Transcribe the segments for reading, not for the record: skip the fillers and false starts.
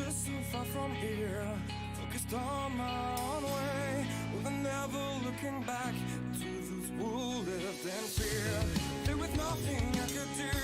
just so far from here, focused on my own way, with never looking back to those who lived in fear. There was nothing I could do,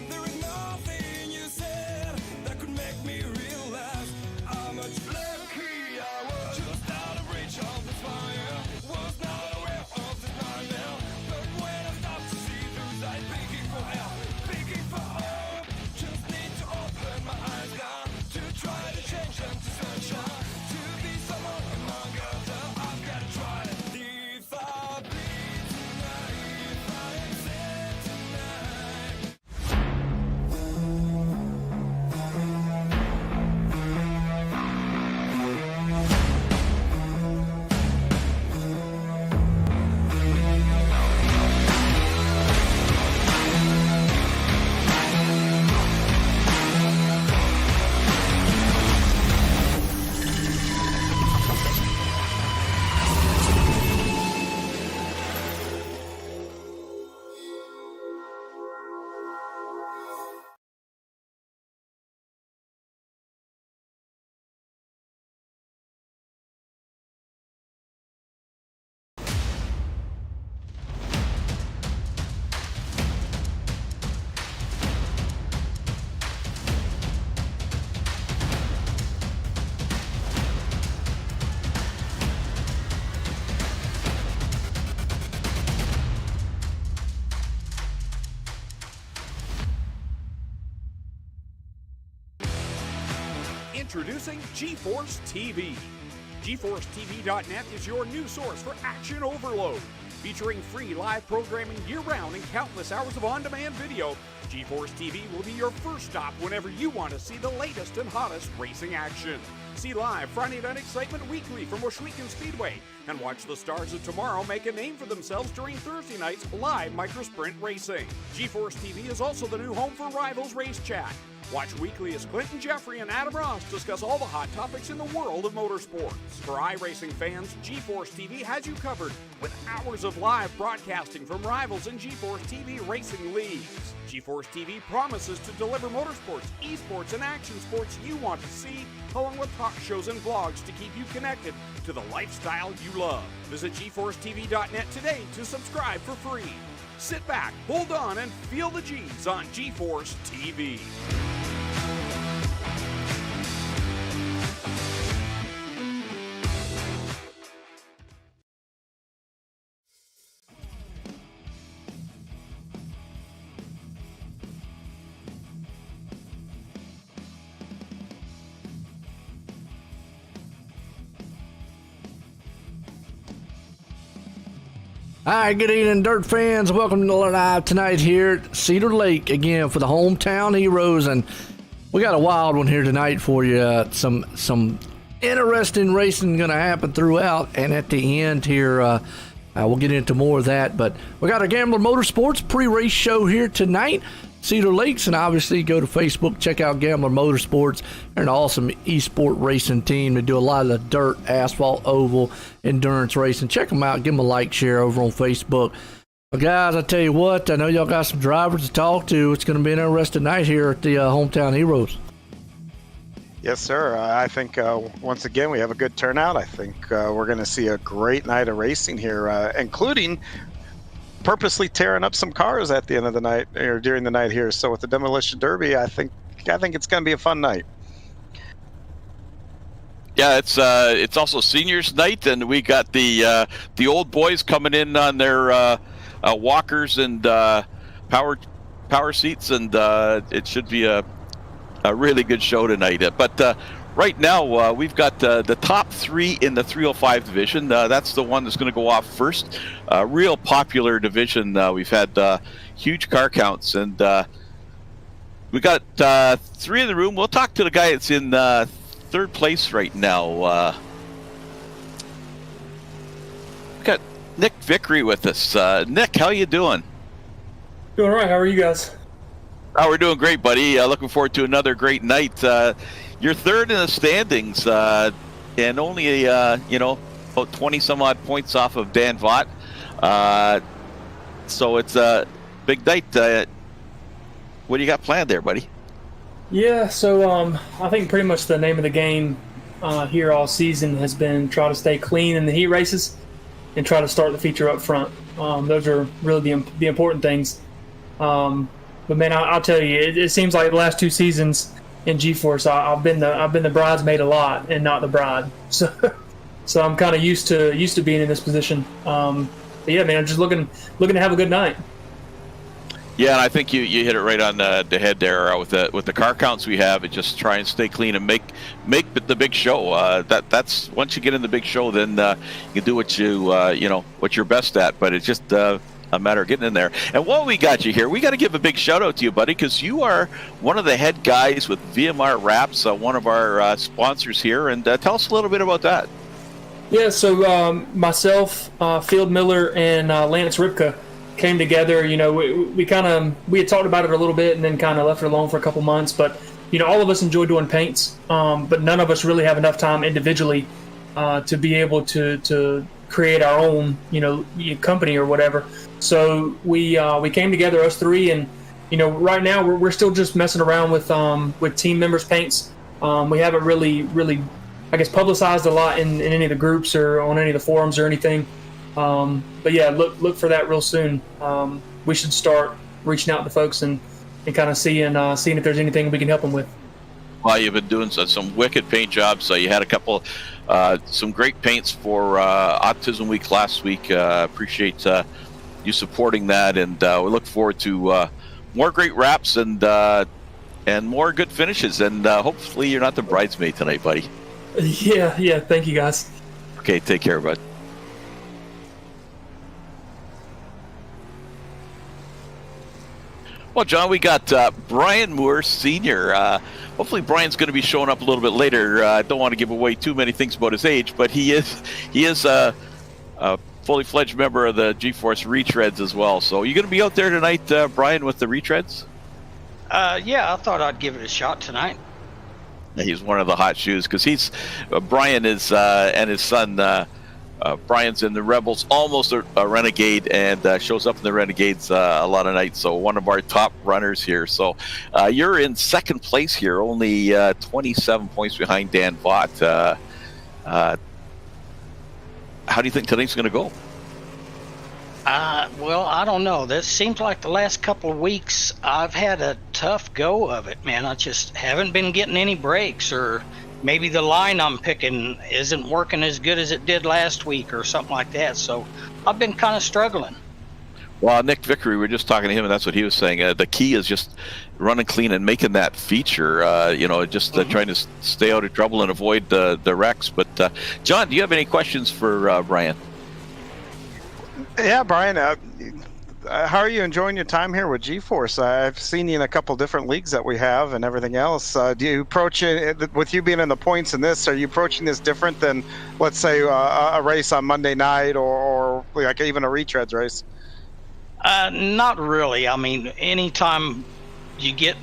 there was nothing you said that could make me realize how much lucky I was. Just out of reach of the fire, was not aware of the nightmare, but when I stopped to see those eyes begging for help, begging for hope, just need to open my eyes now to try to change them to sunshine, to be someone among others. I've got to try it. If I bleed tonight, if I accept tonight. Introducing GForce TV. GForceTV.net is your new source for action overload. Featuring free live programming year-round and countless hours of on-demand video, GForce TV will be your first stop whenever you want to see the latest and hottest racing action. See live Friday Night Excitement weekly from Washougal Speedway, and watch the stars of tomorrow make a name for themselves during Thursday night's live microsprint racing. GForce TV is also the new home for Rivals Race Chat. Watch weekly as Clinton Jeffrey and Adam Ross discuss all the hot topics in the world of motorsports. For iRacing fans, GForce TV has you covered with hours of live broadcasting from Rivals and GForce TV racing leagues. GForce TV promises to deliver motorsports, esports, and action sports you want to see, along with talk shows and vlogs to keep you connected to the lifestyle you love. Visit GForceTV.net today to subscribe for free. Sit back, hold on, and feel the G's on GForce TV. All right, good evening, Dirt fans. Welcome to Live tonight here at Cedar Lake again for the Hometown Heroes, and we got a wild one here tonight for you. Some interesting racing going to happen throughout, and at the end here, we'll get into more of that. But we got a Gambler Motorsports pre-race show here tonight. Cedar Lakes, and obviously go to Facebook, check out Gambler Motorsports. They're an awesome esport racing team. They do a lot of the dirt, asphalt, oval, endurance racing. Check them out. Give them a like, share over on Facebook. But guys, I tell you what, I know y'all got some drivers to talk to. It's going to be an interesting night here at the Hometown Heroes. Yes, sir. I think once again we have a good turnout. I think we're going to see a great night of racing here, including purposely tearing up some cars at the end of the night or during the night here. So with the Demolition Derby, I think it's going to be a fun night. Yeah, it's also seniors night, and we got the old boys coming in on their walkers and power seats, and it should be a really good show tonight. But right now, we've got the top three in the 305 division. That's the one that's going to go off first. Real popular division. We've had huge car counts, and we got three in the room. We'll talk to the guy that's in third place right now. We got Nick Vickery with us. Nick, how you doing? Doing all right. How are you guys? Oh, we're doing great, buddy. Looking forward to another great night. You're third in the standings, and only about 20 some odd points off of Dan Vaught. So it's a big night. What do you got planned there, buddy? Yeah, so I think pretty much the name of the game here all season has been try to stay clean in the heat races and try to start the feature up front. Those are really the important things. But man, I'll tell you, it seems like the last 2 seasons in GForce, I've been the bridesmaid a lot and not the bride. So I'm kind of used to being in this position. But yeah, man, I'm just looking to have a good night. Yeah, and I think you hit it right on the head there with the car counts we have. It just try and stay clean and make the big show. That's once you get in the big show, then you can do what what you're best at. But it's just a matter of getting in there. And while we got you here, we got to give a big shout out to you, buddy, because you are one of the head guys with VMR Wraps, one of our sponsors here. And tell us a little bit about that. Yeah, so myself, Field Miller, and Lance Ripka came together. We had talked about it a little bit and then kind of left it alone for a couple months. But all of us enjoy doing paints, but none of us really have enough time individually to be able to create our own company or whatever. So we came together, us three, and right now we're still just messing around with team members' paints. We haven't really I guess publicized a lot in any of the groups or on any of the forums or anything. But yeah, look for that real soon. We should start reaching out to folks and kind of seeing if there's anything we can help them with. Well, you've been doing some wicked paint jobs. So you had a couple, some great paints for Autism Week last week. Appreciate you supporting that, and we look forward to more great wraps and more good finishes. And hopefully you're not the bridesmaid tonight, buddy. Yeah. Thank you, guys. Okay, take care, bud. Well, John, we got Brian Moore Sr. Hopefully Brian's going to be showing up a little bit later. I don't want to give away too many things about his age, but he is a fully fledged member of the GForce Retreads as well. So you going to be out there tonight, Brian, with the Retreads? Yeah, I thought I'd give it a shot tonight. He's one of the hot shoes because Brian is and his son Brian's in the Rebels, almost a Renegade, and shows up in the Renegades a lot of nights. So one of our top runners here. So you're in second place here, only 27 points behind Dan Vaught. How do you think tonight's going to go? Well, I don't know. This seems like the last couple of weeks I've had a tough go of it, man. I just haven't been getting any breaks, or maybe the line I'm picking isn't working as good as it did last week or something like that. So I've been kind of struggling. Well, Nick Vickery, we were just talking to him, and that's what he was saying. The key is just running clean and making that feature, trying to stay out of trouble and avoid the wrecks. But, John, do you have any questions for Brian? Yeah, Brian, how are you enjoying your time here with GForce? I've seen you in a couple different leagues that we have and everything else. Do you approach it, with you being in the points in this, are you approaching this different than, let's say, a race on Monday night or like even a retreads race? Not really. I mean, anytime you get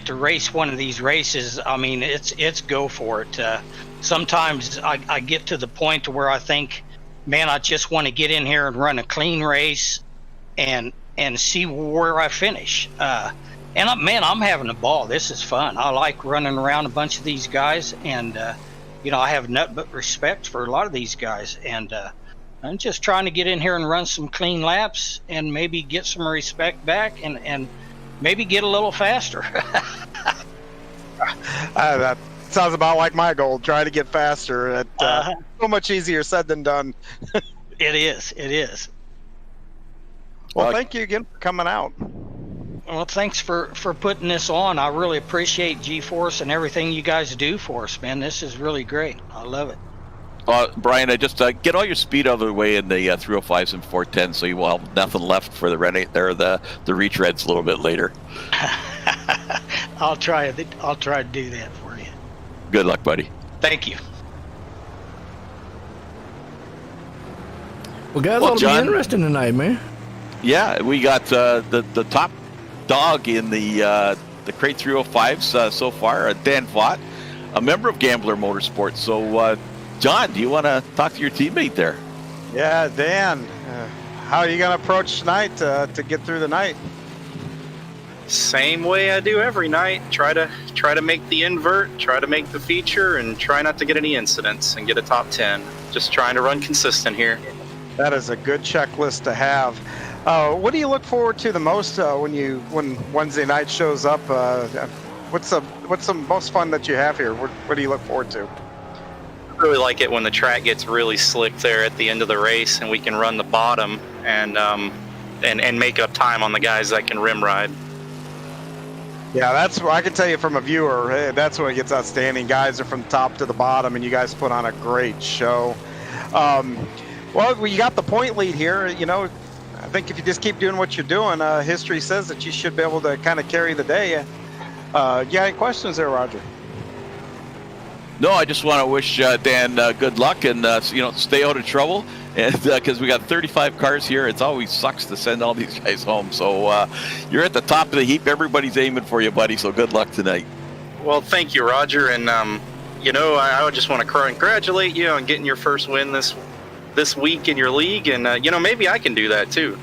to race one of these races, I mean, it's go for it. Sometimes I get to the point where I think, man, I just want to get in here and run a clean race and see where I finish. I'm having a ball. This is fun. I like running around a bunch of these guys, and I have nothing but respect for a lot of these guys, and I'm just trying to get in here and run some clean laps and maybe get some respect back and maybe get a little faster. That sounds about like my goal, try to get faster. So much easier said than done. It is. Well, thank you again for coming out. Well, thanks for putting this on. I really appreciate GForce and everything you guys do for us, man. This is really great. I love it. Brian, I just get all your speed out of the way in the 305s and 410s, so you will have nothing left for the retreads a little bit later. I'll try to do that for you. Good luck, buddy. Thank you. Well, guys, it'll be interesting tonight, man. Yeah, we got the top dog in the Crate 305s so far, Dan Vaught, a member of Gambler Motorsports. So, John, do you want to talk to your teammate there? Yeah, Dan, how are you going to approach tonight to get through the night? Same way I do every night. Try to make the invert, try to make the feature, and try not to get any incidents and get a top 10. Just trying to run consistent here. That is a good checklist to have. What do you look forward to the most when Wednesday night shows up? What's the most fun that you have here? What do you look forward to? I really like it when the track gets really slick there at the end of the race, and we can run the bottom and make up time on the guys that can rim ride. Yeah, that's what I can tell you from a viewer. That's when it gets outstanding. Guys are from top to the bottom, and you guys put on a great show. Well, you got the point lead here. You know, I think if you just keep doing what you're doing, history says that you should be able to kind of carry the day. You got any questions there, Roger? No, I just want to wish Dan good luck and stay out of trouble. And because we got 35 cars here, it always sucks to send all these guys home. So you're at the top of the heap. Everybody's aiming for you, buddy. So good luck tonight. Well, thank you, Roger. And I just want to congratulate you on getting your first win this week in your league. And maybe I can do that too.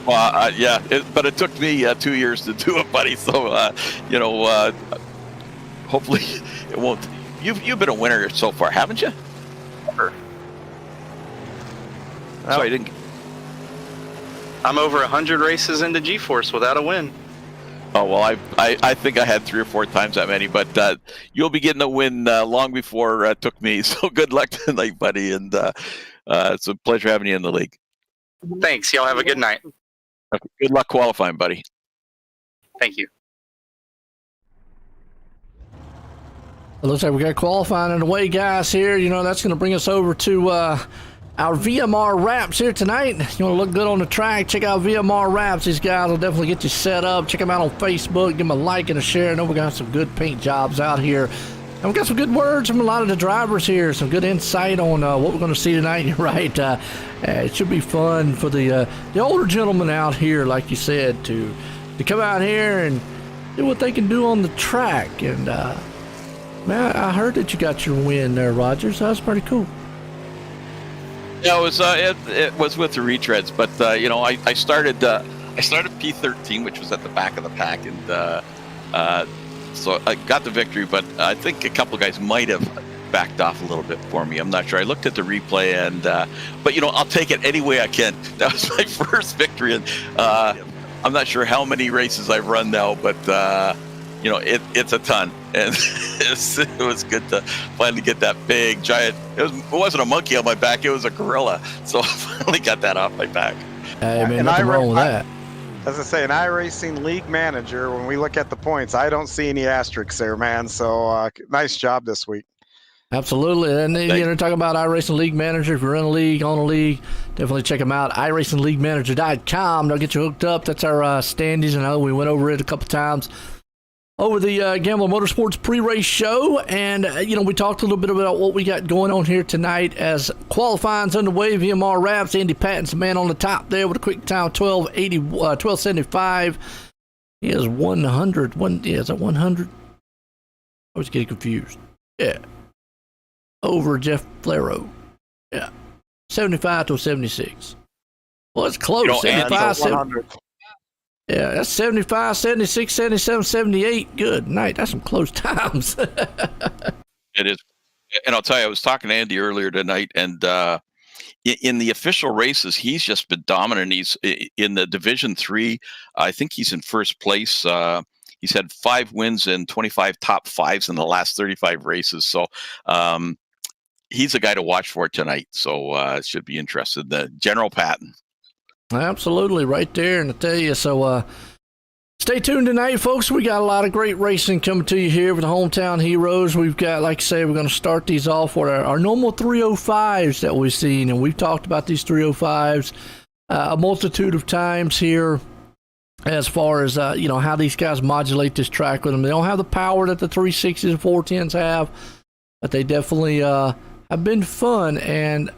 Well, yeah, but it took me 2 years to do it, buddy. So hopefully it won't. You've been a winner so far, haven't you? Sure. So I didn't. I'm over 100 races into GForce without a win. Oh well, I think I had 3 or 4 times that many, but you'll be getting a win long before it took me. So good luck tonight, buddy, and it's a pleasure having you in the league. Thanks. Y'all have a good night. Okay, good luck qualifying, buddy. Thank you. It looks like we got qualifying underway, guys. Here, that's going to bring us over to our VMR wraps here tonight. You want to look good on the track, check out VMR wraps. These guys will definitely get you set up. Check them out on Facebook. Give them a like and a share. I know we got some good paint jobs out here. And we got some good words from a lot of the drivers here. Some good insight on what we're going to see tonight. You're right. It should be fun for the older gentlemen out here, like you said, to come out here and do what they can do on the track. And man, I heard that you got your win there, Roger. So that's pretty cool. Yeah, it was with the retreads, but I started P13, which was at the back of the pack, and so I got the victory. But I think a couple of guys might have backed off a little bit for me. I'm not sure. I looked at the replay, and but I'll take it any way I can. That was my first victory, and I'm not sure how many races I've run now, but it's a ton, and it was good to finally get that big giant. It wasn't a monkey on my back; it was a gorilla. So I finally got that off my back. Hey man, nothing wrong with that. As I say, an iRacing league manager. When we look at the points, I don't see any asterisks there, man. So nice job this week. Absolutely, and talking about iRacing League Manager. If you're in a league, on a league, definitely check them out. iRacingLeagueManager.com. They'll get you hooked up. That's our standings. I know we went over it a couple times over the Gambler Motorsports pre-race show, and we talked a little bit about what we got going on here tonight as qualifying's underway. VMR wraps. Andy Patton's the man on the top there with a quick time 12:75. He has 100. Is that 100? I was getting confused. Yeah. Over Jeff Flero. Yeah. 75 to 76. Well, it's close. 75, 100. Yeah, that's 75, 76, 77, 78. Good night. That's some close times. It is. And I'll tell you, I was talking to Andy earlier tonight, and in the official races, he's just been dominant. He's in the Division 3. I think he's in first place. He's had 5 wins and 25 top 5s in the last 35 races. So he's a guy to watch for tonight. So it should be interesting. The General Patton. Absolutely, right there. And I tell you, so stay tuned tonight, folks. We got a lot of great racing coming to you here with the Hometown Heroes. We've got, like I say, we're going to start these off with our normal 305s that we've seen. And we've talked about these 305s a multitude of times here as far as, how these guys modulate this track with them. They don't have the power that the 360s and 410s have, but they definitely have been fun. And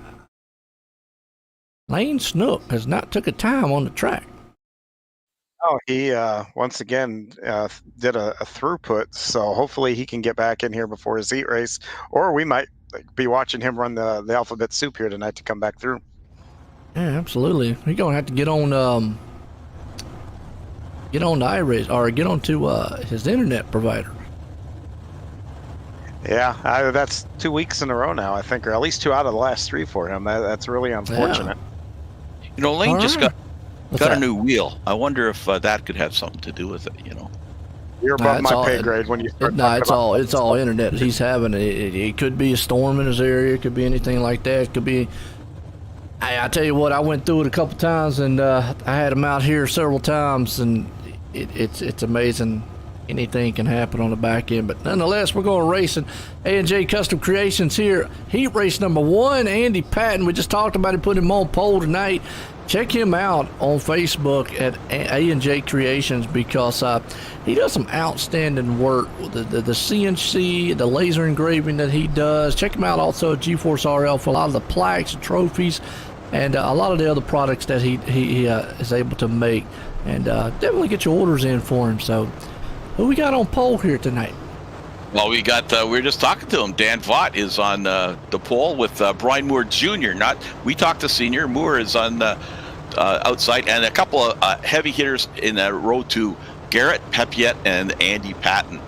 Lane Snook has not took a time on the track. Oh, he once again did a throughput, so hopefully he can get back in here before his heat race, or we might be watching him run the alphabet soup here tonight to come back through. Yeah, absolutely. We're gonna have to get on get on to iRace or get on to his internet provider. Yeah, that's 2 weeks in a row now, I think, or at least 2 out of the last 3 for him. That's really unfortunate. You know, Lane just got What's a that? new wheel. I wonder if that could have something to do with it. You know. You're above it's my all- pay grade when you start No, talking it's about all it's all internet. He's having it could be a storm in his area. It could be anything like that. It could be. I tell you what, I went through it a couple times, and I had him out here several times, and it's amazing. Anything can happen on the back end, but nonetheless, we're going racing. A&J Custom Creations here. Heat race number 1, Andy Patton. We just talked about it, put him on pole tonight. Check him out on Facebook at A&J Creations because he does some outstanding work. The CNC, the laser engraving that he does. Check him out also at GForce RL for a lot of the plaques and trophies and a lot of the other products that he is able to make. And definitely get your orders in for him. So, who we got on pole here tonight? Well, we got. We were just talking to him. Dan Vaught is on the pole with Brian Moore Jr. We talked to Senior. Moore is on the outside, and a couple of heavy hitters in row 2: Garrett Pepiet and Andy Patton.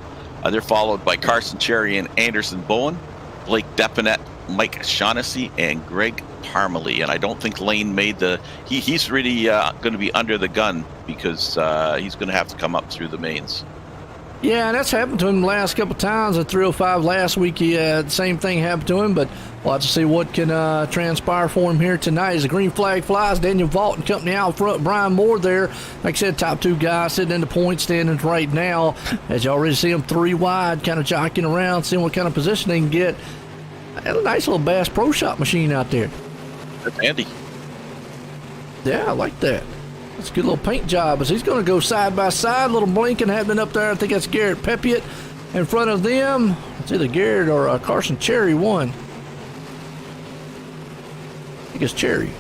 They're followed by Carson Cherry and Anderson Bowen, Blake Depinet, Mike Shaughnessy, and Greg Parmalee. And I don't think Lane made the. He's really going to be under the gun because he's going to have to come up through the mains. Yeah, and that's happened to him the last couple times. At 305 last week, the same thing happened to him, but we'll have to see what can transpire for him here tonight. As the green flag flies, Daniel Vaught and company out front, Brian Moore there. Like I said, top 2 guys sitting in the point standings right now. As you already see them 3 wide, kind of jockeying around, seeing what kind of position they can get. And a nice little Bass Pro Shop machine out there. That's Andy. Yeah, I like that. That's a good little paint job. As he's going to go side by side, little blinking happening up there. I think that's Garrett Pepiet in front of them. It's either Garrett or Carson Cherry won. I think it's Cherry.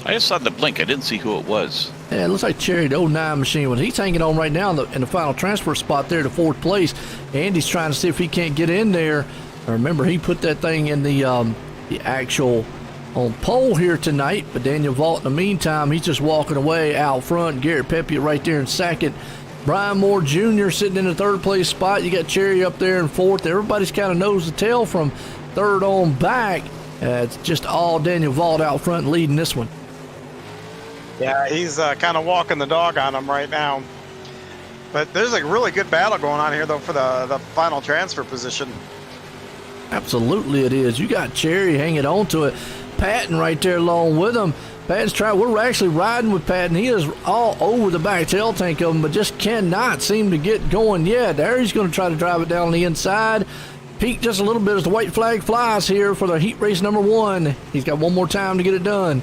I just saw the blink. I didn't see who it was. Yeah, it looks like Cherry, the 09 machine. When he's hanging on right now in the final transfer spot there to 4th place. Andy's trying to see if he can't get in there. Remember, he put that thing in the actual on pole here tonight, but Daniel Vaught in the meantime, he's just walking away out front. Garrett Pepiet right there in 2nd. Brian Moore Jr. sitting in the 3rd place spot. You got Cherry up there in 4th. Everybody's kind of nose to tail from 3rd on back. It's just all Daniel Vaught out front leading this one. Yeah, he's kind of walking the dog on him right now. But there's a really good battle going on here, though, for the final transfer position. Absolutely it is. You got Cherry hanging on to it. Patton right there along with him. Patton's trying. We're actually riding with Patton. He is all over the back tail tank of him, but just cannot seem to get going yet. There he's going to try to drive it down the inside. Peak just a little bit as the white flag flies here for the heat race number 1. He's got one more time to get it done.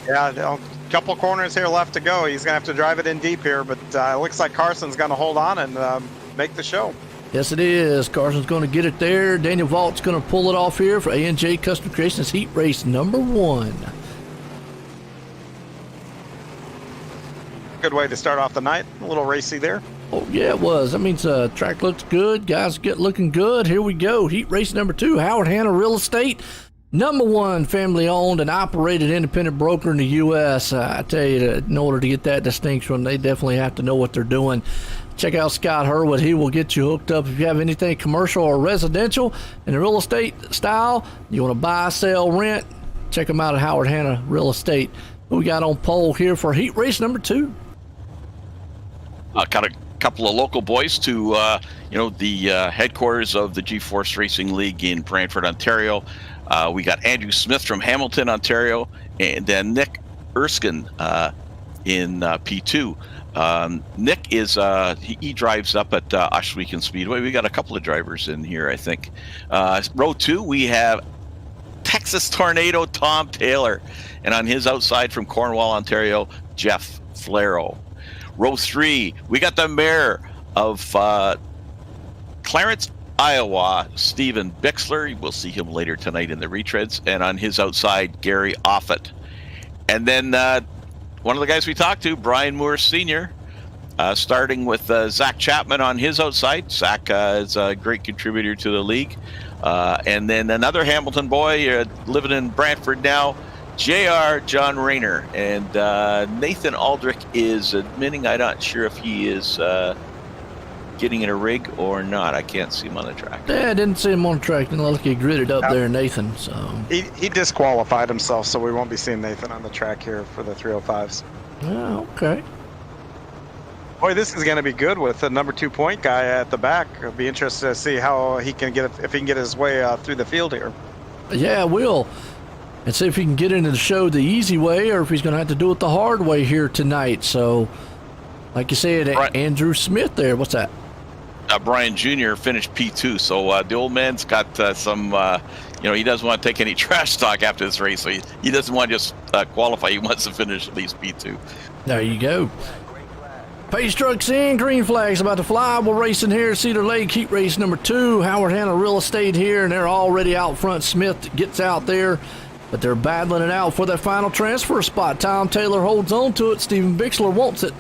Yeah, a couple corners here left to go. He's going to have to drive it in deep here, but it looks like Carson's going to hold on and make the show. Yes, it is. Carson's going to get it there. Daniel Vaught's going to pull it off here for A&J Custom Creations heat race number 1. Good way to start off the night. A little racy there. Oh, yeah, it was. That means track looks good. Guys get looking good. Here we go. Heat race number 2. Howard Hanna Real Estate. Number 1 family-owned and operated independent broker in the U.S. I tell you, in order to get that distinction, they definitely have to know what they're doing. Check out Scott Hurwood. He will get you hooked up if you have anything commercial or residential in the real estate style. You want to buy, sell, rent, check them out at Howard Hanna Real Estate. Who we got on pole here for heat race number 2? Got a couple of local boys to, the headquarters of the GForce Racing League in Brantford, Ontario. We got Andrew Smith from Hamilton, Ontario, and then Nick Erskine in P2. Nick is he drives up at Oshweekend Speedway. We got a couple of drivers in here, I think. Row 2, we have Texas Tornado Tom Taylor, and on his outside from Cornwall, Ontario, Jeff Flero. Row 3, we got the mayor of Clarence, Iowa, Stephen Bixler. We'll see him later tonight in the retreads. And on his outside, Gary Offit. And then one of the guys we talked to, Brian Moore Sr., starting with Zach Chapman on his outside. Zach is a great contributor to the league. And then another Hamilton boy living in Brantford now, JR John Rayner, and Nathan Aldrich is admitting I'm not sure if he is getting in a rig or not. I can't see him on the track. Yeah, I didn't see him on the track. Didn't look like he gritted up there, Nathan. So He disqualified himself, so we won't be seeing Nathan on the track here for the 305s. Oh, okay. Boy, this is going to be good with the number 2 point guy at the back. It'll be interesting to see how he can get, if he can get his way through the field here. Yeah, we'll. And see if he can get into the show the easy way or if he's going to have to do it the hard way here tonight. So, like you said, Right. Andrew Smith there. What's that? Brian Jr. finished P2, so the old man's got some, he doesn't want to take any trash talk after this race, so he doesn't want to just qualify. He wants to finish at least P2. There you go. Pace trucks in, green flags about to fly. We're racing here at Cedar Lake, heat race number 2. Howard Hanna Real Estate here, and they're already out front. Smith gets out there, but they're battling it out for that final transfer spot. Tom Taylor holds on to it. Steven Bixler wants it.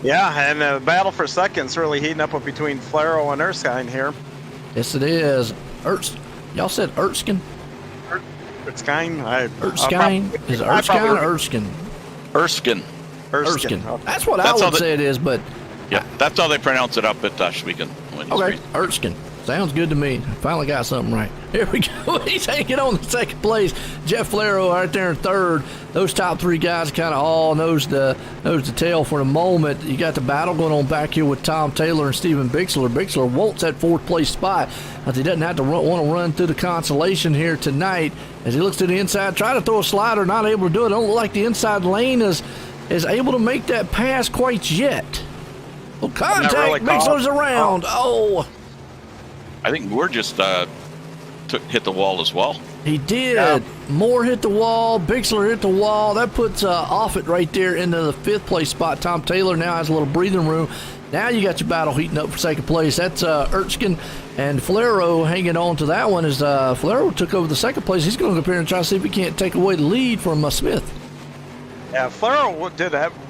Yeah, and the battle for seconds really heating up between Flaro and Erskine here. Yes, it is. Y'all said Erskine? Erskine? Erskine? Is it Erskine or Erskine? Erskine. Erskine. Okay. That's what That's I how would say it is, but Yeah, that's how they pronounce it up at Schweiken. okay, Erskine. Sounds good to me. Finally got something right. Here we go. He's hanging on the second place. Jeff Flaro right there in third. Those top 3 guys kind of all nose to tail for the moment. You got the battle going on back here with Tom Taylor and Steven Bixler. Bixler wants that 4th place spot, but he doesn't have to want to run through the consolation here tonight. As he looks to the inside, try to throw a slider, not able to do it. Don't look like the inside lane is able to make that pass quite yet. Well, contact. Really Bixler's around. Oh. I think Moore just hit the wall as well. He did. Yeah. Moore hit the wall. Bixler hit the wall. That puts Offit right there into the 5th place spot. Tom Taylor now has a little breathing room. Now you got your battle heating up for 2nd place. That's Erskine and Flaro hanging on to that one as Flaro took over the 2nd place. He's going to go up here and try to see if he can't take away the lead from Smith. Yeah, Flaro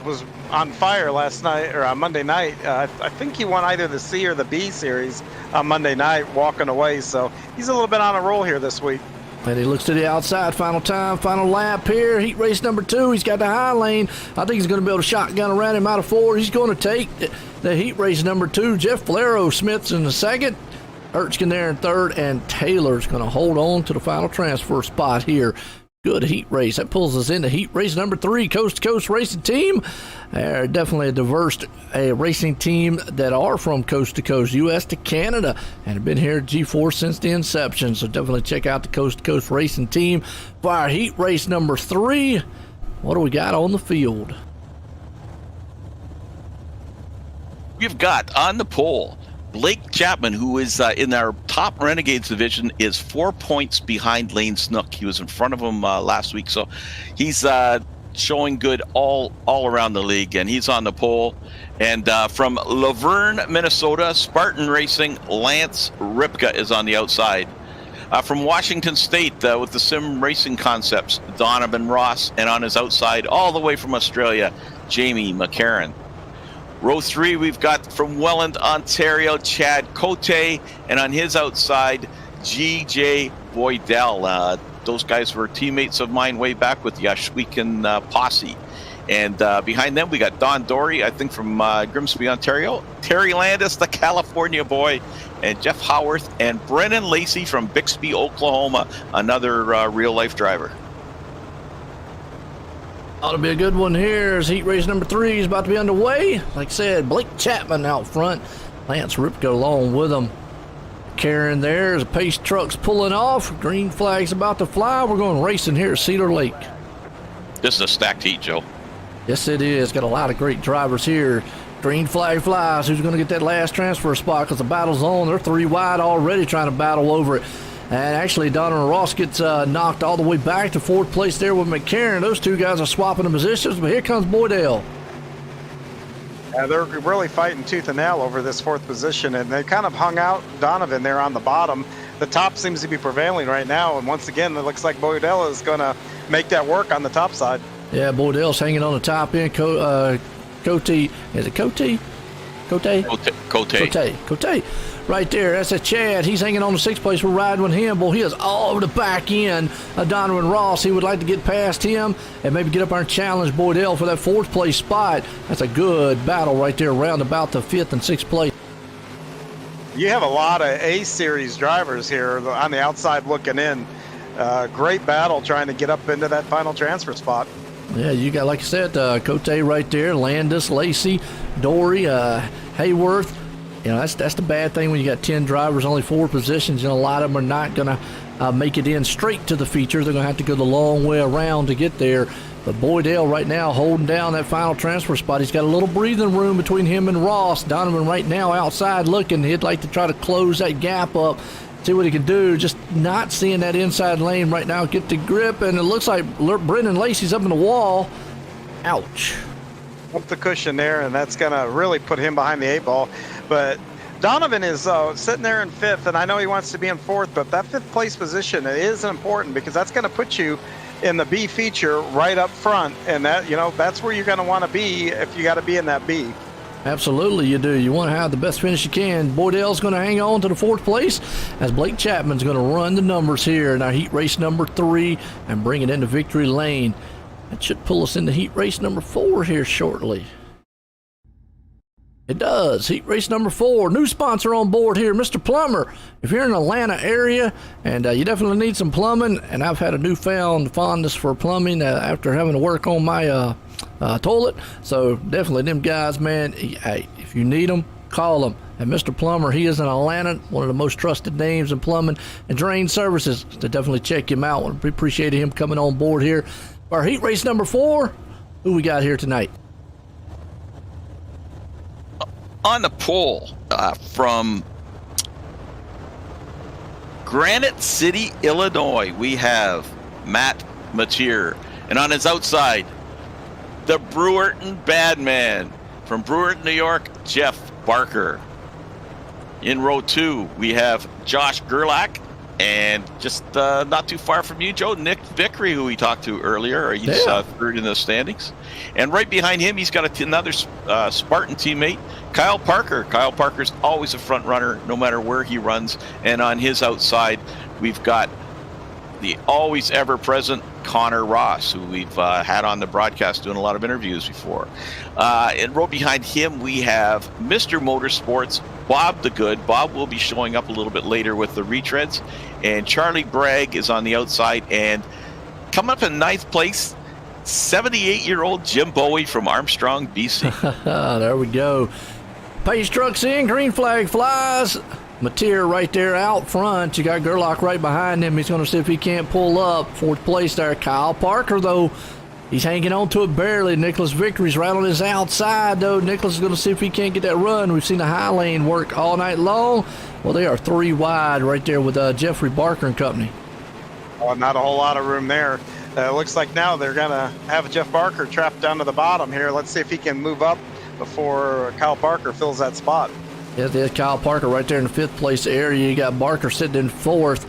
was on fire last night or on Monday night. I think he won either the C or the B series on Monday night, walking away. So he's a little bit on a roll here this week. And he looks to the outside. Final time, final lap here. Heat race number 2. He's got the high lane. I think he's going to be able to shotgun around him out of 4. He's going to take the heat race number 2. Jeff Flaro, Smith's in the 2nd. Erskine there in 3rd. And Taylor's going to hold on to the final transfer spot here. Good heat race. That pulls us into heat race number 3, Coast to Coast Racing Team. They're definitely a diverse racing team that are from coast to coast, U.S. to Canada, and have been here at GForce since the inception. So definitely check out the Coast to Coast Racing Team for our heat race number 3. What do we got on the field? We've got on the pole Blake Chapman, who is in our top Renegades division, is 4 points behind Lane Snook. He was in front of him last week, so he's showing good all around the league, and he's on the pole. And from Laverne, Minnesota, Spartan Racing, Lance Ripka is on the outside. From Washington State with the Sim Racing Concepts, Donovan Ross, and on his outside, all the way from Australia, Jamie McCarran. Row 3, we've got from Welland, Ontario, Chad Cote, and on his outside, G.J. Boydell. Those guys were teammates of mine way back with the Ashweekan posse. And behind them, we got Don Dory, I think from Grimsby, Ontario, Terry Landis, the California boy, and Jeff Howarth, and Brennan Lacey from Bixby, Oklahoma, another real-life driver. Ought to be a good one here as heat race number 3 is about to be underway. Like I said, Blake Chapman out front. Lance Ripka along with him. Karen there as the pace truck's pulling off. Green flag's about to fly. We're going racing here at Cedar Lake. This is a stacked heat, Joe. Yes, it is. Got a lot of great drivers here. Green flag flies. Who's going to get that last transfer spot? Because the battle's on. They're 3 wide already trying to battle over it. And actually, Donovan Ross gets knocked all the way back to 4th place there with McCarran. Those 2 guys are swapping the positions, but here comes Boydell. Yeah, they're really fighting tooth and nail over this 4th position, and they kind of hung out Donovan there on the bottom. The top seems to be prevailing right now, and once again, it looks like Boydell is going to make that work on the top side. Yeah, Boydell's hanging on the top end. Cote, is it Cote? Cote. Right there. That's a Chad. He's hanging on the 6th place. We're riding with him. Boy, he is all over the back end of Donovan Ross. He would like to get past him and maybe get up there and challenge Boydell for that 4th place spot. That's a good battle right there around about the 5th and 6th place. You have a lot of A-Series drivers here on the outside looking in. Great battle trying to get up into that final transfer spot. Yeah, you got, like I said, Cote right there, Landis, Lacey, Dory, Hayworth. You know, that's the bad thing when you got 10 drivers, only 4 positions, and a lot of them are not going to make it in straight to the feature. They're going to have to go the long way around to get there. But Boydell right now holding down that final transfer spot. He's got a little breathing room between him and Ross. Donovan right now outside looking. He'd like to try to close that gap up, see what he can do. Just not seeing that inside lane right now get the grip, and it looks like Brendan Lacey's up in the wall. Ouch. Up the cushion there, and that's going to really put him behind the 8 ball. But Donovan is sitting there in 5th, and I know he wants to be in 4th, but that 5th place position is important because that's going to put you in the B feature right up front, and that, you know, that's where you're going to want to be if you got to be in that B. Absolutely you do. You want to have the best finish you can. Boydell's going to hang on to the 4th place as Blake Chapman's going to run the numbers here in our heat race number 3 and bring it into victory lane. That should pull us into heat race number 4 here shortly. It does. Heat race number 4. New sponsor on board here, Mr. Plumber. If you're in the Atlanta area and you definitely need some plumbing, and I've had a newfound fondness for plumbing after having to work on my toilet. So definitely them guys, man, hey, if you need them, call them. And Mr. Plumber, he is in Atlanta, one of the most trusted names in plumbing and drain services. So definitely check him out. We appreciate him coming on board here. For our heat race number 4, who we got here tonight? On the pole from Granite City, Illinois, we have Matt Mateer. And on his outside, the Brewerton Badman. From Brewerton, New York, Jeff Barker. In row 2, we have Josh Gerlach. And just not too far from you, Joe, Nick Vickery, who we talked to earlier. He's third in the standings. And right behind him, he's got another Spartan teammate, Kyle Parker. Kyle Parker's always a front runner, no matter where he runs. And on his outside, we've got the always ever-present Connor Ross, who we've had on the broadcast doing a lot of interviews before. And right behind him, we have Mr. Motorsports, Bob the Good. Bob will be showing up a little bit later with the retreads. And Charlie Bragg is on the outside. And coming up in 9th place, 78-year-old Jim Bowie from Armstrong, BC. There we go. Pace trucks in, green flag flies. Mateer right there out front. You got Gerlach right behind him. He's going to see if he can't pull up. 4th place there. Kyle Parker, though, he's hanging on to it barely. Nicholas Vickery's right on his outside, though. Nicholas is going to see if he can't get that run. We've seen the high lane work all night long. Well, they are 3 wide right there with Jeffrey Barker and company. Oh, not a whole lot of room there. Looks like now they're going to have Jeff Barker trapped down to the bottom here. Let's see if he can move up before Kyle Parker fills that spot. Yeah, there's Kyle Parker right there in the 5th place area. You got Barker sitting in 4th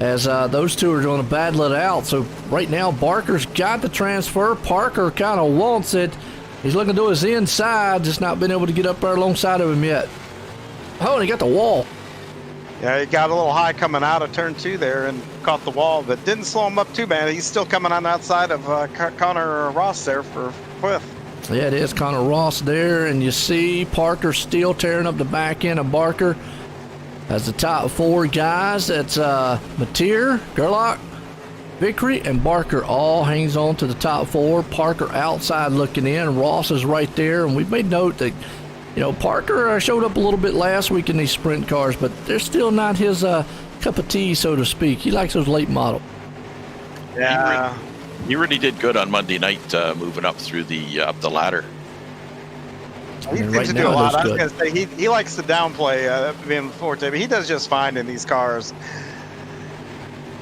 as those two are going to battle it out. So right now, Barker's got the transfer. Parker kind of wants it. He's looking to his inside, just not been able to get up there alongside of him yet. Oh, and he got the wall. Yeah, he got a little high coming out of turn 2 there and caught the wall, but didn't slow him up too bad. He's still coming on the outside of Connor Ross there for 5th. Yeah, it is Connor Ross there, and you see Parker still tearing up the back end of Barker. As the top 4 guys, that's Mateer, Gerlach, Vickery, and Barker all hangs on to the top 4. Parker outside looking in. Ross is right there, and we've made note that, you know, Parker showed up a little bit last week in these sprint cars, but they're still not his cup of tea, so to speak. He likes those late model. Yeah. He really did good on Monday night, moving up through the up the ladder. He seems to do a lot. I was going to say he likes to downplay being forte, but he does just fine in these cars.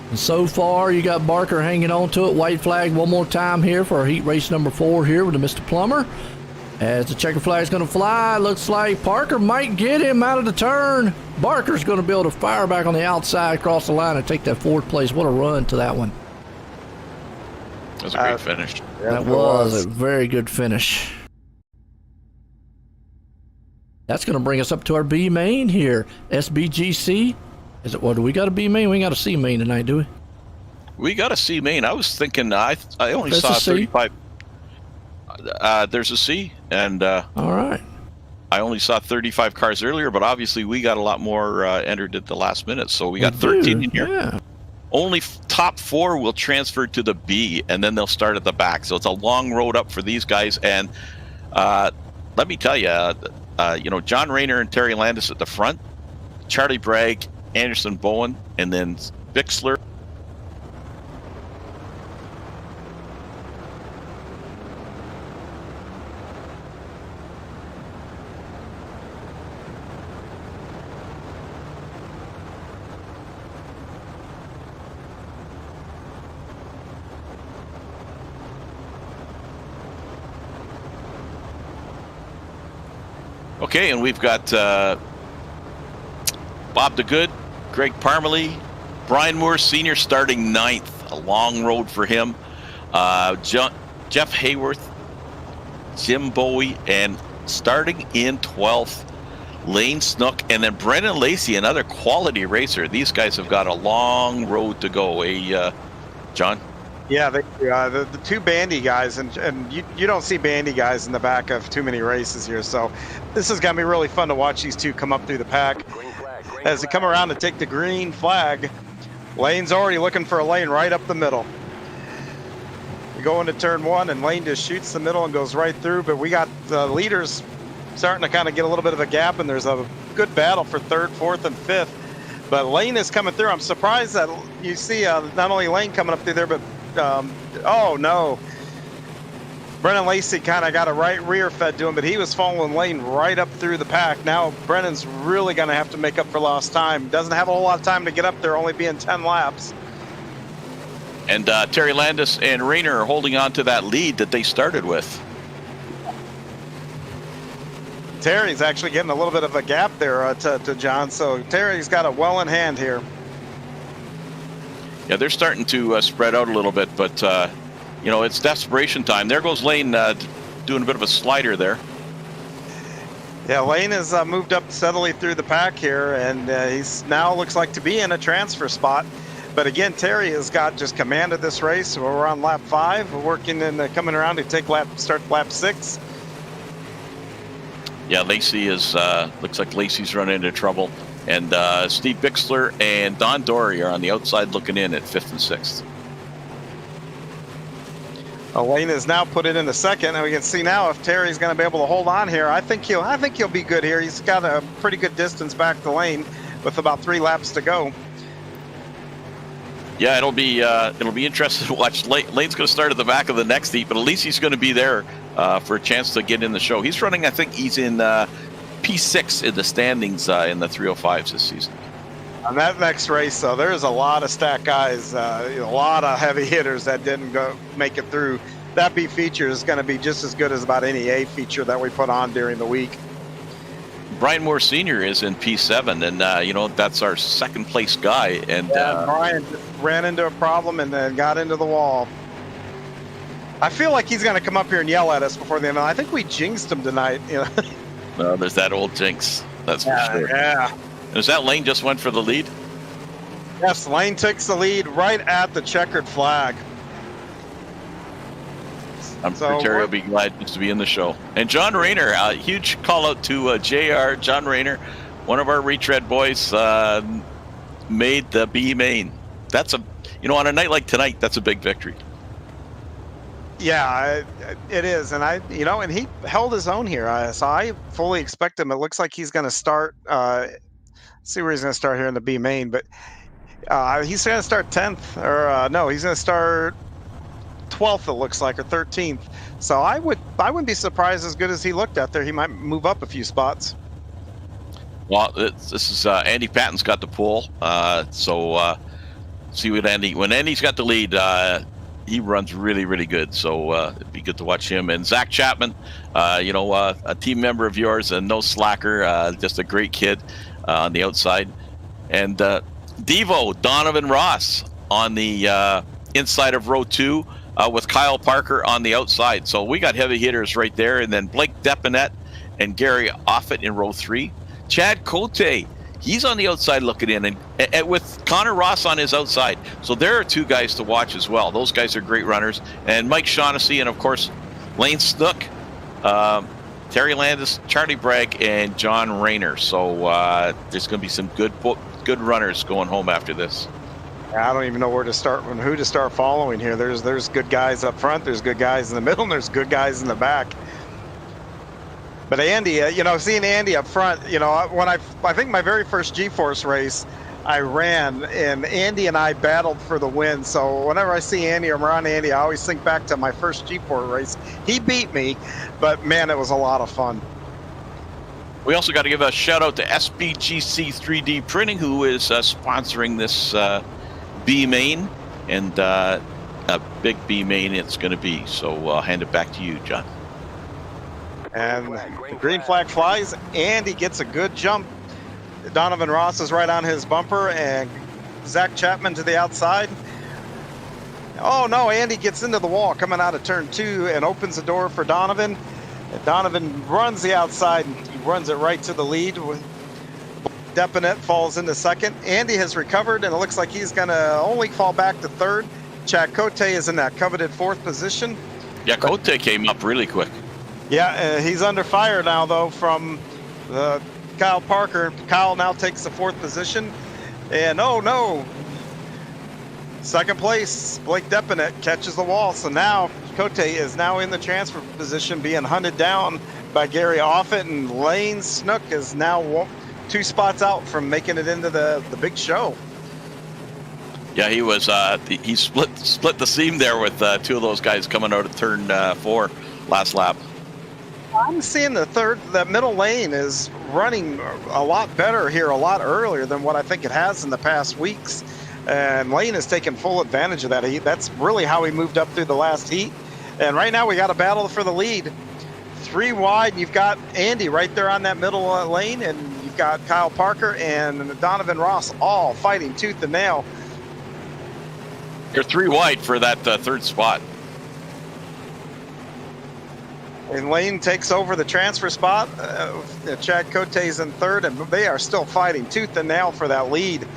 And so far, you got Barker hanging on to it. White flag one more time here for our heat race number 4 here with the Mr. Plumber. As the checker flag is going to fly, looks like Parker might get him out of the turn. Barker's going to be able to fire back on the outside, across the line, and take that 4th place. What a run to that one. That was a great finish. That was a very good finish. That's going to bring us up to our B main here. SBGC. Is it? What do we got a B main? We ain't got a C main tonight, do we? We got a C main. I was thinking I only There's saw a C? 35. There's a C, and All right. I only saw 35 cars earlier, but obviously we got a lot more entered at the last minute, so we got We 13 do, in here. Yeah. Only top 4 will transfer to the B, and then they'll start at the back. So it's a long road up for these guys. And let me tell you, John Rayner and Terry Landis at the front, Charlie Bragg, Anderson Bowen, and then Bixler. Okay, and we've got Bob DeGood, Greg Parmalee, Brian Moore Sr. starting 9th. A long road for him. Jeff Hayworth, Jim Bowie, and starting in 12th, Lane Snook, and then Brendan Lacey, another quality racer. These guys have got a long road to go, John? Yeah, the two bandy guys, and you don't see bandy guys in the back of too many races here, so this is going to be really fun to watch these two come up through the pack. As they come around to take the green flag, Lane's already looking for a lane right up the middle. We go into turn 1, and Lane just shoots the middle and goes right through, but we got the leaders starting to kind of get a little bit of a gap, and there's a good battle for 3rd, 4th, and 5th. But Lane is coming through. I'm surprised that you see not only Lane coming up through there, but oh no, Brennan Lacey kind of got a right rear fed to him, but he was following Lane right up through the pack. Now Brennan's really going to have to make up for lost time. Doesn't have a whole lot of time to get up there, only being 10 laps. And Terry Landis and Rayner are holding on to that lead that they started with. Terry's actually getting a little bit of a gap there to John, so Terry's got it well in hand here. Yeah, they're starting to spread out a little bit, but, it's desperation time. There goes Lane doing a bit of a slider there. Yeah, Lane has moved up steadily through the pack here, and he's now looks like to be in a transfer spot. But again, Terry has got just commanded this race. We're on lap 5. We're working and coming around to start lap 6. Yeah, Lacey looks like Lacey's running into trouble. And Steve Bixler and Don Dory are on the outside looking in at 5th and 6th. Lane is now put it in the 2nd, and we can see now if Terry's going to be able to hold on here. I think he'll be good here. He's got a pretty good distance back to Lane with about 3 laps to go. Yeah, it'll be interesting to watch. Lane's going to start at the back of the next heat, but at least he's going to be there for a chance to get in the show. He's running, I think he's in P6 in the standings in the 305s this season. On that next race, though, there's a lot of stacked guys, a lot of heavy hitters that didn't make it through. That B feature is going to be just as good as about any A feature that we put on during the week. Brian Moore Sr. is in P7, and that's our 2nd place guy. And Brian just ran into a problem and then got into the wall. I feel like he's going to come up here and yell at us before the end. I think we jinxed him tonight. Well, there's that old jinx. That's for sure. Yeah. Is that Lane just went for the lead? Yes, Lane takes the lead right at the checkered flag. I'm sure Terry will be glad just to be in the show. And John Rayner, a huge call out to JR. John Rayner, one of our retread boys, made the B main. That's on a night like tonight, that's a big victory. Yeah, it is, and and he held his own here. So I fully expect him. It looks like he's going to start. See where he's going to start here in the B main, but he's going to start 10th, or no, he's going to start 12th. It looks like, or 13th. So I wouldn't be surprised. As good as he looked out there, he might move up a few spots. Well, this is Andy Patton's got the pole, so see what when Andy's got the lead. He runs really, really good, so it'd be good to watch him. And Zach Chapman, a team member of yours, and no slacker, just a great kid on the outside. And Devo, Donovan Ross on the inside of row 2 with Kyle Parker on the outside. So we got heavy hitters right there. And then Blake Depinet and Gary Offit in row 3. Chad Cote, he's on the outside looking in, and with Connor Ross on his outside. So there are 2 guys to watch as well. Those guys are great runners. And Mike Shaughnessy and, of course, Lane Snook, Terry Landis, Charlie Bragg, and John Rayner. So there's going to be some good runners going home after this. I don't even know where to start and who to start following here. There's good guys up front, there's good guys in the middle, and there's good guys in the back. But Andy, seeing Andy up front, when I think my very first GForce race I ran, and Andy and I battled for the win. So whenever I see Andy or I'm around Andy, I always think back to my first GForce race. He beat me, but man, it was a lot of fun. We also got to give a shout out to SBGC 3D Printing, who is sponsoring this B main, and a big B main it's going to be. So I'll hand it back to you, John. And the green flag flies. Andy gets a good jump. Donovan Ross is right on his bumper, and Zach Chapman to the outside. Oh no, Andy gets into the wall coming out of turn 2 and opens the door for Donovan. And Donovan runs the outside, and he runs it right to the lead. Depinet falls into second. Andy has recovered, and it looks like he's going to only fall back to third. Chad Cote is in that coveted 4th position. Yeah, Cote came up really quick. Yeah, he's under fire now, though, from Kyle Parker. Kyle now takes the 4th position. And oh no, second place, Blake Depinet catches the wall. So now Cote is now in the transfer position, being hunted down by Gary Offit, and Lane Snook is now 2 spots out from making it into the big show. Yeah, he was. He split the seam there with 2 of those guys coming out of turn 4 last lap. I'm seeing that middle lane is running a lot better here, a lot earlier than what I think it has in the past weeks. And Lane has taken full advantage of that. That's really how he moved up through the last heat. And right now we got a battle for the lead. 3 wide, you've got Andy right there on that middle lane, and you've got Kyle Parker and Donovan Ross all fighting tooth and nail. You're 3 wide for that 3rd spot. And Lane takes over the transfer spot. Chad Cote's in 3rd, and they are still fighting tooth and nail for that lead.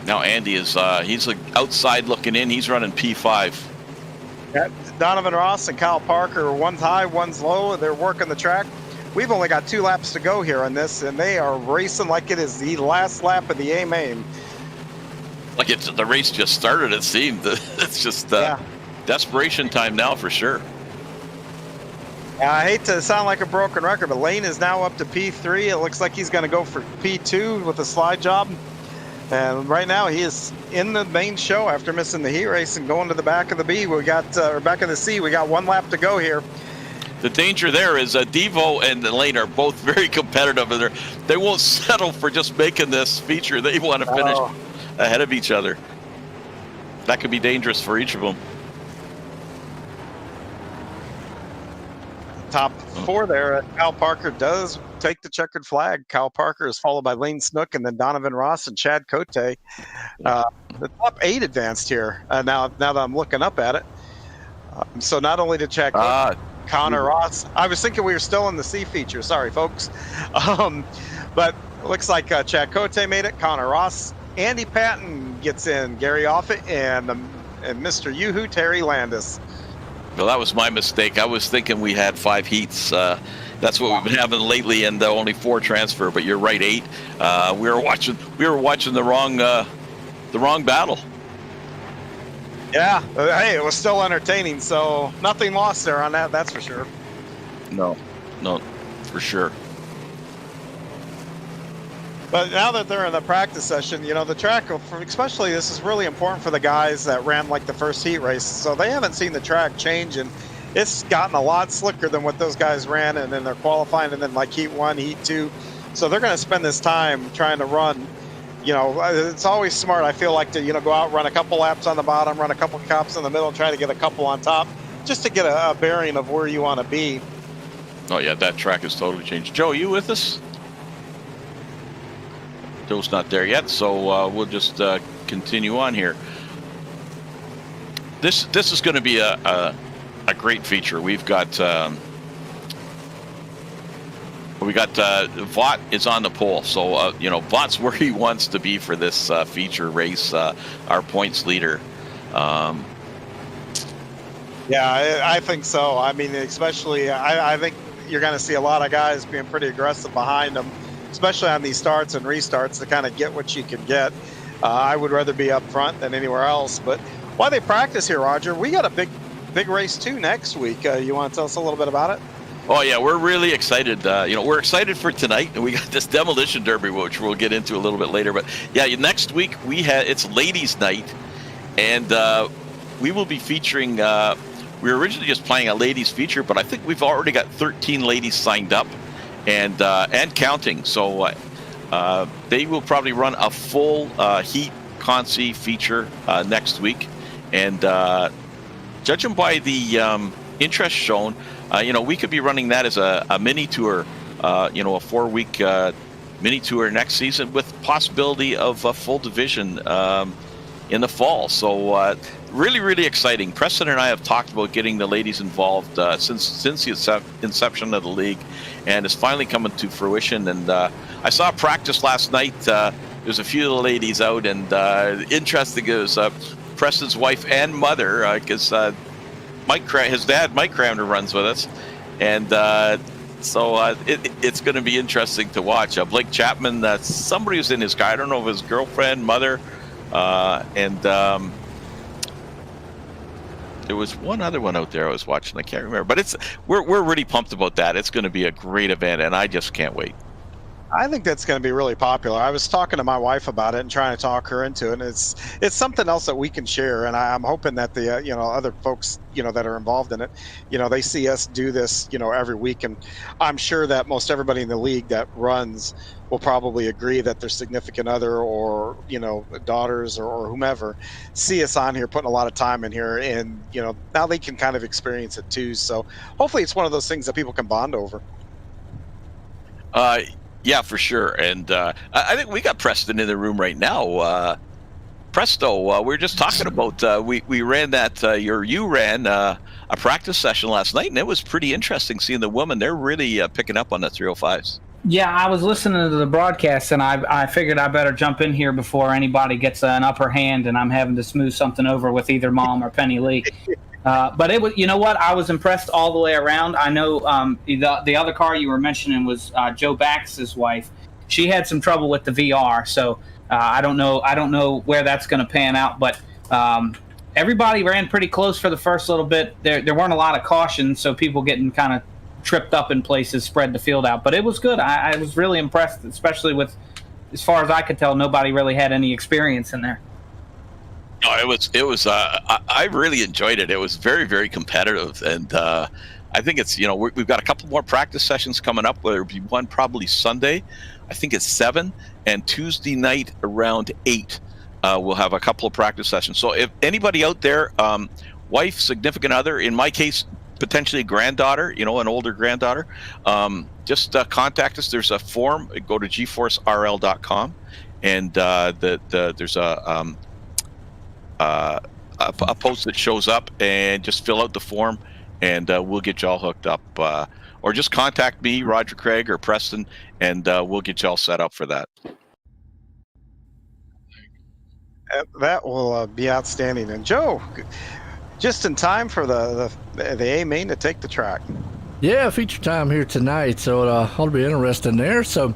Now Andy is he's outside looking in. He's running P5. Yeah, Donovan Ross and Kyle Parker, one's high, one's low. They're working the track. We've only got 2 laps to go here on this, and they are racing like it is the last lap of the A main. Like the race just started, it seemed. It's just desperation time now for sure. I hate to sound like a broken record, but Lane is now up to P3. It looks like he's going to go for P2 with a slide job. And right now he is in the main show after missing the heat race and going to the back of the B. We got or back of the C. We got 1 lap to go here. The danger there is Devo and Lane are both very competitive, and they won't settle for just making this feature. They want to finish ahead of each other. That could be dangerous for each of them. Top 4 there. Kyle Parker does take the checkered flag. Kyle Parker is followed by Lane Snook and then Donovan Ross and Chad Cote. The top 8 advanced here. Now that I'm looking up at it. So not only did Chad Cote, Connor Ross. I was thinking we were still in the C feature. Sorry, folks. But it looks like Chad Cote made it. Connor Ross. Andy Patton gets in. Gary Offit and Mr. Yoo-Hoo Terry Landis. Well, that was my mistake. I was thinking we had 5 heats. That's what we've been having lately, and only 4 transfer. But you're right, 8. We were watching the wrong battle. Yeah. Hey, it was still entertaining. So nothing lost there on that. That's for sure. No, for sure. But now that they're in the practice session, the track, especially this is really important for the guys that ran like the first heat race. So they haven't seen the track change, and it's gotten a lot slicker than what those guys ran, and then they're qualifying, and then like heat 1, heat 2. So they're going to spend this time trying to run. It's always smart, I feel like, to go out, run a couple laps on the bottom, run a couple cops in the middle, and try to get a couple on top, just to get a bearing of where you want to be. Oh yeah, that track has totally changed. Joe, you with us? Joe's not there yet, so we'll just continue on here. This is going to be a great feature. We've got We got Vaught is on the pole, so Vaught's where he wants to be for this feature race. Our points leader. Yeah, I think so. I mean, especially, I think you're going to see a lot of guys being pretty aggressive behind them, especially on these starts and restarts to kind of get what you can get. I would rather be up front than anywhere else. But while they practice here, Roger, we got a big race too next week. You want to tell us a little bit about it? Oh yeah, we're really excited. We're excited for tonight, and we got this demolition derby, which we'll get into a little bit later. But yeah, next week it's ladies' night, and we will be featuring. We were originally just playing a ladies' feature, but I think we've already got 13 ladies signed up, and counting. So they will probably run a full heat consi feature next week, and judging by the interest shown. We could be running that as a mini tour, a 4-week mini tour next season with possibility of a full division in the fall. So really, really exciting. Preston and I have talked about getting the ladies involved since the inception of the league, and it's finally coming to fruition. And I saw practice last night. There's a few of the ladies out, and interesting is Preston's wife and mother, because his dad, Mike Cramner, runs with us, and so it's going to be interesting to watch. Blake Chapman, somebody was in his car. I don't know if his girlfriend, mother, and there was one other one out there I was watching. I can't remember, but we're really pumped about that. It's going to be a great event, and I just can't wait. I think that's going to be really popular. I was talking to my wife about it and trying to talk her into it. And it's something else that we can share, and I'm hoping that the other folks that are involved in it, they see us do this every week, and I'm sure that most everybody in the league that runs will probably agree that their significant other or daughters or whomever see us on here putting a lot of time in here, and now they can kind of experience it too. So hopefully it's one of those things that people can bond over. Yeah, for sure. And I think we got Preston in the room right now. Presto, we were just talking about, we ran that, you ran a practice session last night, and it was pretty interesting seeing the women. They're really picking up on the 305s. Yeah, I was listening to the broadcast, and I figured I better jump in here before anybody gets an upper hand, and I'm having to smooth something over with either Mom or Penny Lee. But it was, I was impressed all the way around. I know the other car you were mentioning was Joe Bax's wife. She had some trouble with the VR, so I don't know where that's going to pan out. But everybody ran pretty close for the first little bit. There weren't a lot of cautions, so people getting kind of tripped up in places spread the field out. But it was good. I was really impressed, especially with, as far as I could tell, nobody really had any experience in there. No, it was. I really enjoyed it. It was very, very competitive, and I think it's we've got a couple more practice sessions coming up. Whether it be one probably Sunday, I think it's 7, and Tuesday night around 8, we'll have a couple of practice sessions. So if anybody out there, wife, significant other, in my case, potentially granddaughter, an older granddaughter, just contact us. There's a form. Go to GForceRL.com, and there's a post that shows up, and just fill out the form, and we'll get you all hooked up, or just contact me, Roger Craig or Preston, and we'll get you all set up for that. That will be outstanding. And Joe, just in time for the A main to take the track. Yeah, feature time here tonight, so it'll be interesting there. So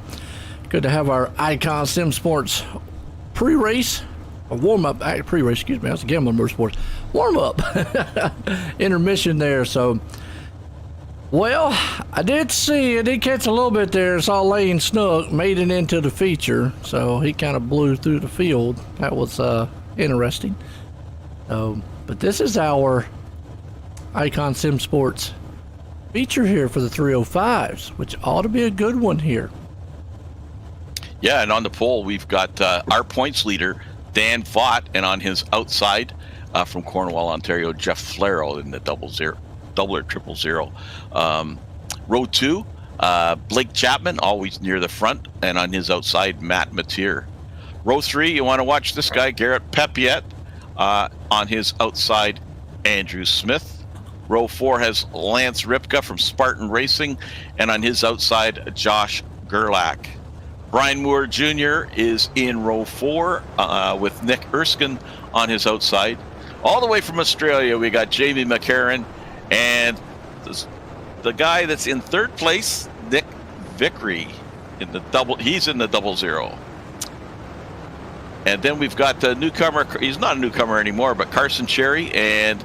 good to have our Icon Sim Sports pre-race. A warm-up, pre-race, excuse me, that's a Gambling Motorsports. Warm-up, intermission there, so. Well, I did catch a little bit there. Saw Lane Snook made it into the feature, so he kind of blew through the field. That was interesting. But this is our Icon Sim Sports feature here for the 305s, which ought to be a good one here. Yeah, and on the pole, we've got our points leader, Dan Vaught, and on his outside from Cornwall, Ontario, Jeff Flero in the double or triple zero. Row 2, Blake Chapman, always near the front, and on his outside, Matt Mateer. Row 3, you want to watch this guy, Garrett Pepiet, on his outside, Andrew Smith. Row 4 has Lance Ripka from Spartan Racing, and on his outside, Josh Gerlach. Brian Moore Jr. is in row 4 with Nick Erskine on his outside. All the way from Australia, we got Jamie McCarran, and the guy that's in third place, Nick Vickery, he's in the 00. And then we've got the newcomer, he's not a newcomer anymore, but Carson Cherry, and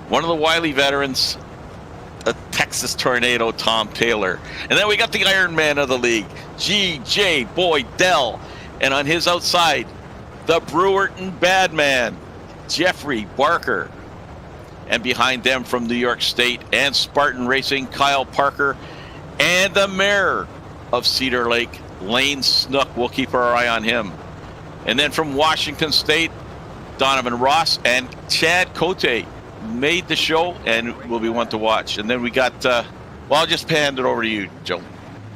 one of the Wiley veterans, a Texas Tornado, Tom Taylor. And then we got the Iron Man of the league, G.J. Boydell. And on his outside, the Brewerton Badman, Jeffrey Barker. And behind them from New York State and Spartan Racing, Kyle Parker. And the mayor of Cedar Lake, Lane Snook. We'll keep our eye on him. And then from Washington State, Donovan Ross and Chad Cote made the show and will be one to watch. And then we got, I'll just hand it over to you, Joe.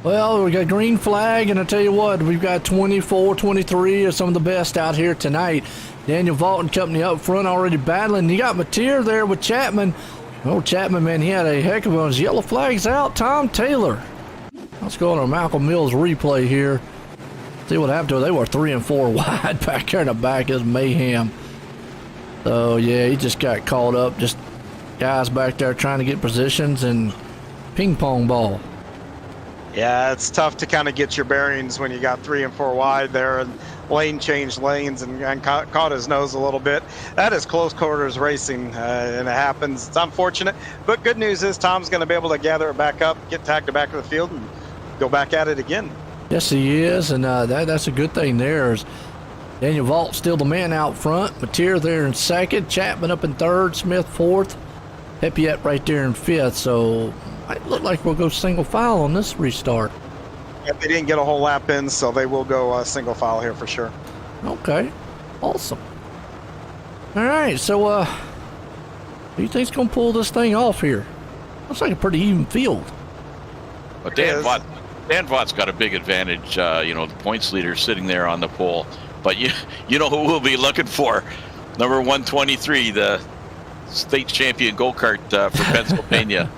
Well, we got green flag, and I tell you what, we've got 24, 23 of some of the best out here tonight. Daniel Vault and company up front already battling. You got Mateer there with Chapman. Oh, Chapman, man, he had a heck of one. His yellow flag's out. Tom Taylor. Let's go on our Malcolm Mills replay here. See what happened to it. They were 3 and 4 wide back there in the back. It was mayhem. So, yeah, he just got caught up. Just guys back there trying to get positions and ping pong ball. Yeah, it's tough to kind of get your bearings when you got 3 and 4 wide there, and Lane changed lanes and caught his nose a little bit. That is close quarters racing, and it happens. It's unfortunate, but good news is Tom's going to be able to gather it back up, get tagged back to the field, and go back at it again. Yes, he is, and that's a good thing there. Daniel Vault still the man out front. Mateer there in second. Chapman up in third. Smith fourth. Pepiet right there in fifth. So it look like we'll go single file on this restart. Yeah, they didn't get a whole lap in, so they will go single file here for sure. Okay, awesome. All right, so who do you think's gonna pull this thing off here? Looks like a pretty even field. But Dan Vaught's got a big advantage. The points leader sitting there on the pole. But you know who we'll be looking for? Number 123, the state champion go-kart for Pennsylvania.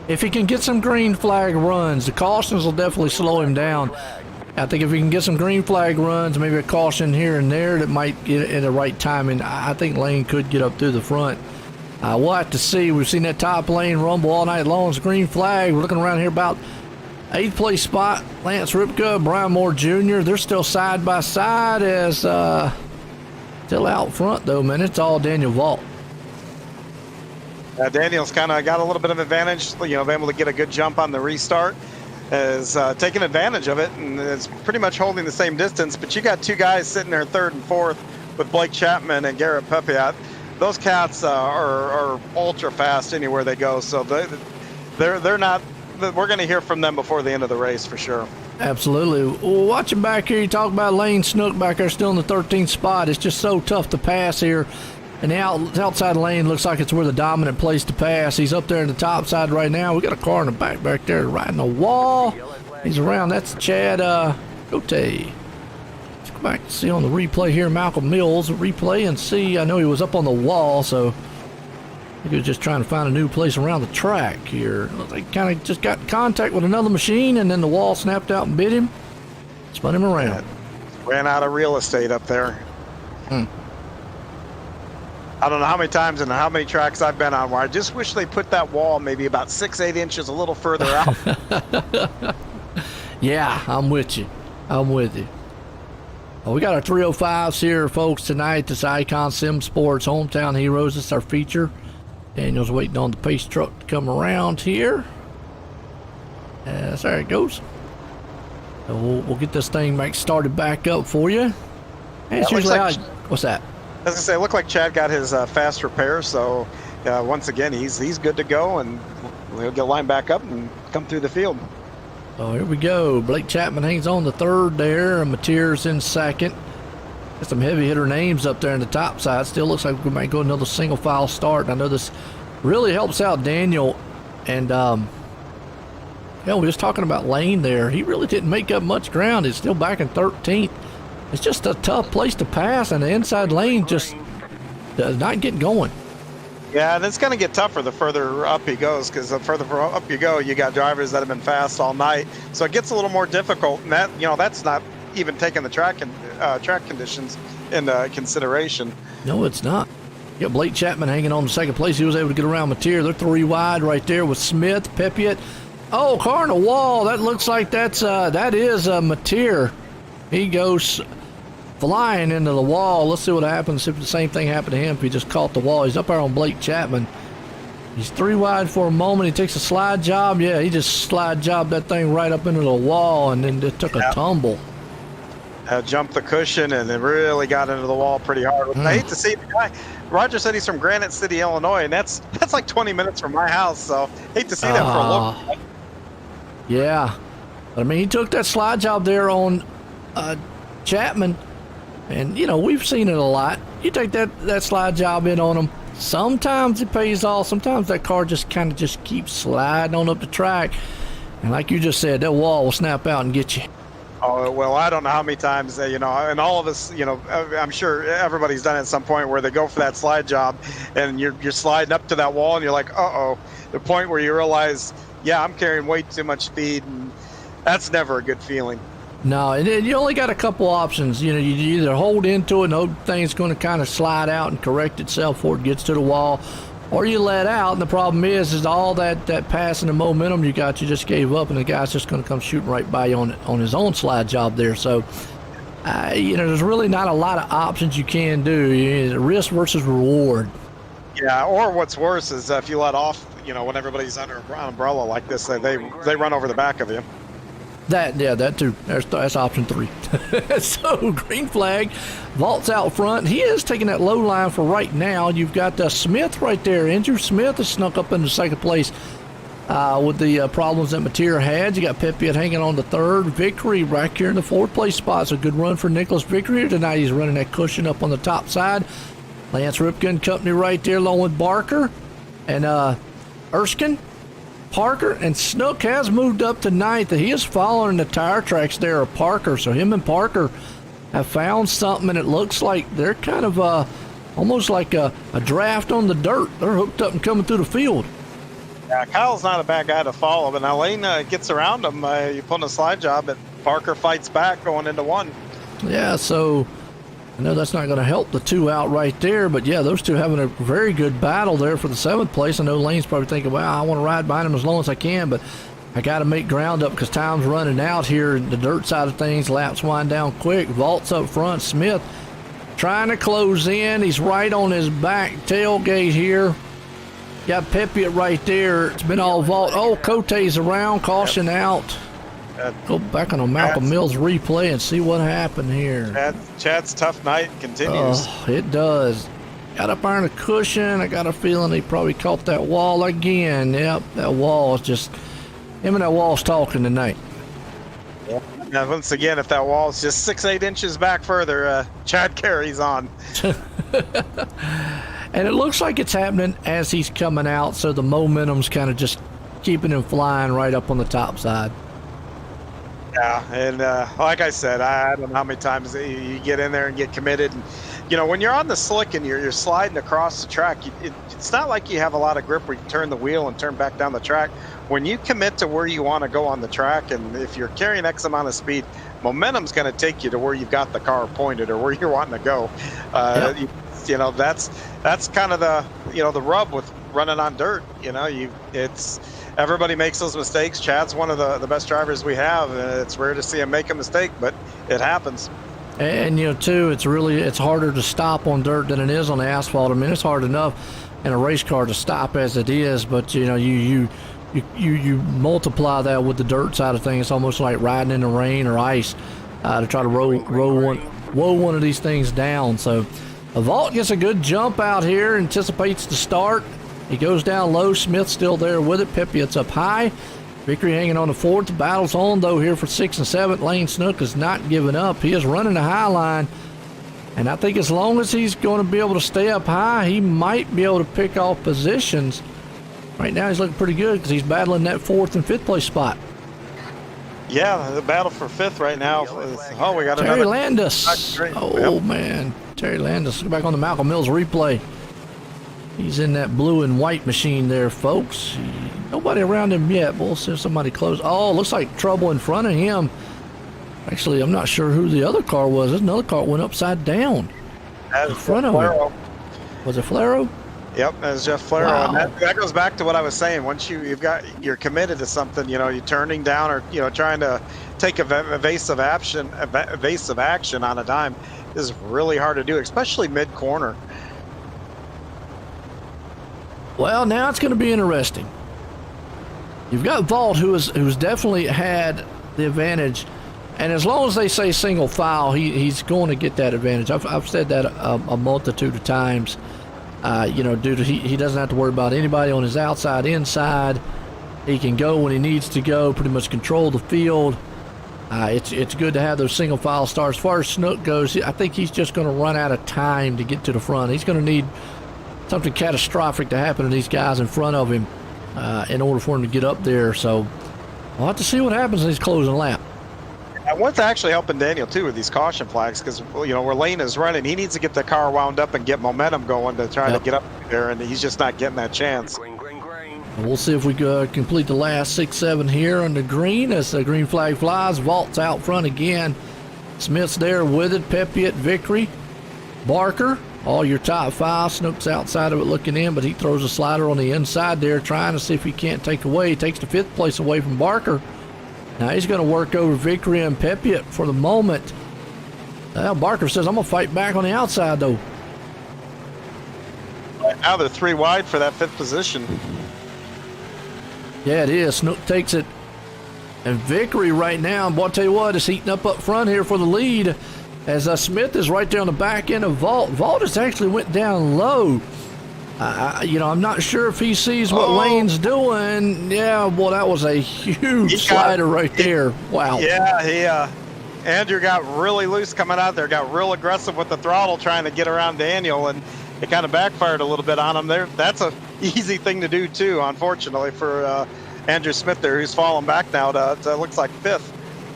If he can get some green flag runs, the cautions will definitely slow him down. I think if he can get some green flag runs, maybe a caution here and there that might get in the right timing, I think Lane could get up through the front. We'll have to see. We've seen that top lane rumble all night long. It's green flag. We're looking around here about 8th place spot, Lance Ripka, Brian Moore Jr. They're still side by side as still out front, though, man. It's all Daniel Vault. Daniel's kind of got a little bit of advantage, being able to get a good jump on the restart, is taking advantage of it, and is pretty much holding the same distance. But you got 2 guys sitting there 3rd and 4th with Blake Chapman and Garrett Pepiat. Those cats are ultra fast anywhere they go, so they're not. We're going to hear from them before the end of the race for sure. Absolutely. Well, watching back here, you talk about Lane Snook back there still in the 13th spot. It's just so tough to pass here. And the outside lane looks like it's where the dominant place to pass. He's up there in the top side right now. We got a car in the back there riding a wall. He's around. That's Chad Cote. Let's go back and see on the replay here. Malcolm Mills replay and see. I know he was up on the wall, so he was just trying to find a new place around the track here. They kind of just got in contact with another machine, and then the wall snapped out and bit him. Spun him around. Ran out of real estate up there. I don't know how many times and how many tracks I've been on where I just wish they put that wall maybe about 6-8 inches a little further out. Yeah, I'm with you. Well, we got our 305s here, folks, tonight. This Icon Sim Sports Hometown Heroes. This is our feature. Daniel's waiting on the pace truck to come around here. There it goes. So we'll get this thing started back up for you. And it's usually what's that? As I say, it looked like Chad got his fast repair, so once again, he's good to go, and he'll get lined back up and come through the field. Oh, here we go. Blake Chapman hangs on the 3rd there, and Mateer's in 2nd. Got some heavy hitter names up there in the top side. Still looks like we might go another single file start. And I know this really helps out Daniel. And we were just talking about Lane there. He really didn't make up much ground. He's still back in 13th. It's just a tough place to pass, and the inside lane just does not get going. Yeah, and it's going to get tougher the further up he goes, because the further up you go, you got drivers that have been fast all night. So it gets a little more difficult, and that's not even taking the track conditions into consideration. No, it's not. You got Blake Chapman hanging on to second place. He was able to get around Mateer. They're 3 wide right there with Smith, Pepiot. Oh, car on the wall. That looks like that is Mateer. He goes flying into the wall. Let's see what happens if the same thing happened to him if he just caught the wall. He's up there on Blake Chapman. He's 3 wide for a moment. He takes a slide job. Yeah, he just slide jobbed that thing right up into the wall and then just took a tumble. Jumped the cushion and then really got into the wall pretty hard. I hate to see the guy. Roger said he's from Granite City, Illinois, and that's like 20 minutes from my house. So hate to see that for a look. Yeah, but I mean, he took that slide job there on Chapman, and we've seen it a lot. You take that slide job in on him. Sometimes it pays off. Sometimes that car just kind of just keeps sliding on up the track, and like you just said, that wall will snap out and get you. Oh, well, I don't know how many times, and all of us, I'm sure everybody's done it at some point where they go for that slide job and you're sliding up to that wall and you're like, uh-oh, the point where you realize, yeah, I'm carrying way too much speed, and that's never a good feeling. No, and you only got a couple options. You either hold into it and hope thing's going to kind of slide out and correct itself before it gets to the wall, or you let out, and the problem is all that passing the momentum you got, you just gave up, and the guy's just going to come shooting right by you on his own slide job there. So, there's really not a lot of options you can do. Risk versus reward. Yeah, or what's worse is if you let off, when everybody's under an umbrella like this, they run over the back of you. That too. That's option 3. So green flag, Vault's out front. He is taking that low line for right now. You've got Smith right there. Andrew Smith has snuck up into second place with the problems that Mateer had. You got Pepiot hanging on the third. Victory right here in the 4th place spot. It's a good run for Nicholas Victory tonight. He's running that cushion up on the top side. Lance Ripken and company right there along with Barker and Erskine. Parker, and Snook has moved up to 9th. He is following the tire tracks there of Parker, so him and Parker have found something, and it looks like they're kind of almost like a draft on the dirt. They're hooked up and coming through the field. Yeah, Kyle's not a bad guy to follow, but now Lane gets around him. You put in a slide job, but Parker fights back going into 1. Yeah, so I know that's not going to help the 2 out right there, but yeah, those 2 having a very good battle there for the 7th place. I know Lane's probably thinking, well, I want to ride behind him as long as I can, but I got to make ground up because time's running out here. The dirt side of things, laps wind down quick. Vault's up front. Smith trying to close in. He's right on his back tailgate here. Got Pepiot right there. It's been all Vault. Oh, Cote's around. Caution out. Go back on a Malcolm Mills replay and see what happened here. Chad's tough night continues. Oh, it does. Got up there on the cushion. I got a feeling he probably caught that wall again. Yep, that wall is just, him and that wall's talking tonight. Yeah. Now, once again, if that wall is just 6-8 inches back further, Chad carries on. And it looks like it's happening as he's coming out, so the momentum's kind of just keeping him flying right up on the top side. Yeah, and like I said, I don't know how many times you get in there and get committed. And, when you're on the slick and you're sliding across the track, it's not like you have a lot of grip where you can turn the wheel and turn back down the track. When you commit to where you want to go on the track, and if you're carrying X amount of speed, momentum's going to take you to where you've got the car pointed or where you're wanting to go. That's kind of the rub with running on dirt. Everybody makes those mistakes. Chad's one of the best drivers we have. It's rare to see him make a mistake, but it happens. And too, it's harder to stop on dirt than it is on the asphalt. I mean, it's hard enough in a race car to stop as it is, but you multiply that with the dirt side of things. It's almost like riding in the rain or ice to try to roll one of these things down. So Vault gets a good jump out here, anticipates the start. He goes down low. Smith's still there with it. Pepiot's up high. Victory hanging on the 4th. The battle's on, though, here for 6th and 7th. Lane Snook is not giving up. He is running the high line. And I think as long as he's going to be able to stay up high, he might be able to pick off positions. Right now, he's looking pretty good because he's battling that 4th and 5th place spot. Yeah, the battle for 5th right now. We got Terry another. Landis. Oh, man. Terry Landis. Go back on the Malcolm Mills replay. He's in that blue and white machine there, folks. Nobody around him yet. We'll see if somebody close. Oh, looks like trouble in front of him. Actually, I'm not sure who the other car was. There's another car that went upside down in front of him. Was it Flaro? Yep, that's Jeff Flaro. Wow. And that goes back to what I was saying. Once you're committed to something, you're turning down or trying to take evasive action on a dime is really hard to do, especially mid corner. Well, now it's going to be interesting. You've got Vault, who's definitely had the advantage, and as long as they say single file, he's going to get that advantage. I've said that a multitude of times. Due to he doesn't have to worry about anybody on his outside, inside. He can go when he needs to go, pretty much control the field. It's good to have those single file starts. As far as Snook goes, I think he's just going to run out of time to get to the front. He's going to need something catastrophic to happen to these guys in front of him in order for him to get up there. So we'll have to see what happens in his closing lap. And what's actually helping Daniel too with these caution flags, because where Lane is running, he needs to get the car wound up and get momentum going to try to get up there, and he's just not getting that chance. And we'll see if we complete the last 6-7 here on the green as the green flag flies. Vault's out front again. Smith's there with it. Pepiot, Vickery, Barker, all your top five. Snook's outside of it looking in, but he throws a slider on the inside there, trying to see if he can't take away. He takes the 5th place away from Barker. Now he's going to work over Vickery and Pepiot for the moment. Barker says, I'm going to fight back on the outside, though. Now they're 3 wide for that 5th position. Yeah, it is. Snook takes it. And Vickery right now, boy, I'll tell you what, is heating up front here for the lead as Smith is right there on the back end of Vault. Vault has actually went down low. I'm not sure if he sees what Lane's doing. Yeah, boy, that was a huge slider right there. Wow. Yeah, Andrew got really loose coming out there, got real aggressive with the throttle trying to get around Daniel, and it kind of backfired a little bit on him there. That's a easy thing to do too, unfortunately, for Andrew Smith there, who's falling back now to looks like 5th.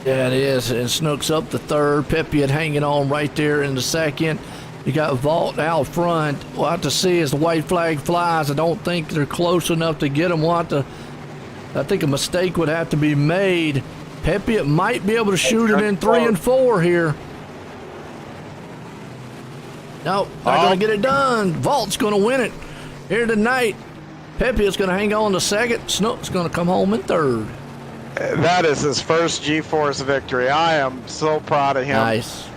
Yeah, it is. And Snook's up the 3rd. Pepiot hanging on right there in the 2nd. You got Vault out front. We'll have to see as the white flag flies. I don't think they're close enough to get him. I think a mistake would have to be made. Pepiot might be able to shoot it in 3 and 4 here. No, not going to get it done. Vault's going to win it here tonight. Pepiot's going to hang on to 2nd. Snook's going to come home in 3rd. That is his first GForce victory. I am so proud of him. Nice.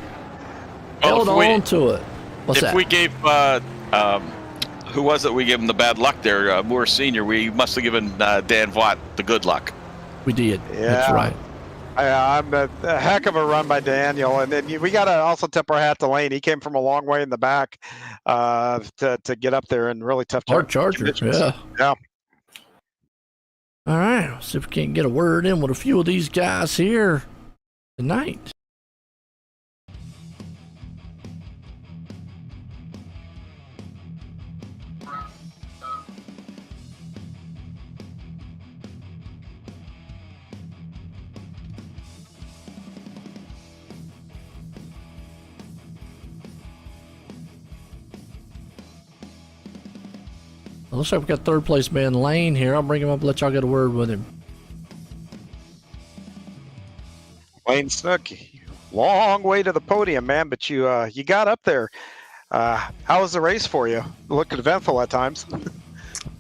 Well, Held on to it. If we gave, who was it we gave him the bad luck there? Moore Sr., we must have given Dan Vaught the good luck. We did. Yeah. That's right. I'm a heck of a run by Daniel. And then we got to also tip our hat to Lane. He came from a long way in the back to get up there in really tough Hard charger. Yeah. Yeah. All right. Let's see if we can't get a word in with a few of these guys here tonight. Looks like we got 3rd place man Lane here. I'll bring him up, let y'all get a word with him. Lane Snook, long way to the podium, man, but you got up there. How was the race for you? Looked eventful at times.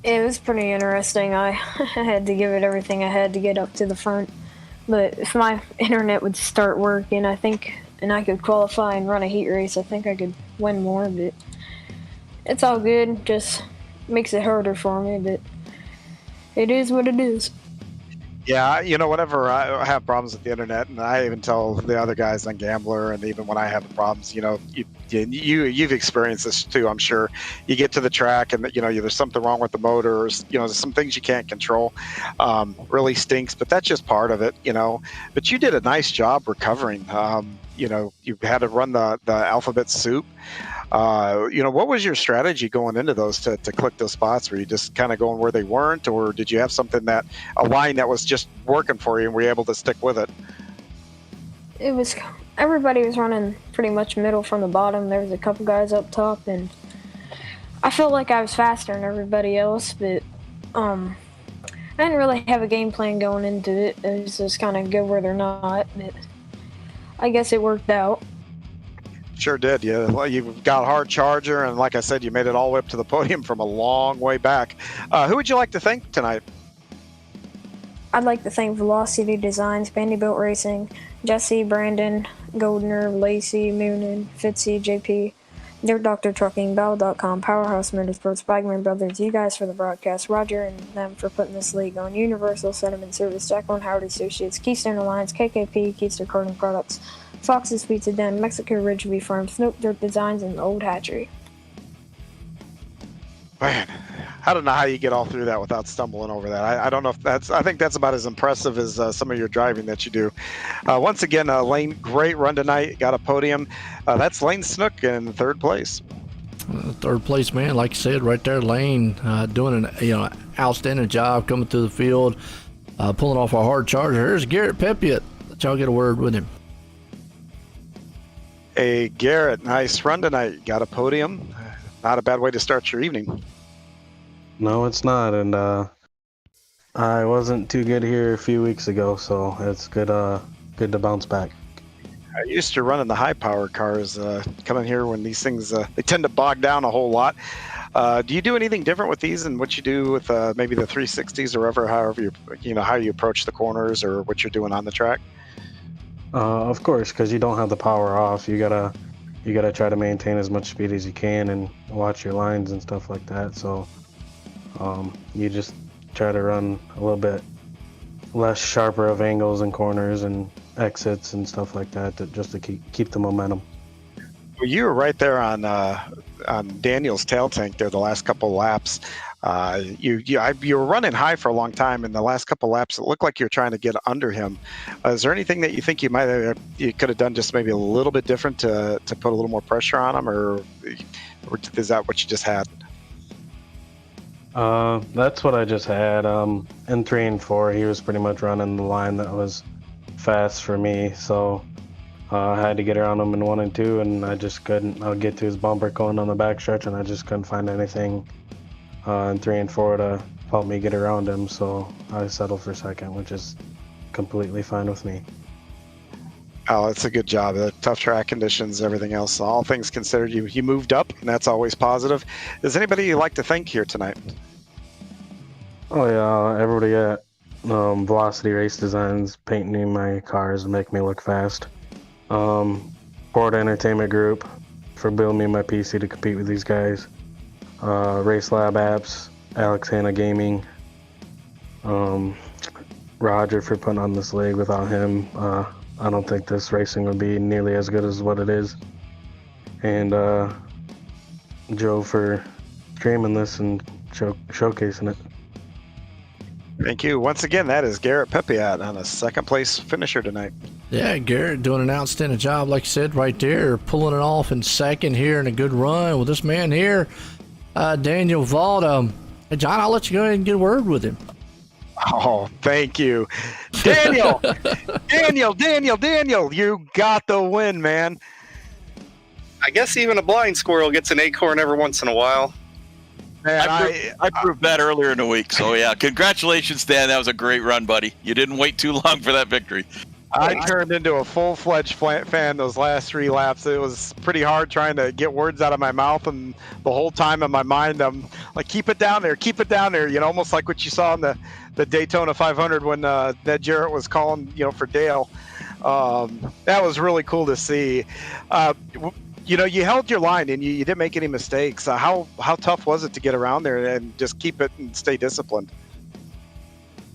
It was pretty interesting. I had to give it everything I had to get up to the front. But if my internet would start working, I think, and I could qualify and run a heat race, I think I could win more. But it's all good. Just makes it harder for me, but it is what it is. Yeah, whenever I have problems with the internet, and I even tell the other guys on Gambler, and even when I have the problems, you've experienced this too, I'm sure. You get to the track, and there's something wrong with the motor, or there's some things you can't control. Really stinks, but that's just part of it, But you did a nice job recovering. You had to run the alphabet soup. What was your strategy going into those to click those spots? Were you just kind of going where they weren't, or did you have something a line that was just working for you and were you able to stick with it? Everybody was running pretty much middle from the bottom. There was a couple guys up top, and I felt like I was faster than everybody else, but I didn't really have a game plan going into it. It was just kind of go where they're not, but I guess it worked out. Sure did. Yeah, well, you've got a hard charger, and like I said, you made it all the way up to the podium from a long way back. Who would you like to thank tonight? I'd like to thank Velocity Designs, Vanderbilt Racing, Jesse, Brandon, Goldner, Lacey, Moonin, Fitzy, JP, Dirt Doctor Trucking, Battle.com, Powerhouse Motorsports, Bagman Brothers, you guys for the broadcast, Roger and them for putting this league on, Universal Sediment Service, Jacqueline Howard Associates, Keystone Alliance, KKP, Keystone Karting Products, Fox's Pizza Den, Mexico Ridgeview Farm, Snoop Dirt Designs, and the Old Hatchery. Man, I don't know how you get all through that without stumbling over that. I don't know if that's, I think that's about as impressive as some of your driving that you do. Once again, Lane, great run tonight, got a podium. That's Lane Snook in third place. Third place, man. Like you said, right there, Lane doing an outstanding job coming through the field, pulling off a hard charger. Here's Garrett Pepiot. Let y'all get a word with him. Hey, Garrett, nice run tonight. Got a podium. Not a bad way to start your evening. No, it's not, and I wasn't too good here a few weeks ago, so it's good to bounce back. I used to run in the high-power cars. Coming here when these things they tend to bog down a whole lot. Do you do anything different with these than what you do with maybe the 360s or however how you approach the corners or what you're doing on the track? Of course, because you don't have the power off. You gotta try to maintain as much speed as you can and watch your lines and stuff like that. So you just try to run a little bit less sharper of angles and corners and exits and stuff like that, just to keep the momentum. Well, you were right there on Daniel's tail tank there the last couple of laps. You were running high for a long time. In the last couple of laps, it looked like you were trying to get under him. Is there anything that you think you could have done just maybe a little bit different to put a little more pressure on him, or is that what you just had? That's what I just had. In 3 and 4, he was pretty much running the line that was fast for me, so I had to get around him in 1 and 2, and I just couldn't. I would get to his bumper going on the backstretch, and I just couldn't find anything in 3 and 4 to help me get around him, so I settled for second, which is completely fine with me. Oh, that's a good job. The tough track conditions, everything else, all things considered, you moved up, and that's always positive. Is anybody you'd like to thank here tonight? Oh yeah, everybody at Velocity Race Designs painting my cars and make me look fast. Ford Entertainment Group for building me my PC to compete with these guys. Race Lab Apps, Alex Hanna Gaming, Roger for putting on this league. Without him, I don't think this racing would be nearly as good as what it is. And Joe for streaming this and showcasing it. Thank you. Once again, that is Garrett Pepiot on a second place finisher tonight. Yeah, Garrett doing an outstanding job, like you said, right there, pulling it off in second here in a good run with this man here, Daniel Vault. Hey, John, I'll let you go ahead and get a word with him. Oh, thank you. Daniel! Daniel, you got the win, man. I guess even a blind squirrel gets an acorn every once in a while. Man, I proved that earlier in the week. So, yeah, congratulations, Dan. That was a great run, buddy. You didn't wait too long for that victory. I turned into a full-fledged fan those last 3 laps. It was pretty hard trying to get words out of my mouth, and the whole time in my mind, I'm like, keep it down there, almost like what you saw in the Daytona 500 when Ned Jarrett was calling, for Dale. That was really cool to see. You held your line and you didn't make any mistakes. How tough was it to get around there and just keep it and stay disciplined?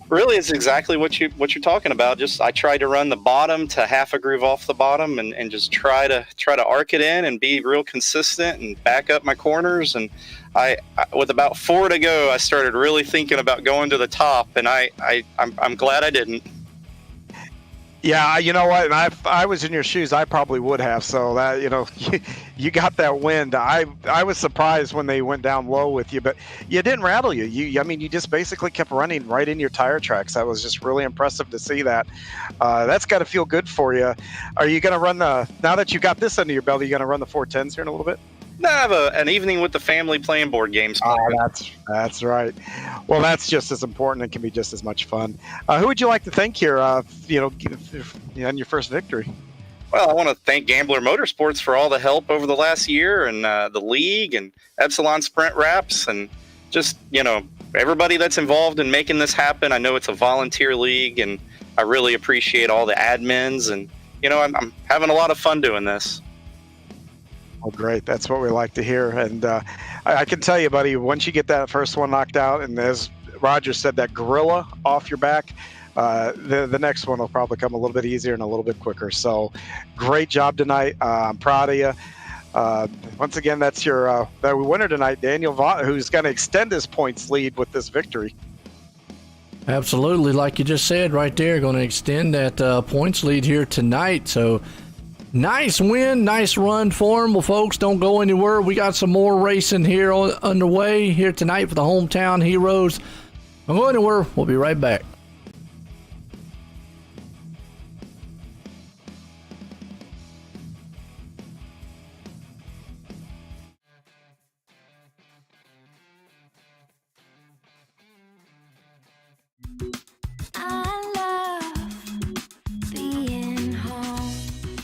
Really, it's exactly what you're talking about. Just I tried to run the bottom to half a groove off the bottom and just try to arc it in and be real consistent and back up my corners. And I with about 4 to go, I started really thinking about going to the top, and I'm glad I didn't. Yeah, you know what? If I was in your shoes, I probably would have. So that you got that wind. I was surprised when they went down low with you, but you didn't rattle you. You just basically kept running right in your tire tracks. That was just really impressive to see that. That's got to feel good for you. Are you going to run now that you got this under your belt? Are you going to run the 410s here in a little bit? No, I have an evening with the family playing board games. That's right. Well, that's just as important. It can be just as much fun. Who would you like to thank here? On your first victory. Well, I want to thank Gambler Motorsports for all the help over the last year, and the league and Epsilon Sprint Wraps, and just everybody that's involved in making this happen. I know it's a volunteer league, and I really appreciate all the admins, and I'm having a lot of fun doing this. Oh, great. That's what we like to hear. And I can tell you, buddy, once you get that first one knocked out, and as Roger said, that gorilla off your back, the next one will probably come a little bit easier and a little bit quicker. So great job tonight. I'm proud of you. Once again, that's your winner tonight, Daniel Vaught, who's going to extend his points lead with this victory. Absolutely. Like you just said right there, going to extend that points lead here tonight. So nice win, nice run for him. Well, folks, don't go anywhere. We got some more racing here underway here tonight for the Hometown Heroes. Don't go anywhere. We'll be right back.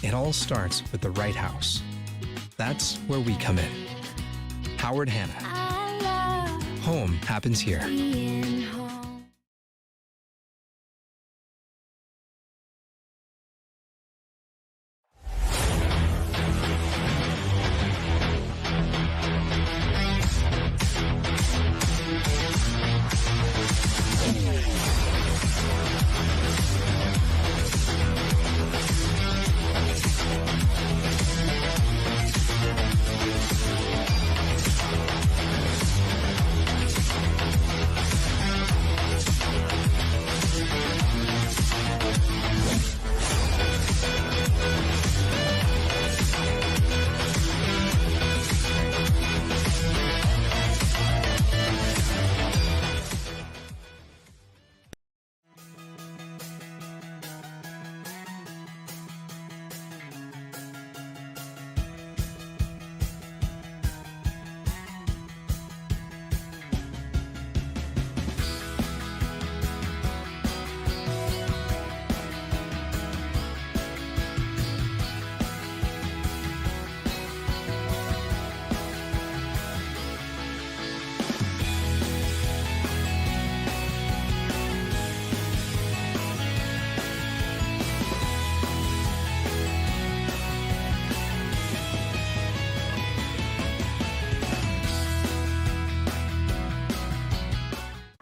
It all starts with the right house. That's where we come in. Howard Hanna. Home happens here.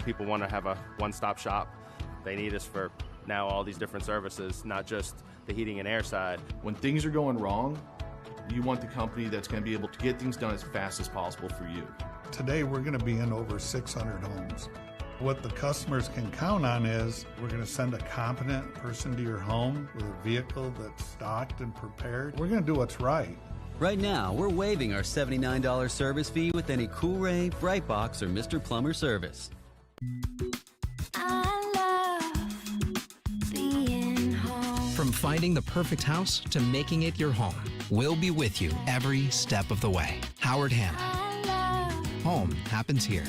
People want to have a one-stop shop. They need us for now all these different services, not just the heating and air side. When things are going wrong, you want the company that's going to be able to get things done as fast as possible for you. Today we're going to be in over 600 homes. What the customers can count on is we're going to send a competent person to your home with a vehicle that's stocked and prepared. We're going to do what's right. Right now, we're waiving our $79 service fee with any Cool-Ray, Brightbox, or Mr. Plumber service. From finding the perfect house to making it your home, we'll be with you every step of the way. Howard Hanna. Home happens here.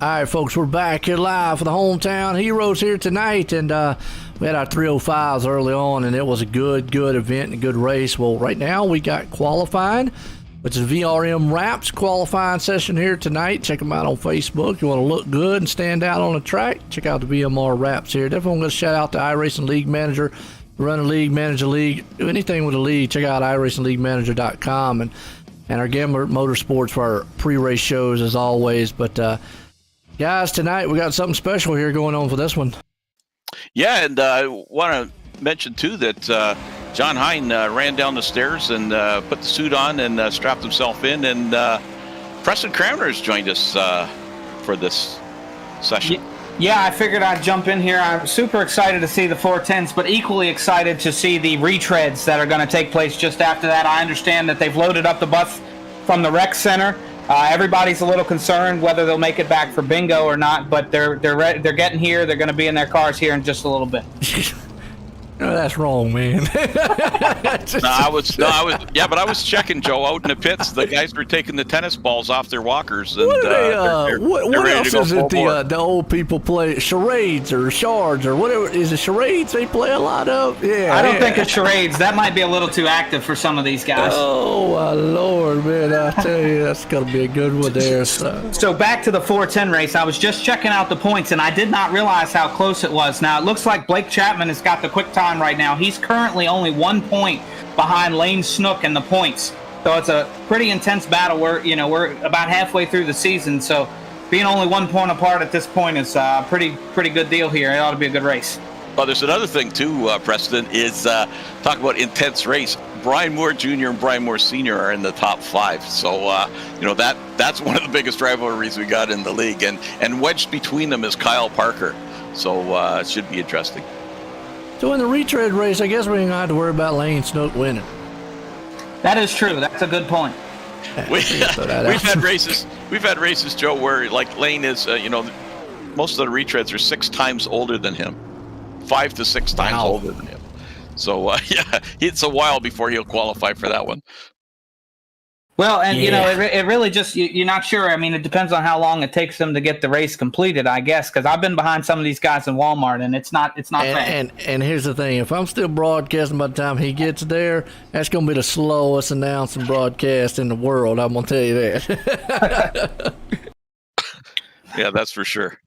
All right, folks, we're back here live for the Hometown Heroes here tonight, and we had our 305s early on, and it was a good event and a good race. Well, right now we got qualifying, which is VRM Wraps qualifying session here tonight. Check them out on Facebook. You want to look good and stand out on the track, check out the VMR Wraps here. Definitely want to shout out to iRacing League Manager. Run a league, manage a league, do anything with a league, check out iRacingLeagueManager.com and our Gambler Motorsports for our pre-race shows as always. But guys, tonight we got something special here going on for this one. Yeah, and I want to mention too that John Hine ran down the stairs and put the suit on and strapped himself in, and Preston Cramner has joined us for this session. Yeah, I figured I'd jump in here. I'm super excited to see the 410s, but equally excited to see the retreads that are going to take place just after that. I understand that they've loaded up the bus from the rec center. Everybody's a little concerned whether they'll make it back for bingo or not, but they're getting here. They're going to be in their cars here in just a little bit. No, that's wrong, man. But I was checking, Joe, out in the pits. The guys were taking the tennis balls off their walkers, and what else is it the old people play? Charades or shards or whatever. Is it charades they play a lot of? Yeah, I don't think it's charades. That might be a little too active for some of these guys. Oh my Lord, man! I tell you, that's gonna be a good one there. So back to the 410 race. I was just checking out the points, and I did not realize how close it was. Now it looks like Blake Chapman has got the quick time right now. He's currently only 1 point behind Lane Snook in the points. So it's a pretty intense battle. We're about halfway through the season, so being only 1 point apart at this point is a pretty good deal here. It ought to be a good race. Well, there's another thing too, Preston, is talk about intense race. Brian Moore Jr. and Brian Moore Sr. are in the top 5. So, that's one of the biggest rivalries we got in the league. And wedged between them is Kyle Parker. So it should be interesting. So in the retread race, I guess we ain't gonna have to worry about Lane Snook winning. That is true. That's a good point. We've had races, Joe, where like Lane is, most of the retreads are 6 times older than him, 5 to 6 times older than him. So it's a while before he'll qualify for that one. Well, and it really just you're not sure. I mean, it depends on how long it takes them to get the race completed, I guess. Because I've been behind some of these guys in Walmart, and it's not fast. And here's the thing: if I'm still broadcasting by the time he gets there, that's gonna be the slowest announcing broadcast in the world. I'm gonna tell you that. Yeah, that's for sure.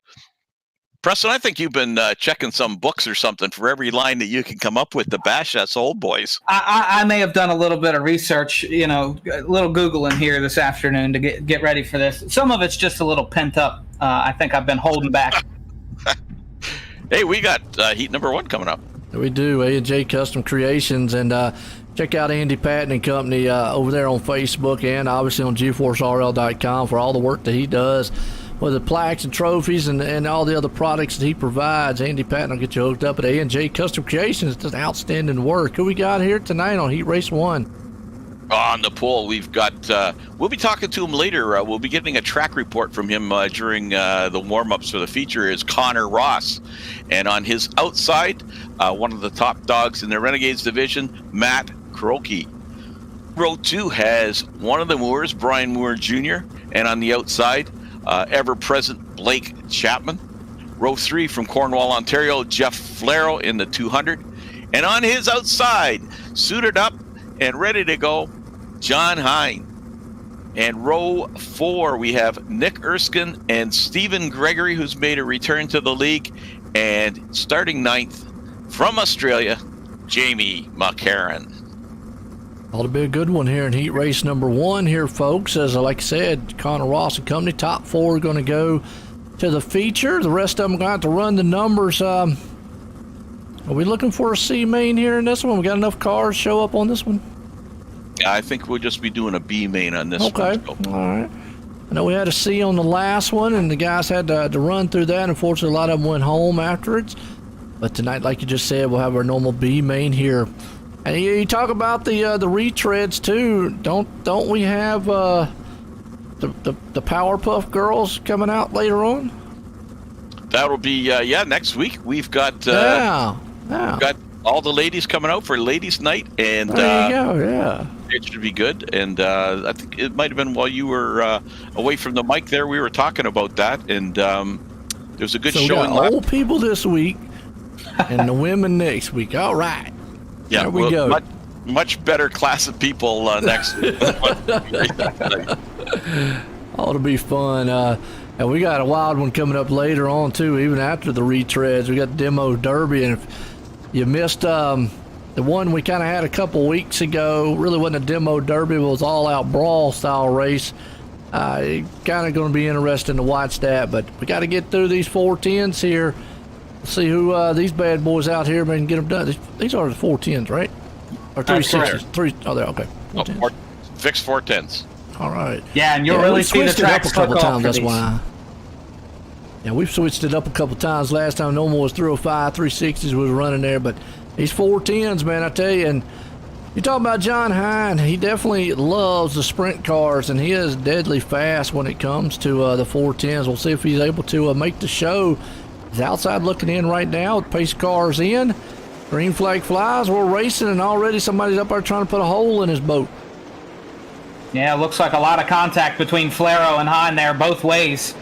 Preston, I think you've been checking some books or something for every line that you can come up with to bash us old boys. I may have done a little bit of research, a little Googling here this afternoon to get ready for this. Some of it's just a little pent up. I think I've been holding back. Hey, we got heat number 1 coming up. We do, A&J Custom Creations, and check out Andy Patton and Company over there on Facebook and obviously on GForceRL.com for all the work that he does with the plaques and trophies and all the other products that he provides. Andy Patton will get you hooked up at A&J Custom Creations. It's just outstanding work. Who we got here tonight on Heat Race 1? On the poll, we've got, we'll be talking to him later. We'll be getting a track report from him during the warm-ups for the feature is Connor Ross. And on his outside, one of the top dogs in the Renegades division, Matt Kroenke. Row 2 has one of the Moors, Brian Moore Jr., and on the outside, ever-present Blake Chapman. Row 3 from Cornwall, Ontario, Jeff Flero in the 200. And on his outside, suited up and ready to go, John Hine. And row 4, we have Nick Erskine and Stephen Gregory, who's made a return to the league. And starting 9th from Australia, Jamie McCarran. Ought to be a good one here in Heat Race number 1 here, folks. As like I said, Connor Ross and Company, top 4 are going to go to the feature. The rest of them are going to have to run the numbers. Are we looking for a C main here in this one? We got enough cars show up on this one? I think we'll just be doing a B main on this one. Okay, all right. I know we had a C on the last one, and the guys had to run through that. Unfortunately, a lot of them went home afterwards. But tonight, like you just said, we'll have our normal B main here. And you talk about the retreads too. Don't we have the Powerpuff Girls coming out later on? That'll be next week. We've got all the ladies coming out for ladies' night, and There you go. Yeah. it should be good. And I think it might have been while you were away from the mic there, we were talking about that, and there was a good So we showing. got old people this week, and the women next week. All right. Yeah, there we go. Much better class of people next week. Ought to be fun. And we got a wild one coming up later on too, even after the retreads. We got the demo derby, and if you missed the one we kind of had a couple weeks ago, really wasn't a demo derby, it was all out brawl style race. Kind of going to be interesting to watch that, but we got to get through these 410s here. See who these bad boys out here and get them done. These are the 410s, right? Or 360s? Oh, they're okay. Fixed 410s. All right. Yeah, and you'll really see the tracks a couple cook off times. for That's these. why. Yeah, we've switched it up a couple times. Last time, normal was 305, 360s was running there, but these 410s, man, I tell you, and you're talking about John Hine. He definitely loves the sprint cars, and he is deadly fast when it comes to the 410s. We'll see if he's able to make the show. He's outside looking in right now. Pace cars in. Green flag flies. We're racing, and already somebody's up there trying to put a hole in his boat. Yeah, it looks like a lot of contact between Flaro and Hahn there, both ways.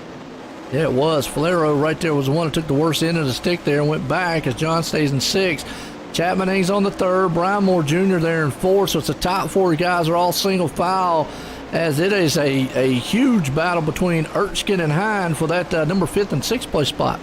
Yeah, it was. Flaro right there was the one that took the worst end of the stick there and went back as John stays in 6th. Chapman hangs on the 3rd. Brian Moore Jr. there in 4th. So it's the top 4 guys are all single file, as it is a huge battle between Erskine and Hine for that number 5th and 6th place spot.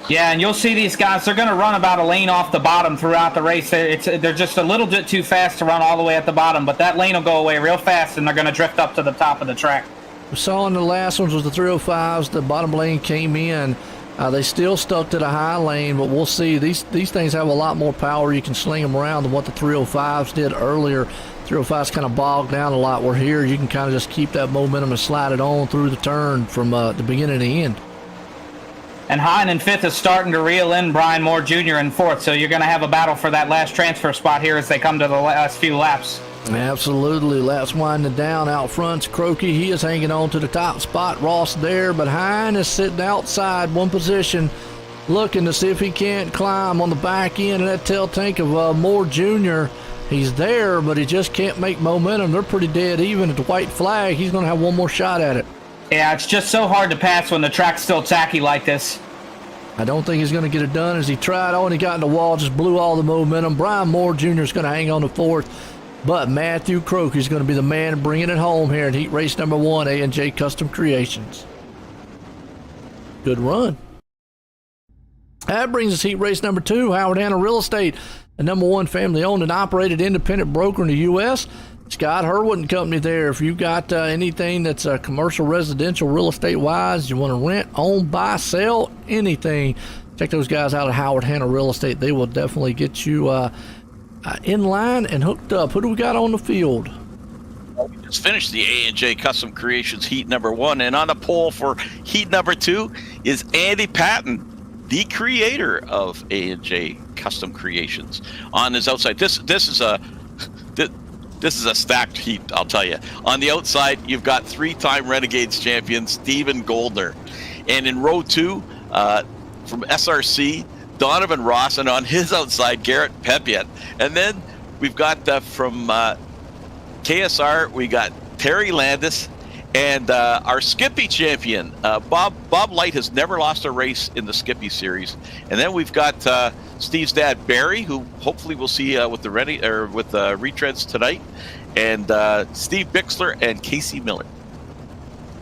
Yeah, and you'll see these guys, they're going to run about a lane off the bottom throughout the race. They're just a little bit too fast to run all the way at the bottom, but that lane will go away real fast, and they're going to drift up to the top of the track. We saw in the last ones was the 305s. The bottom lane came in. They still stuck to the high lane, but we'll see. These things have a lot more power. You can sling them around than what the 305s did earlier. 305s kind of bogged down a lot, where here you can kind of just keep that momentum and slide it on through the turn from the beginning to the end. And Hine in 5th is starting to reel in Brian Moore Jr. in 4th, so you're going to have a battle for that last transfer spot here as they come to the last few laps. Absolutely. Laps winding down. Out front's Croakey. He is hanging on to the top spot. Ross there, but Hine is sitting outside one position, looking to see if he can't climb on the back end of that tail tank of Moore Jr. He's there, but he just can't make momentum. They're pretty dead even at the white flag. He's going to have one more shot at it. Yeah, it's just so hard to pass when the track's still tacky like this. I don't think he's going to get it done. As he tried on, he got in the wall, just blew all the momentum. Brian Moore Jr. is going to hang on to 4th, but Matthew Croakey is going to be the man bringing it home here in heat race number 1, A&J Custom Creations. Good run. That brings us heat race number 2, Howard Hanna Real Estate, the number 1 family-owned and operated independent broker in the U.S., Scott Herwood and Company there. If you got anything that's commercial, residential, real estate wise, you want to rent, own, buy, sell, anything, check those guys out at Howard Hanna Real Estate. They will definitely get you in line and hooked up. Who do we got on the field? We just finished the A&J Custom Creations heat number 1, and on the pole for heat number 2 is Andy Patton, the creator of A&J Custom Creations. On his outside, this is a stacked heat, I'll tell you. On the outside, you've got 3-time Renegades champion Stephen Goldner. And in row 2, from SRC, Donovan Ross, and on his outside, Garrett Pepiet. And then we've got from KSR, we got Terry Landis, and our Skippy champion, Bob Light, has never lost a race in the Skippy series. And then we've got Steve's dad, Barry, who hopefully we'll see with the retreads tonight, and Steve Bixler and Casey Miller.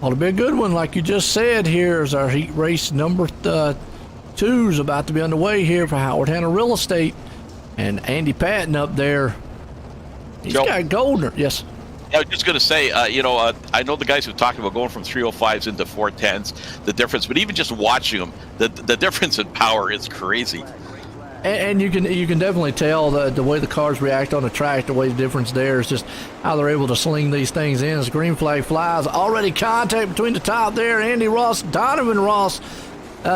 Well, it'll be a good one, like you just said. Here's our heat race number 2 is about to be underway here for Howard Hanna Real Estate, and Andy Patton up there. He's got Goldner. Yes. I was just going to say, I know the guys who talked about going from 305s into 410s, the difference, but even just watching them, the difference in power is crazy. And you can definitely tell the way the cars react on the track, the way the difference there is just how they're able to sling these things in. As green flag flies, already contact between the top there. Andy Ross, Donovan Ross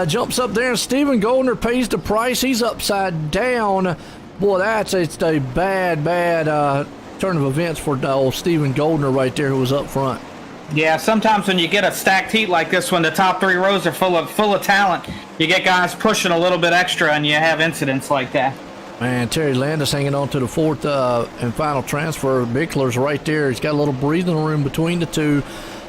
jumps up there, and Stephen Goldner pays the price. He's upside down. Boy, it's a bad turn of events for old Stephen Goldner right there, who was up front. Yeah, sometimes when you get a stacked heat like this one, the top 3 rows are full of talent. You get guys pushing a little bit extra, and you have incidents like that. Man, Terry Landis hanging on to the 4th and final transfer. Bickler's right there. He's got a little breathing room between the two.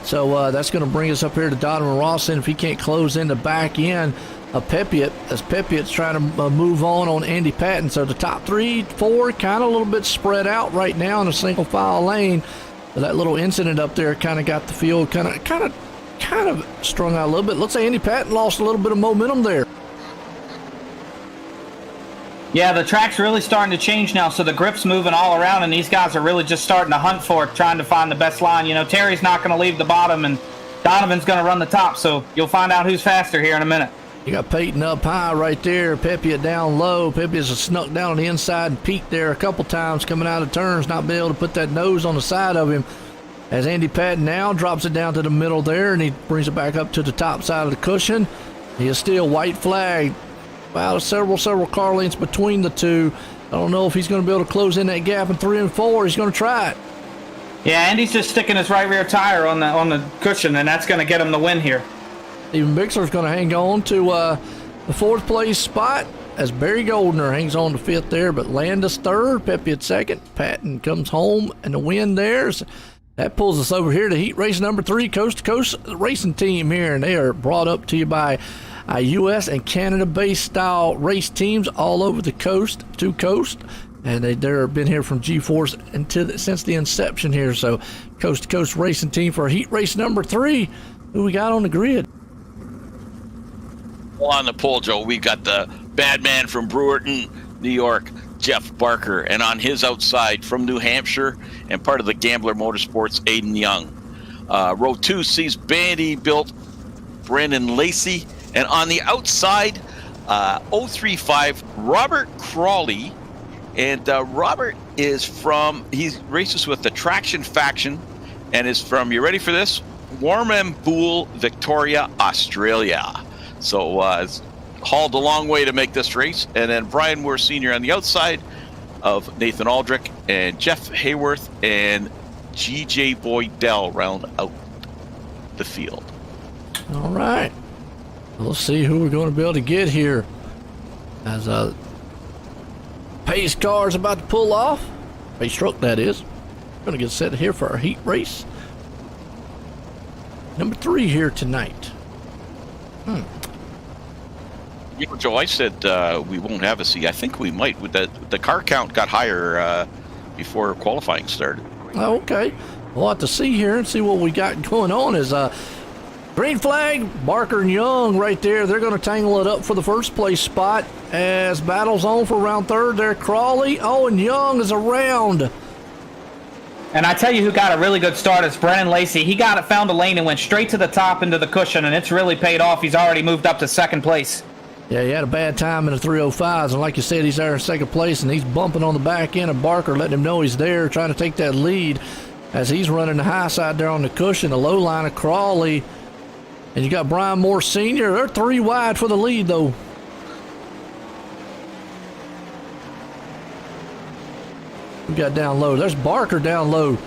So that's going to bring us up here to Donovan Rawson if he can't close in the back end of Pepiot, as Pepiot's trying to move on Andy Patton. So the top 3, 4 kind of a little bit spread out right now in a single file lane. But that little incident up there kind of got the field kind of strung out a little bit. Looks like Andy Patton lost a little bit of momentum there. Yeah, the track's really starting to change now, so the grip's moving all around, and these guys are really just starting to hunt for it, trying to find the best line. You know, Terry's not going to leave the bottom, and Donovan's going to run the top, so you'll find out who's faster here in a minute. You got Peyton up high right there, Pepiot down low. Pepiot's snuck down on the inside and peeked there a couple times coming out of turns, not being able to put that nose on the side of him. As Andy Patton now drops it down to the middle there, and he brings it back up to the top side of the cushion. He is still white flagged. About several car lengths between the two. I don't know if he's going to be able to close in that gap in 3 and 4. He's going to try it. Yeah, Andy's just sticking his right rear tire on the cushion, and that's going to get him the win here. Steven Bixler's going to hang on to the 4th place spot as Barry Goldner hangs on to 5th there, but Landis 3rd, Pepiot 2nd. Patton comes home, and the win there. That pulls us over here to heat race number 3, Coast to Coast Racing Team here, and they are brought up to you by U.S. and Canada-based style race teams all over the coast to coast, and they've been here from GForce since the inception here. So Coast to Coast Racing Team for heat race number 3. Who we got on the grid? Well, on the pole, Joe, we got the bad man from Brewerton, New York, Jeff Barker, and on his outside from New Hampshire and part of the Gambler Motorsports, Aiden Young. Row 2 sees Bandy built Brandon Lacey, and on the outside, 035 Robert Crawley, and Robert he races with the Traction Faction, and is from, you ready for this? Warrnambool, Victoria, Australia. So it's hauled a long way to make this race. And then Brian Moore Sr. on the outside of Nathan Aldrich, and Jeff Hayworth and G.J. Boydell round out the field. All right. Let's see who we're going to be able to get here. As pace car is about to pull off. Pace truck, that is. Going to get set here for our heat race. Number 3 here tonight. You know, Joe, I said we won't have a C. I think we might. With the car count got higher before qualifying started. Oh, okay. We'll have to see here and see what we got going on. Is green flag, Barker and Young right there. They're going to tangle it up for the 1st place spot as battles on for round 3rd. There, Crawley. Oh, and Young is around. And I tell you who got a really good start is Brennan Lacey. He found a lane and went straight to the top into the cushion, and it's really paid off. He's already moved up to 2nd place. Yeah, he had a bad time in the 305s, and like you said, he's there in 2nd place, and he's bumping on the back end of Barker, letting him know he's there, trying to take that lead as he's running the high side there on the cushion, the low line of Crawley. And you got Brian Moore Sr. They're 3 wide for the lead, though. We got down low. There's Barker down low.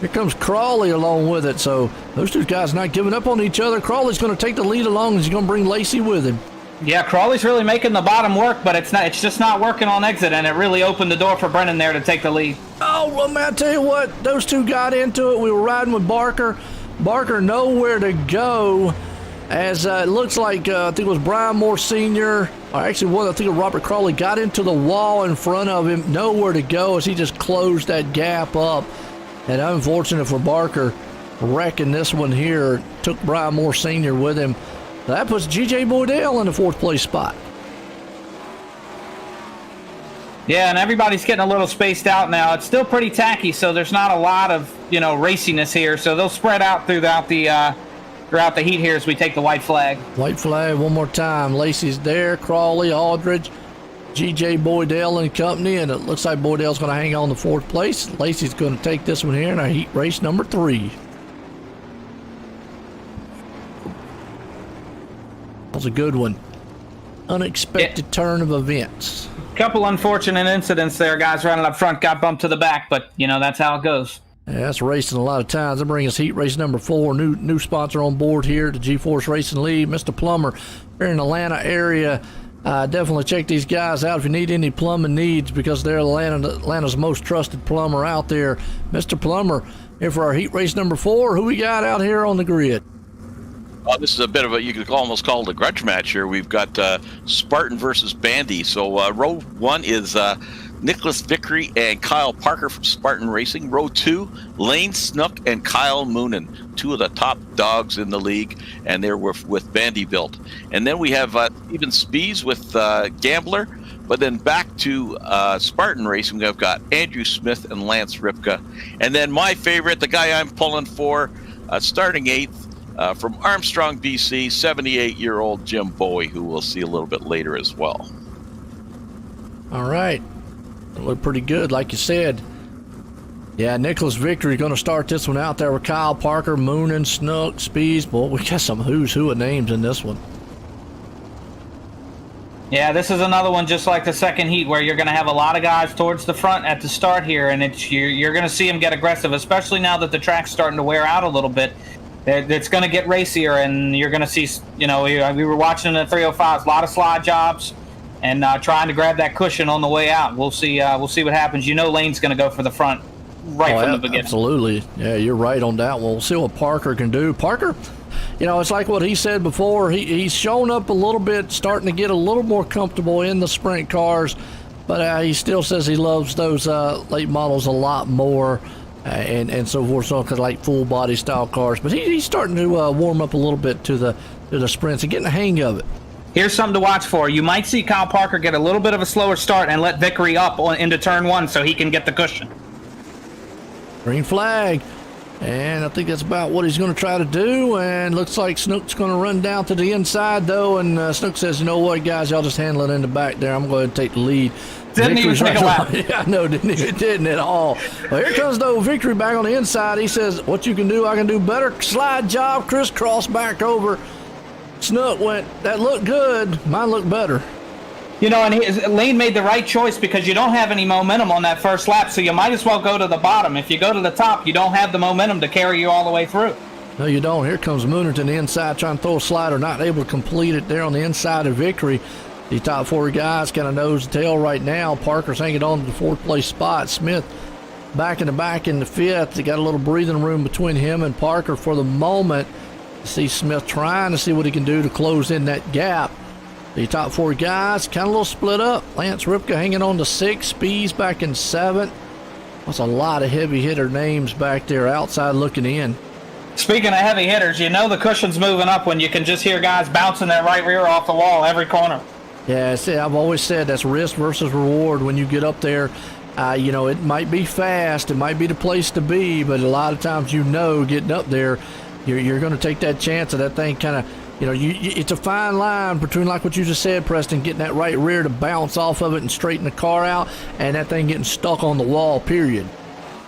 Here comes Crawley along with it. So those 2 guys not giving up on each other. Crawley's going to take the lead along, and he's going to bring Lacey with him. Yeah, Crawley's really making the bottom work, but it's just not working on exit, and it really opened the door for Brennan there to take the lead. Oh, well, man, I tell you what, those 2 got into it. We were riding with Barker. Barker nowhere to go, as it looks like I think it was Brian Moore Sr. Or actually, I think Robert Crawley got into the wall in front of him. Nowhere to go as he just closed that gap up. And unfortunate for Barker, wrecking this one here. Took Brian Moore Sr. with him. That puts G.J. Boydell in the 4th place spot. Yeah, and everybody's getting a little spaced out now. It's still pretty tacky, so there's not a lot of, raciness here. So they'll spread out throughout the heat here as we take the white flag. White flag one more time. Lacey's there, Crawley, Aldridge, G.J. Boydell and company, and it looks like Boydell's going to hang on to 4th place. Lacey's going to take this one here in our heat race number 3. That was a good one. Unexpected turn of events. Couple unfortunate incidents there. Guys running up front got bumped to the back, but, that's how it goes. Yeah, that's racing a lot of times. They bring us heat race number 4, new sponsor on board here at the GForce Racing League, Mr. Plummer. Here in the Atlanta area, definitely check these guys out if you need any plumbing needs, because they're Atlanta's most trusted plumber out there. Mr. Plummer, here for our heat race number 4. Who we got out here on the grid? This is a bit of a, you could almost call it a grudge match here. We've got Spartan versus Bandy. So row 1 is Nicholas Vickery and Kyle Parker from Spartan Racing. Row 2, Lane Snook and Kyle Moonen, 2 of the top dogs in the league, and they're with Bandy Built. And then we have Steven Spees with Gambler. But then back to Spartan Racing, we've got Andrew Smith and Lance Ripka. And then my favorite, the guy I'm pulling for, starting 8th, from Armstrong, BC, 78-year-old Jim Bowie, who we'll see a little bit later as well. All right. Look pretty good, like you said. Yeah, Nicholas Victory going to start this one out there with Kyle Parker, Moonen, Snook, Spees. Boy, we got some who's who of names in this one. Yeah, this is another one just like the second heat where you're going to have a lot of guys towards the front at the start here, and you're going to see them get aggressive, especially now that the track's starting to wear out a little bit. It's going to get racier, and you're going to see, we were watching the 305s, a lot of slide jobs, and trying to grab that cushion on the way out. We'll see what happens. Lane's going to go for the front right from the beginning. Absolutely. Yeah, you're right on that one. We'll see what Parker can do. Parker, it's like what he said before. He's shown up a little bit, starting to get a little more comfortable in the sprint cars, but he still says he loves those late models a lot more. And so forth, so like full body style cars, but he's starting to warm up a little bit to the sprints and getting the hang of it. Here's something to watch for. You might see Kyle Parker get a little bit of a slower start and let Vickery up into turn 1 so he can get the cushion. Green flag, and I think that's about what he's going to try to do. And looks like Snook's going to run down to the inside though, and Snook says, "You know what, guys, y'all just handle it in the back there. I'm going to take the lead." Didn't even take a lap. Yeah, no, didn't at all. Well, here comes though Victory back on the inside. He says, "What you can do, I can do better." Slide job, crisscross back over. Snook went, "That looked good. Mine looked better." And Lane made the right choice because you don't have any momentum on that first lap, so you might as well go to the bottom. If you go to the top, you don't have the momentum to carry you all the way through. No, you don't. Here comes Mooner to the inside, trying to throw a slider, not able to complete it there on the inside of Victory. The top 4 guys kind of nose to tail right now. Parker's hanging on to the 4th place spot. Smith back in the 5th. They got a little breathing room between him and Parker for the moment. You see Smith trying to see what he can do to close in that gap. The top 4 guys kind of a little split up. Lance Ripka hanging on to 6. Spees back in 7th. That's a lot of heavy hitter names back there outside looking in. Speaking of heavy hitters, the cushion's moving up when you can just hear guys bouncing their right rear off the wall every corner. Yeah, see, I've always said that's risk versus reward when you get up there. It might be fast, it might be the place to be, but a lot of times getting up there, you're going to take that chance of that thing kind of, it's a fine line between, like what you just said, Preston, getting that right rear to bounce off of it and straighten the car out, and that thing getting stuck on the wall, period.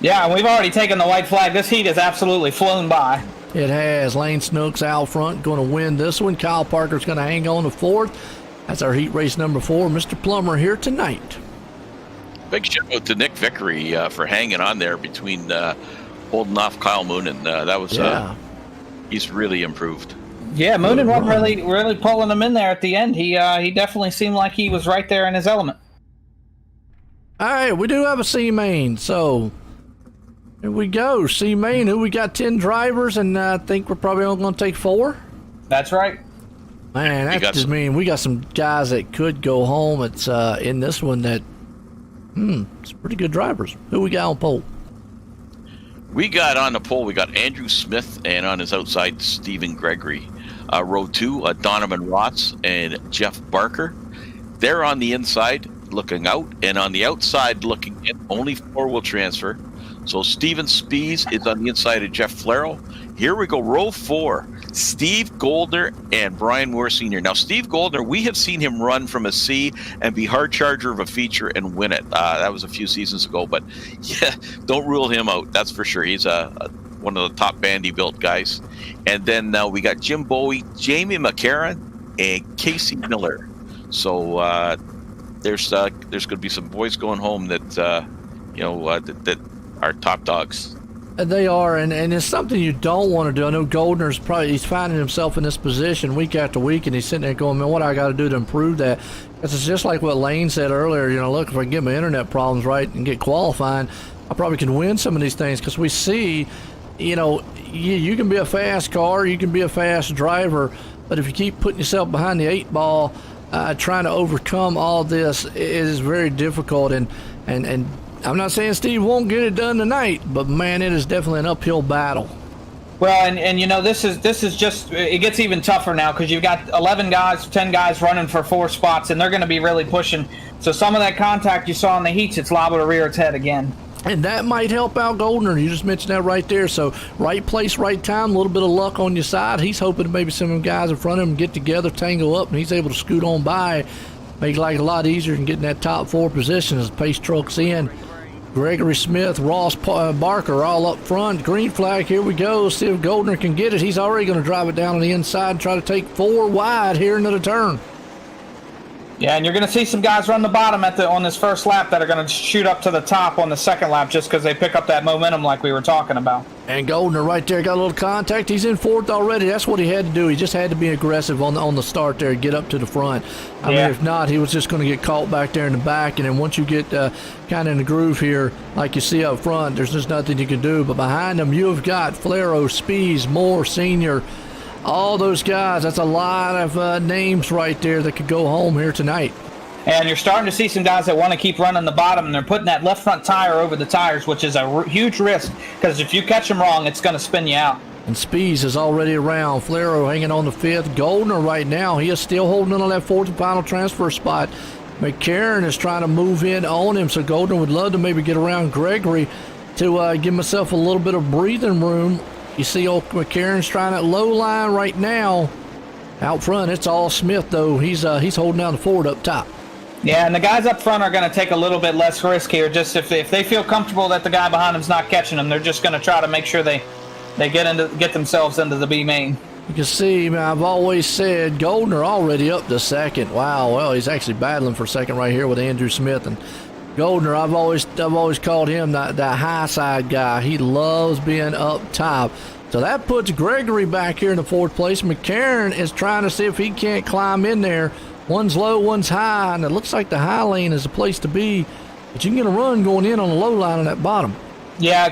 Yeah, and we've already taken the white flag. This heat has absolutely flown by. It has. Lane Snook's out front, going to win this one. Kyle Parker's going to hang on to 4th. That's our heat race number 4. Mr. Plummer here tonight. Big shout out to Nick Vickery for hanging on there between holding off Kyle Moonen. That was he's really improved. Yeah, Moonen wasn't really pulling him in there at the end. He definitely seemed like he was right there in his element. All right, we do have a C-Main, so here we go. C-Main, who we got 10 drivers, and I think we're probably only going to take 4. That's right. Man, that just means we got some guys that could go home. It's in this one that, it's pretty good drivers. Who we got on pole? We got on the pole, we got Andrew Smith, and on his outside, Stephen Gregory. Row 2, Donovan Rots and Jeff Barker. They're on the inside looking out, and on the outside looking in. Only 4 will transfer. So Steven Spees is on the inside of Jeff Flarrell. Here we go, row 4. Steve Goldner and Brian Moore Sr. Now, Steve Goldner, we have seen him run from a C and be hard charger of a feature and win it. That was a few seasons ago, but yeah, don't rule him out. That's for sure. He's one of the top Bandy built guys. And then we got Jim Bowie, Jamie McCarran, and Casey Miller. So there's going to be some boys going home that that are top dogs. They are, and it's something you don't want to do. I know Goldner's he's finding himself in this position week after week, and he's sitting there going, man, what I got to do to improve that? Because it's just like what Lane said earlier, look, if I can get my internet problems right and get qualifying, I probably can win some of these things, because we see, you can be a fast car, you can be a fast driver, but if you keep putting yourself behind the 8 ball, trying to overcome all this, it is very difficult, and I'm not saying Steve won't get it done tonight, but man, it is definitely an uphill battle. Well, and this is just, it gets even tougher now because you've got 11 guys, 10 guys running for 4 spots, and they're going to be really pushing. So some of that contact you saw in the heats, it's liable to rear its head again. And that might help out Goldner. You just mentioned that right there. So right place, right time, a little bit of luck on your side. He's hoping maybe some of them guys in front of him get together, tangle up, and he's able to scoot on by. Make life a lot easier than getting that top 4 position as the pace trucks in. Gregory Smith, Ross Barker all up front. Green flag, here we go. See if Goldner can get it. He's already going to drive it down on the inside and try to take 4 wide here into the turn. Yeah, and you're going to see some guys run the bottom on this first lap that are going to shoot up to the top on the second lap just because they pick up that momentum like we were talking about. And Goldner right there got a little contact. He's in 4th already. That's what he had to do. He just had to be aggressive on the start there, get up to the front. I mean, if not, he was just going to get caught back there in the back. And then once you get kind of in the groove here, like you see up front, there's just nothing you can do. But behind him, you've got Flero, Spees, Moore, Sr., all those guys. That's a lot of names right there that could go home here tonight. And you're starting to see some guys that want to keep running the bottom, and they're putting that left front tire over the tires, which is a huge risk, because if you catch them wrong, it's going to spin you out. And Spees is already around. Flero hanging on the 5th. Goldner right now, he is still holding on to that 4th and final transfer spot. McCarron is trying to move in on him, so Goldner would love to maybe get around Gregory to give himself a little bit of breathing room. You see old McCarron's trying that low line right now. Out front, it's all Smith, though. He's holding down the Ford up top. Yeah, and the guys up front are going to take a little bit less risk here. Just if they feel comfortable that the guy behind them's not catching them, they're just going to try to make sure they get themselves into the B main. You can see, man, I've always said Goldner already up to 2nd. Wow, well, he's actually battling for 2nd right here with Andrew Smith. And Goldner, I've always called him that high side guy. He loves being up top. So that puts Gregory back here in the 4th place. McCarron is trying to see if he can't climb in there. One's low, one's high, and it looks like the high lane is the place to be. But you can get a run going in on the low line on that bottom. Yeah,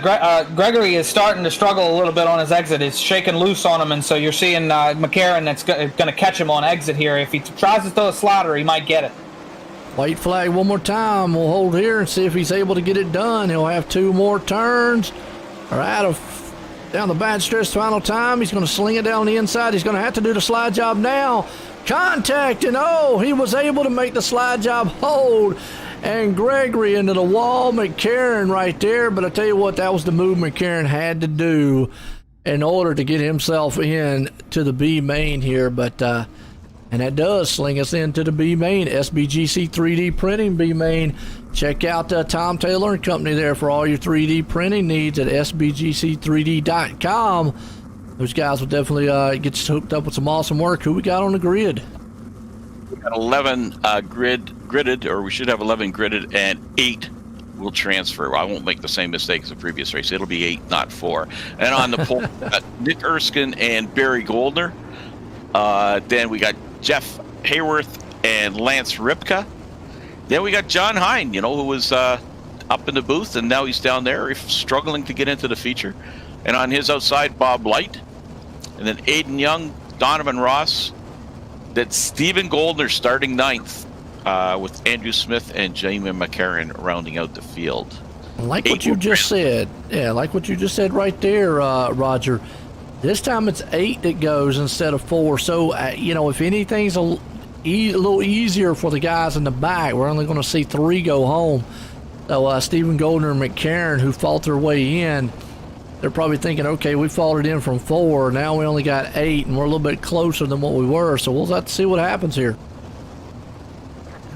Gregory is starting to struggle a little bit on his exit. It's shaking loose on him, and so you're seeing McCarron that's going to catch him on exit here. If he tries to throw a slider, he might get it. White flag one more time. We'll hold here and see if he's able to get it done. He'll have 2 more turns. Or down the bad stretch final time. He's going to sling it down the inside. He's going to have to do the slide job now. Contact, and he was able to make the slide job hold. And Gregory into the wall. McCarron right there. But I tell you what, that was the move McCarron had to do in order to get himself in to the B main here. But and that does sling us into the B main. SBGC 3D printing B main. Check out Tom Taylor and Company there for all your 3D printing needs at sbgc3d.com. Those guys will definitely get you hooked up with some awesome work. Who we got on the grid? We got 11 gridded, or we should have 11 gridded, and 8 will transfer. I won't make the same mistake as the previous race. It'll be 8, not 4. And on the pole, Nick Erskine and Barry Goldner. Then we got Jeff Hayworth and Lance Ripka. Then we got John Hine, who was up in the booth, and now he's down there struggling to get into the feature. And on his outside, Bob Light. And then Aiden Young, Donovan Ross. Then Stephen Goldner starting 9th with Andrew Smith and Jamie McCarron rounding out the field. Like what you just said. Yeah, like what you just said right there, Roger. This time it's 8 that goes instead of 4. So, if anything's a little easier for the guys in the back, we're only going to see 3 go home. So Stephen Goldner and McCarron, who fought their way in, they're probably thinking, okay, we faltered in from 4. Now we only got 8, and we're a little bit closer than what we were. So we'll have to see what happens here.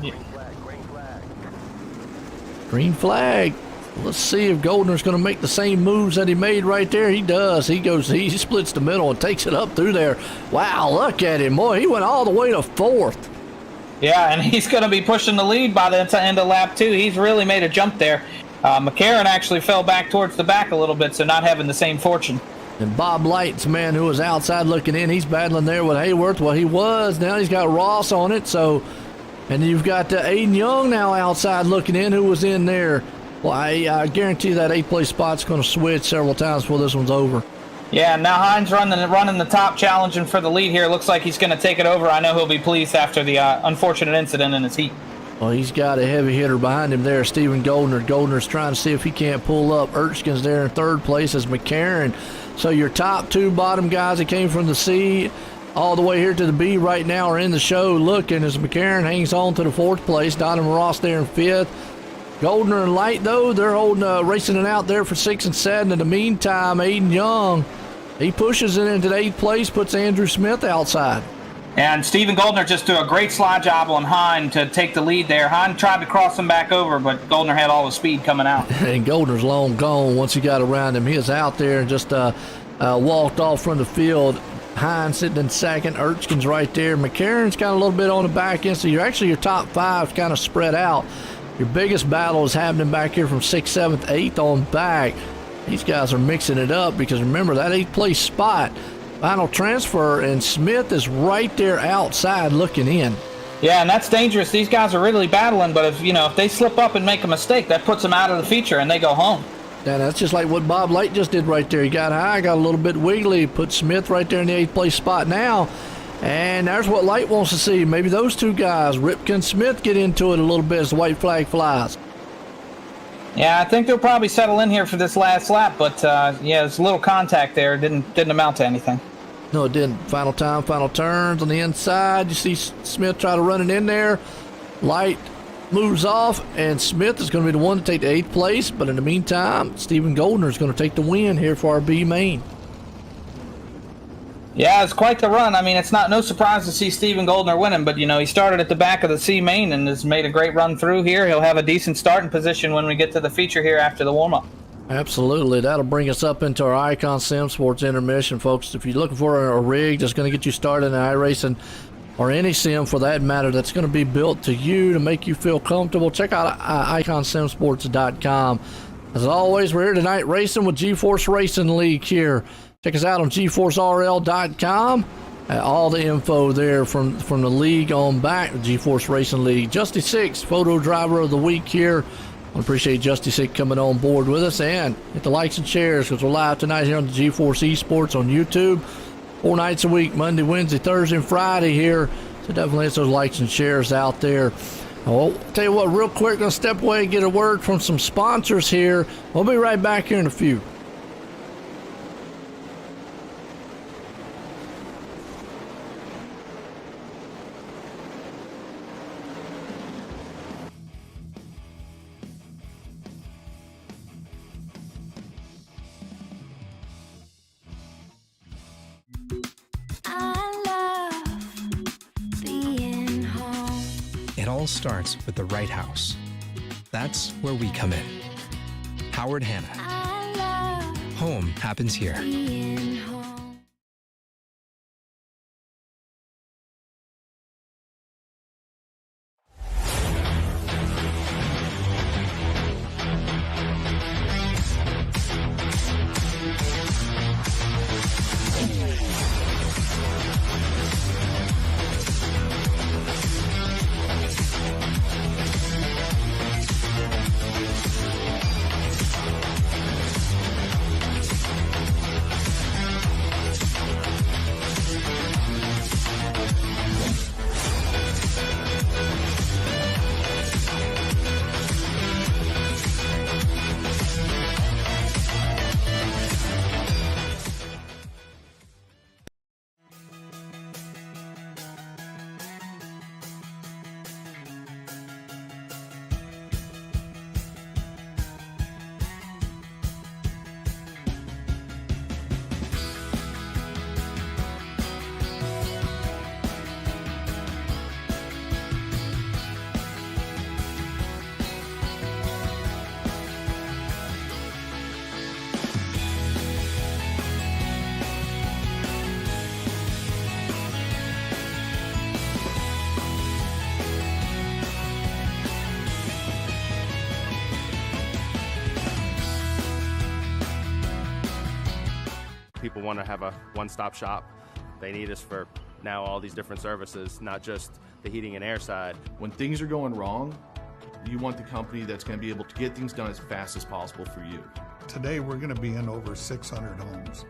Yeah. Green flag. Let's see if Goldner's going to make the same moves that he made right there. He does. He splits the middle and takes it up through there. Wow, look at him. Boy, he went all the way to 4th. Yeah, and he's going to be pushing the lead by the end of lap 2. He's really made a jump there. McCarron actually fell back towards the back a little bit, so not having the same fortune. And Bob Light's man who was outside looking in, he's battling there with Hayworth. Well, he was. Now he's got Ross on it. So, and you've got Aiden Young now outside looking in, who was in there. Well, I guarantee that 8th place spot's going to switch several times before this one's over. Yeah, now Hines running the top, challenging for the lead here. Looks like he's going to take it over. I know he'll be pleased after the unfortunate incident in his heat. Well, he's got a heavy hitter behind him there, Stephen Goldner. Goldner's trying to see if he can't pull up. Erskine's there in 3rd place as McCarron. So your top 2 bottom guys that came from the C all the way here to the B right now are in the show looking as McCarron hangs on to the 4th place. Donovan Ross there in 5th. Goldner and Light, though, they're holding racing it out there for 6 and 7. In the meantime, Aiden Young, he pushes it into the 8th place, puts Andrew Smith outside. And Stephen Goldner just do a great slide job on Hine to take the lead there. Hine tried to cross him back over, but Goldner had all the speed coming out. And Goldner's long gone once he got around him. He was out there and just walked off from the field. Hine sitting in 2nd. Erskine's right there. McCarron's got a little bit on the back end, so your top 5 kind of spread out. Your biggest battle is happening back here from 6th, 7th, 8th on back. These guys are mixing it up because remember that 8th place spot, final transfer, and Smith is right there outside looking in. Yeah, and that's dangerous. These guys are really battling, but if they slip up and make a mistake, that puts them out of the feature and they go home. Yeah, that's just like what Bob Light just did right there. He got high, got a little bit wiggly, put Smith right there in the 8th place spot now. And there's what Light wants to see. Maybe those 2 guys, Ripken and Smith, get into it a little bit as the white flag flies. Yeah, I think they'll probably settle in here for this last lap, but there's a little contact there. Didn't amount to anything. No, it didn't. Final time, final turns on the inside. You see Smith try to run it in there. Light moves off, and Smith is going to be the one to take the 8th place. But in the meantime, Stephen Goldner is going to take the win here for our B main. Yeah, it's quite the run. I mean, it's no surprise to see Stephen Goldner winning, but, he started at the back of the C main and has made a great run through here. He'll have a decent starting position when we get to the feature here after the warm-up. Absolutely. That'll bring us up into our Icon Sim Sports intermission, folks. If you're looking for a rig that's going to get you started in iRacing or any sim for that matter that's going to be built to you to make you feel comfortable, check out iconsimsports.com. As always, we're here tonight racing with GForce Racing League here. Check us out on GForceRL.com. All the info there from the league on back, GForce Racing League. Justy Six, photo driver of the week here. I appreciate Justy Six coming on board with us. And hit the likes and shares because we're live tonight here on the GForce Esports on YouTube. 4 nights a week, Monday, Wednesday, Thursday, and Friday here. So definitely hit those likes and shares out there. I'll tell you what, real quick, going to step away and get a word from some sponsors here. We'll be right back here in a few. It all starts with the right house. That's where we come in. Howard Hanna. Home happens here. People want to have a one-stop shop. They need us for now all these different services, not just the heating and air side. When things are going wrong, you want the company that's going to be able to get things done as fast as possible for you. Today, we're going to be in over 600 homes.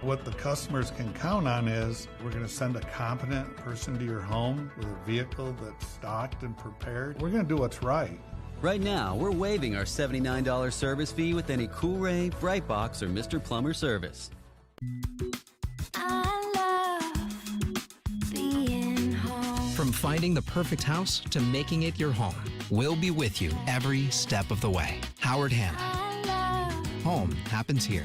What the customers can count on is we're going to send a competent person to your home with a vehicle that's stocked and prepared. We're going to do what's right. Right now, we're waiving our $79 service fee with any Cool Ray, Brightbox, or Mr. Plumber service. From finding the perfect house to making it your home, we'll be with you every step of the way. Howard Hanna. Home happens here.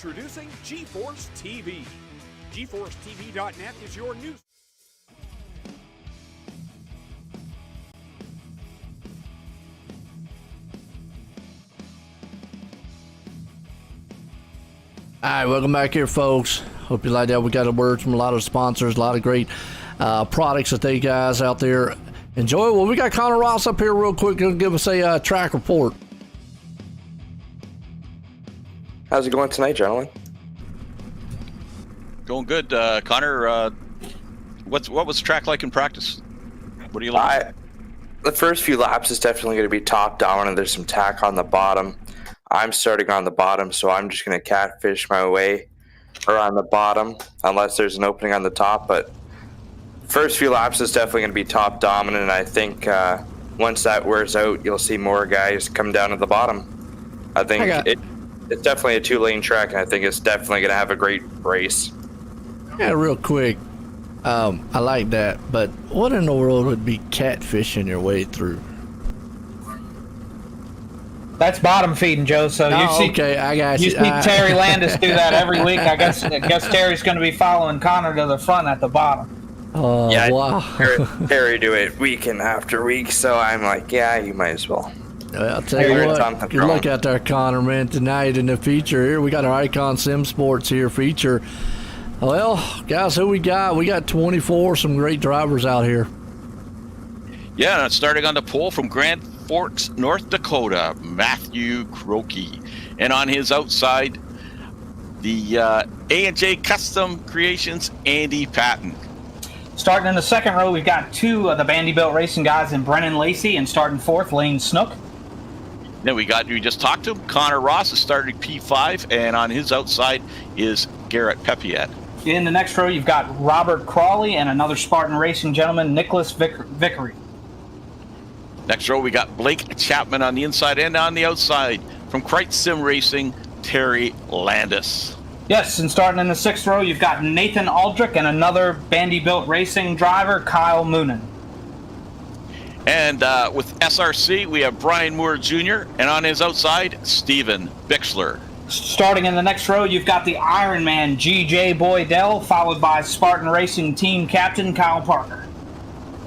Introducing GForce TV. GForceTV.net is your news. All right, welcome back here, folks. Hope you like that. We got a word from a lot of sponsors, a lot of great products that they guys out there enjoy. Well, we got Connor Ross up here real quick. Gonna give us a track report. How's it going tonight, gentlemen? Going good, Connor. What was the track like in practice? What are you looking for? The first few laps is definitely going to be top dominant. There's some tack on the bottom. I'm starting on the bottom, so I'm just going to catfish my way around the bottom unless there's an opening on the top. But first few laps is definitely going to be top dominant, and I think once that wears out, you'll see more guys come down to the bottom. I think it's definitely a two-lane track, and I think it's definitely going to have a great race. Yeah, real quick. I like that, but what in the world would be catfishing your way through? That's bottom feeding, Joe. So you see, okay, I got you. You see Terry Landis do that every week. I guess Terry's going to be following Connor to the front at the bottom. Yeah, wow. Terry do it week and after week, so I'm like, yeah, you might as well. Well, I'll tell you what, good luck out there, Connor, man, tonight in the feature here. We got our Icon Sim Sports here feature. Well, guys, who we got? We got 24, some great drivers out here. Yeah, starting on the pole from Grand Forks, North Dakota, Matthew Croakey. And on his outside, the A&J Custom Creations, Andy Patton. Starting in the second row, we've got two of the Vanderbilt Racing guys in Brennan Lacey, and starting fourth, Lane Snook. Then we just talked to him. Connor Ross is starting P5, and on his outside is Garrett Pepiat. In the next row, you've got Robert Crawley and another Spartan Racing gentleman, Nicholas Vickery. Next row, we got Blake Chapman on the inside and on the outside. From Kreitz Sim Racing, Terry Landis. Yes, and starting in the sixth row, you've got Nathan Aldrich and another Vanderbilt Racing driver, Kyle Moonen. And with SRC, we have Brian Moore Jr., and on his outside, Steven Bixler. Starting in the next row, you've got the Ironman G.J. Boydell, followed by Spartan Racing team captain Kyle Parker.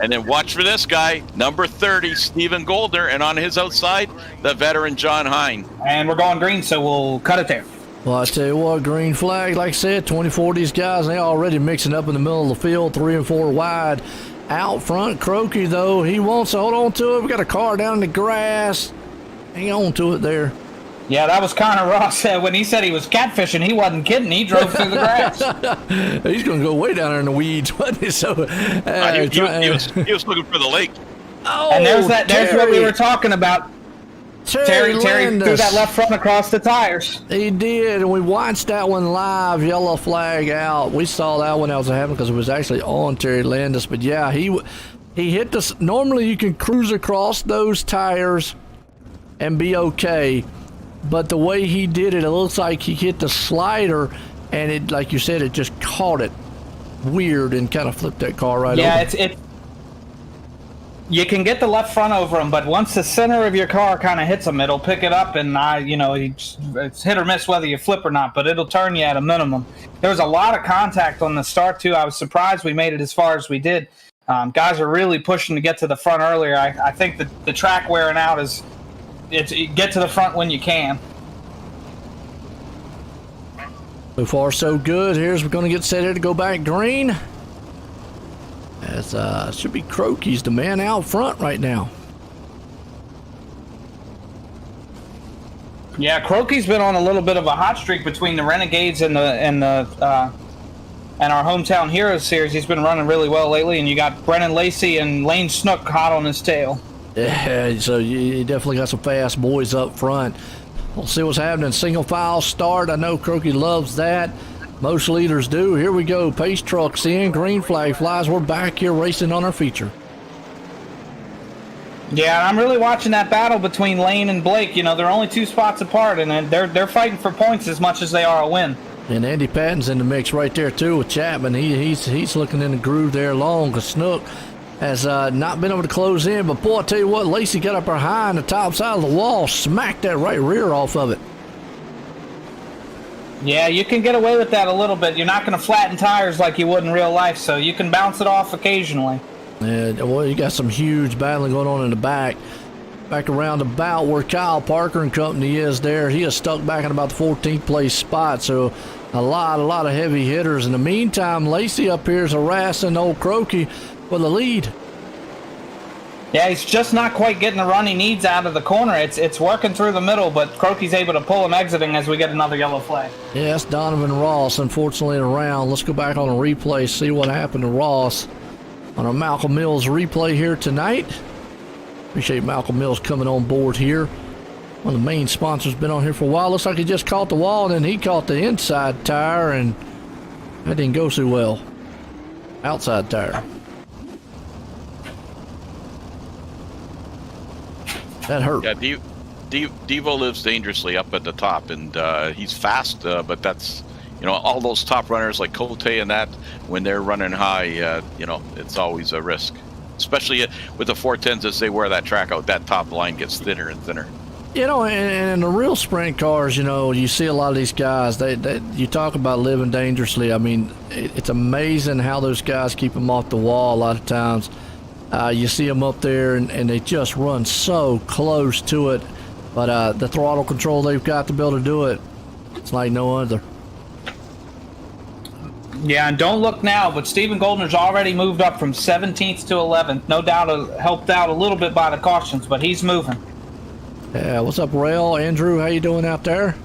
And then watch for this guy, number 30, Stephen Goldner, and on his outside, the veteran John Hine. And we're going green, so we'll cut it there. Well, I tell you what, green flag, like I said, 24 of these guys, they already mixing up in the middle of the field, 3 and 4 wide. Out front, Croakey, though, he wants to hold on to it. We got a car down in the grass. Hang on to it there. Yeah, that was Connor Ross. When he said he was catfishing, he wasn't kidding. He drove through the grass. He's going to go way down there in the weeds, wasn't he? So, he was looking for the lake. And there's what we were talking about. Terry threw that left front across the tires. He did, and we watched that one live, yellow flag out. We saw that one that was happening because it was actually on Terry Landis. But yeah, he hit this. Normally you can cruise across those tires and be okay, but the way he did it, it looks like he hit the slider, and it, like you said, it just caught it weird and kind of flipped that car right over. Yeah, you can get the left front over him, but once the center of your car kind of hits him, it'll pick it up, and it's hit or miss whether you flip or not, but it'll turn you at a minimum. There was a lot of contact on the start, too. I was surprised we made it as far as we did. Guys are really pushing to get to the front earlier. I think that the track wearing out is get to the front when you can. So far, so good. We're going to get set here to go back green. As should be Croaky's the man out front right now. Yeah, Croaky's been on a little bit of a hot streak between the Renegades and our Hometown Heroes series. He's been running really well lately, and you got Brennan Lacey and Lane Snook hot on his tail. Yeah, so you definitely got some fast boys up front. We'll see what's happening. Single file start. I know Croaky loves that. Most leaders do. Here we go. Pace trucks in. Green flag flies. We're back here racing on our feature. Yeah, I'm really watching that battle between Lane and Blake. They're only 2 spots apart, and they're fighting for points as much as they are a win. And Andy Patton's in the mix right there too with Chapman. He's looking in the groove there long because Snook has not been able to close in. But boy, I tell you what, Lacey got up her high on the top side of the wall, smacked that right rear off of it. Yeah, you can get away with that a little bit. You're not going to flatten tires like you would in real life, so you can bounce it off occasionally. Yeah, well, you got some huge battling going on in the back. Back around about where Kyle Parker and company is there. He is stuck back in about the 14th place spot, so a lot of heavy hitters. In the meantime, Lacey up here is harassing old Croaky for the lead. Yeah, he's just not quite getting the run he needs out of the corner. It's working through the middle, but Croaky's able to pull him exiting as we get another yellow flag. Yeah, that's Donovan Ross, unfortunately, around. Let's go back on a replay, see what happened to Ross on a Malcolm Mills replay here tonight. Appreciate Malcolm Mills coming on board here. One of the main sponsors, been on here for a while. Looks like he just caught the wall, and then he caught the inside tire, and that didn't go so well. Outside tire. That hurt. Yeah, Devo lives dangerously up at the top, and he's fast, but that's, all those top runners like Cote and that, when they're running high, it's always a risk. Especially with the 410s as they wear that track out, that top line gets thinner and thinner. And the real sprint cars, you see a lot of these guys, you talk about living dangerously. I mean, it's amazing how those guys keep them off the wall a lot of times. You see them up there, and they just run so close to it. But the throttle control they've got to be able to do it, it's like no other. Yeah, and don't look now, but Stephen Goldner's already moved up from 17th to 11th. No doubt helped out a little bit by the cautions, but he's moving. Yeah, what's up, Rail? Andrew, how you doing out there?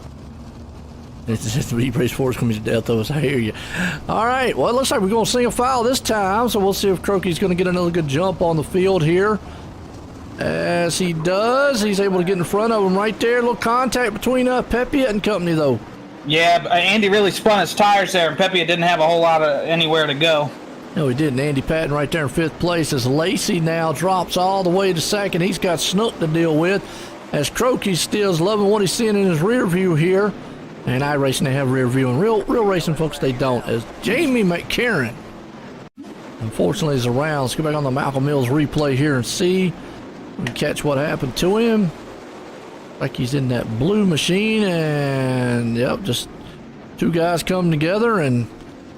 It's just the race force coming to death of us. I hear you. All right, well, it looks like we're going to single file this time, so we'll see if Croaky's going to get another good jump on the field here. As he does, he's able to get in front of him right there. A little contact between Pepia and company, though. Yeah, Andy really spun his tires there, and Pepia didn't have a whole lot of anywhere to go. No, he didn't. Andy Patton right there in 5th place as Lacey now drops all the way to 2nd. He's got Snook to deal with as Croaky still's loving what he's seeing in his rear view here. And iRacing, they have rear view, and real racing folks, they don't. As Jamie McCarran, unfortunately, is around. Let's go back on the Malcolm Mills replay here and see. We can catch what happened to him. Like he's in that blue machine, and yep, just 2 guys coming together, and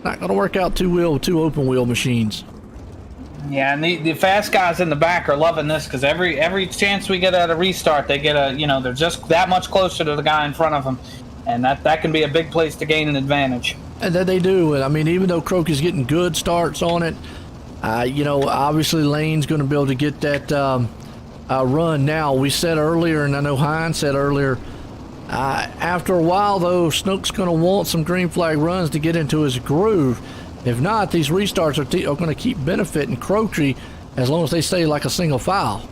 not going to work out 2 open wheel machines. Yeah, and the fast guys in the back are loving this because every chance we get at a restart, they get they're just that much closer to the guy in front of them, and that can be a big place to gain an advantage. And that they do. I mean, even though Croaky's getting good starts on it, obviously Lane's going to be able to get that run now. We said earlier, and I know Hines said earlier, after a while, though, Snook's going to want some green flag runs to get into his groove. If not, these restarts are going to keep benefiting Croaky as long as they stay like a single file.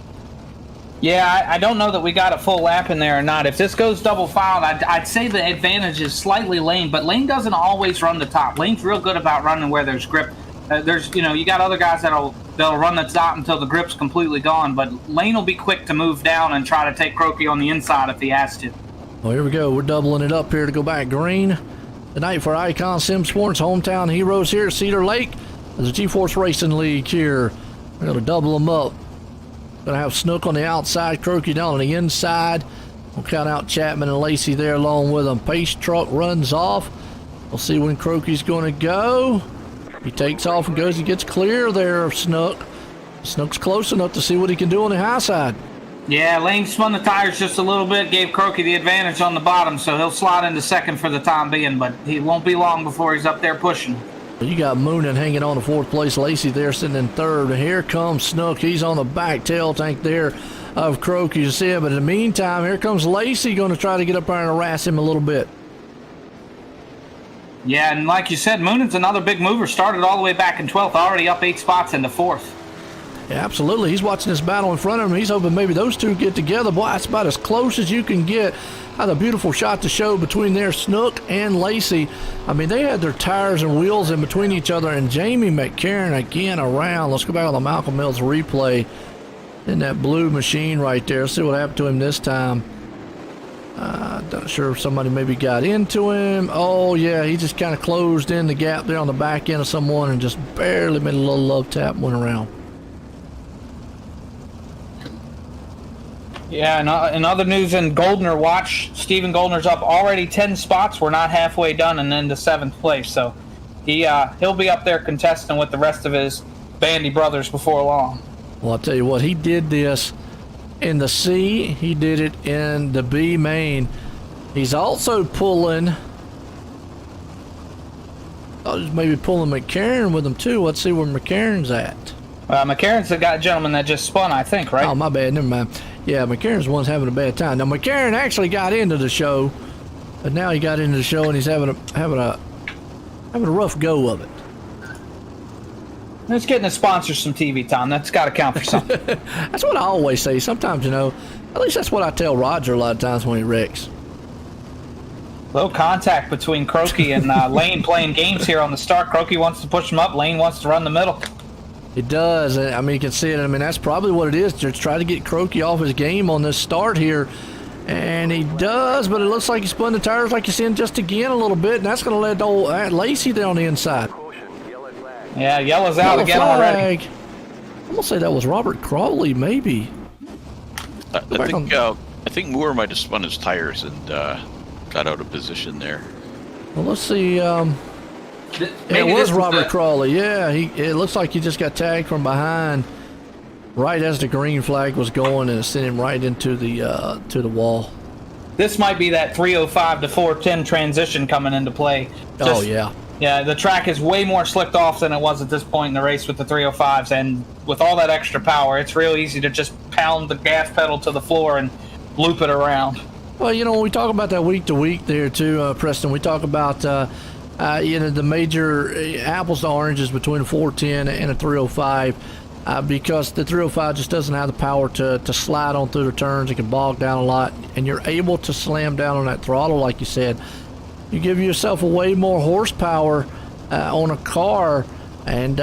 Yeah, I don't know that we got a full lap in there or not. If this goes double filed, I'd say the advantage is slightly Lane, but Lane doesn't always run the top. Lane's real good about running where there's grip. You got other guys they'll run the top until the grip's completely gone, but Lane will be quick to move down and try to take Croaky on the inside if he has to. Well, here we go. We're doubling it up here to go back green. Tonight for Icon Sim Sports Hometown Heroes here at Cedar Lake. There's a GForce Racing League here. We're going to double them up. Going to have Snook on the outside, Croaky down on the inside. We'll count out Chapman and Lacey there along with them. Pace truck runs off. We'll see when Croaky's going to go. He takes off and goes. He gets clear there of Snook. Snook's close enough to see what he can do on the high side. Yeah, Lane spun the tires just a little bit, gave Croaky the advantage on the bottom, so he'll slide into second for the time being, but he won't be long before he's up there pushing. You got Moonin hanging on to fourth place. Lacey there sitting in third. And here comes Snook. He's on the back tail tank there of Croaky. You see him. But in the meantime, here comes Lacey going to try to get up there and harass him a little bit. Yeah, and like you said, Moonin's another big mover. Started all the way back in 12th, already up 8 spots into 4th. Yeah, absolutely. He's watching this battle in front of him. He's hoping maybe those two get together. Boy, that's about as close as you can get. Had a beautiful shot to show between their Snook and Lacey. I mean, they had their tires and wheels in between each other. And Jamie McCarron again around. Let's go back on the Malcolm Mills replay. In that blue machine right there. Let's see what happened to him this time. Not sure if somebody maybe got into him. Oh, yeah, he just kind of closed in the gap there on the back end of someone and just barely made a little love tap and went around. Yeah, in other news in Goldner watch, Stephen Goldner's up already 10 spots. We're not halfway done and into 7th place. So he'll be up there contesting with the rest of his Bandy brothers before long. Well, I'll tell you what, he did this in the C. He did it in the B main. He's also pulling, maybe pulling McCarron with him too. Let's see where McCarron's at. McCarron's the gentleman that just spun, I think, right? Oh, my bad. Never mind. Yeah, McCarron's the one's having a bad time. Now, McCarron actually got into the show, but now he got into the show and he's having a rough go of it. It's getting the sponsors some TV time. That's got to count for something. That's what I always say. Sometimes, at least that's what I tell Roger a lot of times when he wrecks. Low contact between Croaky and Lane playing games here on the start. Croaky wants to push him up. Lane wants to run the middle. It does. I mean, you can see it. I mean, that's probably what it is. Just try to get Croaky off his game on this start here. And he does, but it looks like he spun the tires like you seen just again a little bit. And that's going to let old Lacey down the inside. Yeah, yellow's out again already. I'm going to say that was Robert Crawley, maybe. I think Moore might have spun his tires and got out of position there. Well, let's see. It was Robert Crawley. Yeah, it looks like he just got tagged from behind right as the green flag was going, and it sent him right into the wall. This might be that 305 to 410 transition coming into play. Oh, yeah. Yeah, the track is way more slicked off than it was at this point in the race with the 305s, and with all that extra power, it's real easy to just pound the gas pedal to the floor and loop it around. Well, when we talk about that week to week there too, Preston, we talk about the major apples to oranges between a 410 and a 305 because the 305 just doesn't have the power to slide on through the turns. It can bog down a lot, and you're able to slam down on that throttle, like you said. You give yourself a way more horsepower on a car, and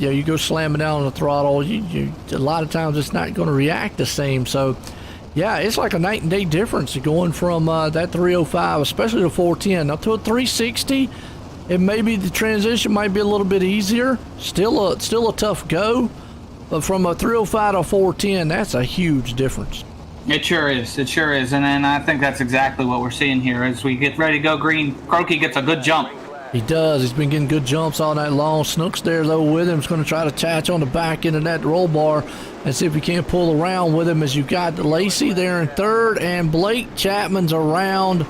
you go slamming down on the throttle. You a lot of times it's not going to react the same. So, yeah, it's like a night and day difference going from that 305, especially to 410, up to a 360. It may be the transition might be a little bit easier. Still a tough go, but from a 305 to a 410, that's a huge difference. It sure is. It sure is. And I think that's exactly what we're seeing here. As we get ready to go green, Croaky gets a good jump. He does. He's been getting good jumps all night long. Snook's there, though, with him. He's going to try to attach on the back end of that roll bar and see if he can't pull around with him as you got Lacey there in third, and Blake Chapman's around.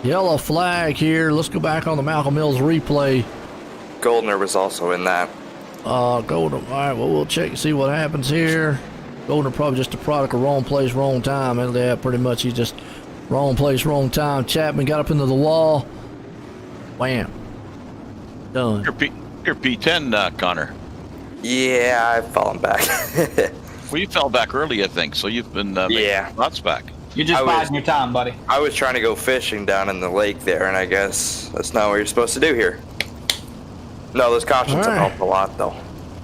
Yellow flag here. Let's go back on the Malcolm Mills replay. Goldner was also in that. Goldner. All right, well, we'll check and see what happens here. Goldner probably just a product of wrong place, wrong time. And yeah, pretty much he just wrong place, wrong time. Chapman got up into the wall. Wham. Done. You're P10, Connor. Yeah, I've fallen back. Well, you fell back early, I think, so you've been making lots back. You're just biding your time, buddy. I was trying to go fishing down in the lake there, and I guess that's not what you're supposed to do here. No, those cautions have helped a lot, though.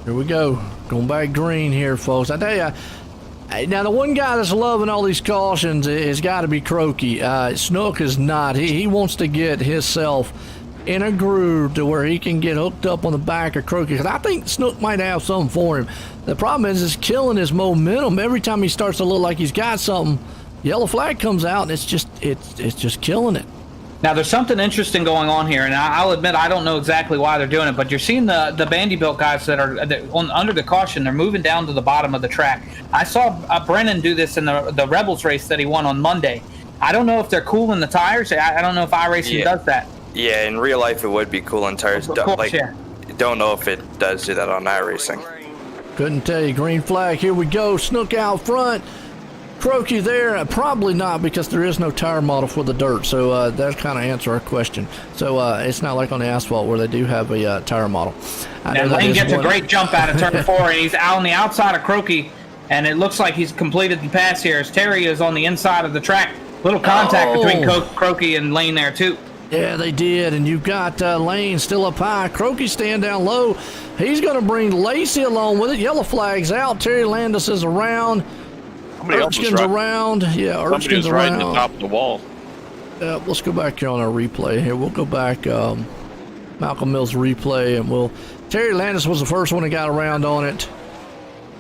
Here we go. Going back green here, folks. I tell you, now the one guy that's loving all these cautions has got to be Croaky. Snook is not. He wants to get himself in a groove to where he can get hooked up on the back of Croaky, because I think Snook might have something for him. The problem is it's killing his momentum. Every time he starts to look like he's got something, yellow flag comes out, and it's just killing it. Now, there's something interesting going on here, and I'll admit I don't know exactly why they're doing it, but you're seeing the Vanderbilt guys that are under the caution. They're moving down to the bottom of the track. I saw Brennan do this in the Rebels race that he won on Monday. I don't know if they're cooling the tires. I don't know if iRacing does that. Yeah, in real life it would be cooling tires. Don't know if it does do that on iRacing. Couldn't tell you. Green flag. Here we go. Snook out front. Croaky there, probably not, because there is no tire model for the dirt, so that kind of answer our question. So it's not like on the asphalt where they do have a tire model. And Lane gets a great jump out of turn 4, and he's out on the outside of Croaky, and it looks like he's completed the pass here as Terry is on the inside of the track. Little contact between Croaky and Lane there, too. Yeah, they did, and you've got Lane still up high. Croaky staying down low. He's going to bring Lacey along with it. Yellow flag's out. Terry Landis is around. Erskine's around. Yeah, Erskine's around. Somebody was right at the top of the wall. Let's go back here on our replay. Here, we'll go back Malcolm Mills replay, and Terry Landis was the first one that got around on it.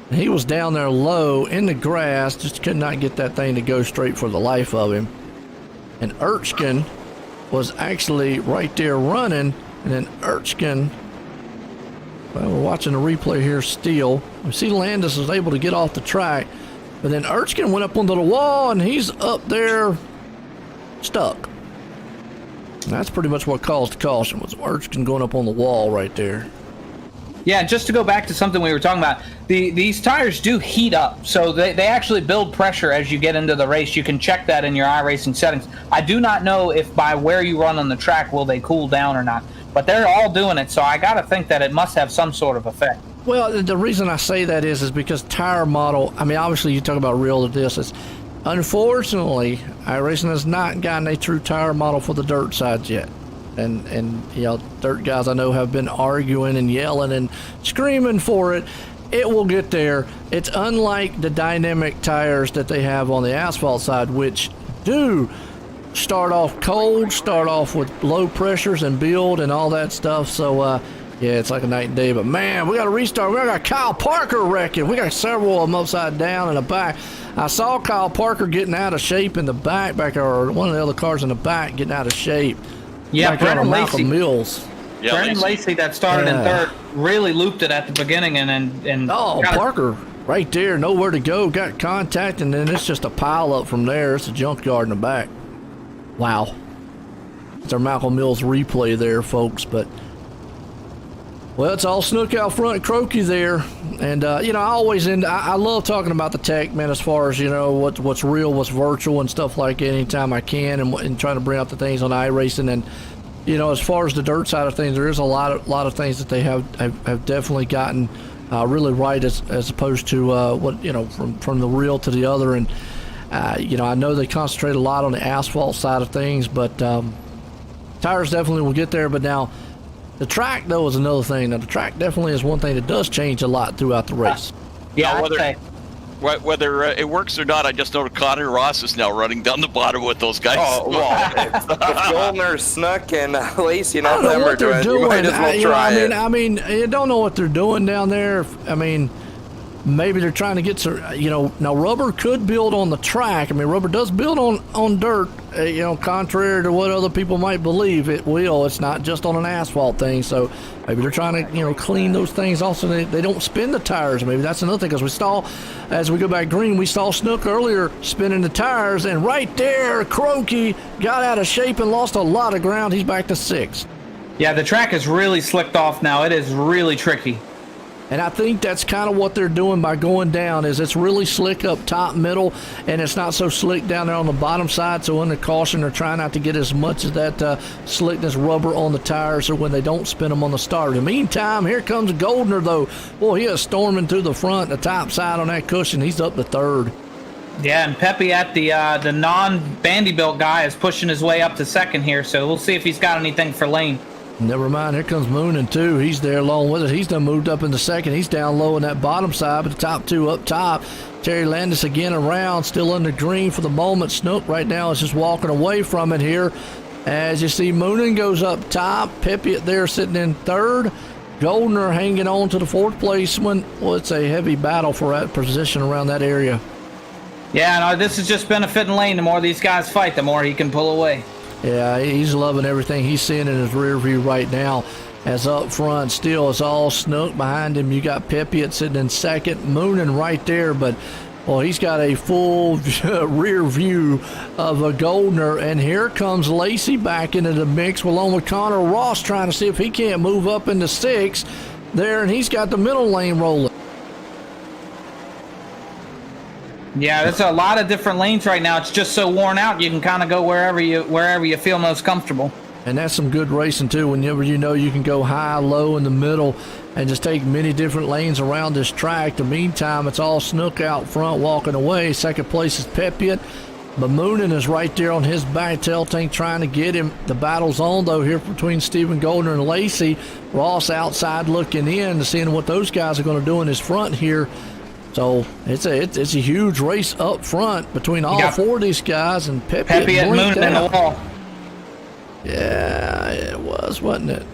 And he was down there low in the grass, just could not get that thing to go straight for the life of him. And Erskine was actually right there running, and then Erskine, well, we're watching the replay here still. We see Landis was able to get off the track, but then Erskine went up onto the wall, and he's up there stuck. And that's pretty much what caused the caution, was Erskine going up on the wall right there. Yeah, just to go back to something we were talking about, these tires do heat up, so they actually build pressure as you get into the race. You can check that in your iRacing settings. I do not know if by where you run on the track will they cool down or not, but they're all doing it, so I got to think that it must have some sort of effect. Well, the reason I say that is because tire model, I mean, obviously you talk about real distance. Unfortunately, iRacing has not gotten a true tire model for the dirt sides yet. And you know, dirt guys I know have been arguing and yelling and screaming for it. It will get there. It's unlike the dynamic tires that they have on the asphalt side, which do start off cold, start off with low pressures and build and all that stuff. So, yeah, it's like a night and day. But, man, we got to restart. We got Kyle Parker wrecking. We got several of them upside down in the back. I saw Kyle Parker getting out of shape in the back or one of the other cars in the back getting out of shape. Yeah, Brennan Lacey. Mills. Yeah, Brennan Lacey that started in third really looped it at the beginning and Parker right there, nowhere to go, got contact, and then it's just a pile up from there. It's a junkyard in the back. Wow. It's our Malcolm Mills replay there, folks, but well, it's all Snook out front, Croaky there, and you know, I love talking about the tech, man, as far as, you know, what's real, what's virtual, and stuff like that anytime I can, and trying to bring out the things on iRacing. And you know, as far as the dirt side of things, there is a lot of things that they have definitely gotten really right, as opposed to what, you know, from the real to the other. And you know, I know they concentrate a lot on the asphalt side of things, but tires definitely will get there. But now, the track, though, is another thing. Now, the track definitely is one thing that does change a lot throughout the race. Yeah, whether it works or not, I just know Connor Ross is now running down the bottom with those guys. Oh, well, if Goldner, Snook, and Lacey, and all I don't them know are what they're doing, you might as well try it. I mean, you don't know what they're doing down there. I mean, maybe they're trying to get some, you know, now rubber could build on the track. I mean, rubber does build on dirt, you know, contrary to what other people might believe. It will. It's not just on an asphalt thing. So maybe they're trying to, you know, clean those things also. They don't spin the tires. Maybe that's another thing, because we saw, as we go back green, we saw Snook earlier spinning the tires, and right there, Croaky got out of shape and lost a lot of ground. He's back to 6th. Yeah, the track is really slicked off now. It is really tricky. And I think that's kind of what they're doing by going down. Is it's really slick up top, middle, and it's not so slick down there on the bottom side. So under caution, they're trying not to get as much of that slickness rubber on the tires, or when they don't spin them on the start. In the meantime, here comes Goldner, though. Boy, he is storming through the front, the top side on that cushion. He's up to third. Yeah, and Pepe at the non-Vanderbilt guy is pushing his way up to second here. So we'll see if he's got anything for Lane. Never mind, here comes Moonen too. He's there along with it. He's done moved up in the second. He's down low on that bottom side, but the top two up top. Terry Landis again around, still in the green for the moment. Snook right now is just walking away from it here. As you see, Moonen goes up top. Pippitt there sitting in third. Goldner hanging on to the fourth place one. Well, it's a heavy battle for that position around that area. Yeah, no, this is just benefiting Lane. The more these guys fight, the more he can pull away. Yeah, he's loving everything he's seeing in his rear view right now. As up front, still it's all Snook. Behind him, you got Pippitt sitting in second. Moonen right there, but well, he's got a full rear view of a Goldner. And here comes Lacey back into the mix, along with Connor Ross, trying to see if he can't move up into sixth there, and he's got the middle lane rolling. Yeah, there's a lot of different lanes right now. It's just so worn out. You can kind of go wherever you feel most comfortable. And that's some good racing too. Whenever you know you can go high, low, in the middle, and just take many different lanes around this track. The meantime, it's all Snook out front walking away. Second place is Pippitt. But Moonen is right there on his back tail tank trying to get him. The battle's on though here between Stephen Goldner and Lacey. Ross outside looking in to seeing what those guys are going to do in his front here. So it's a huge race up front between all four of these guys, and Pepe and Moonen in the wall. Yeah, it was, wasn't it?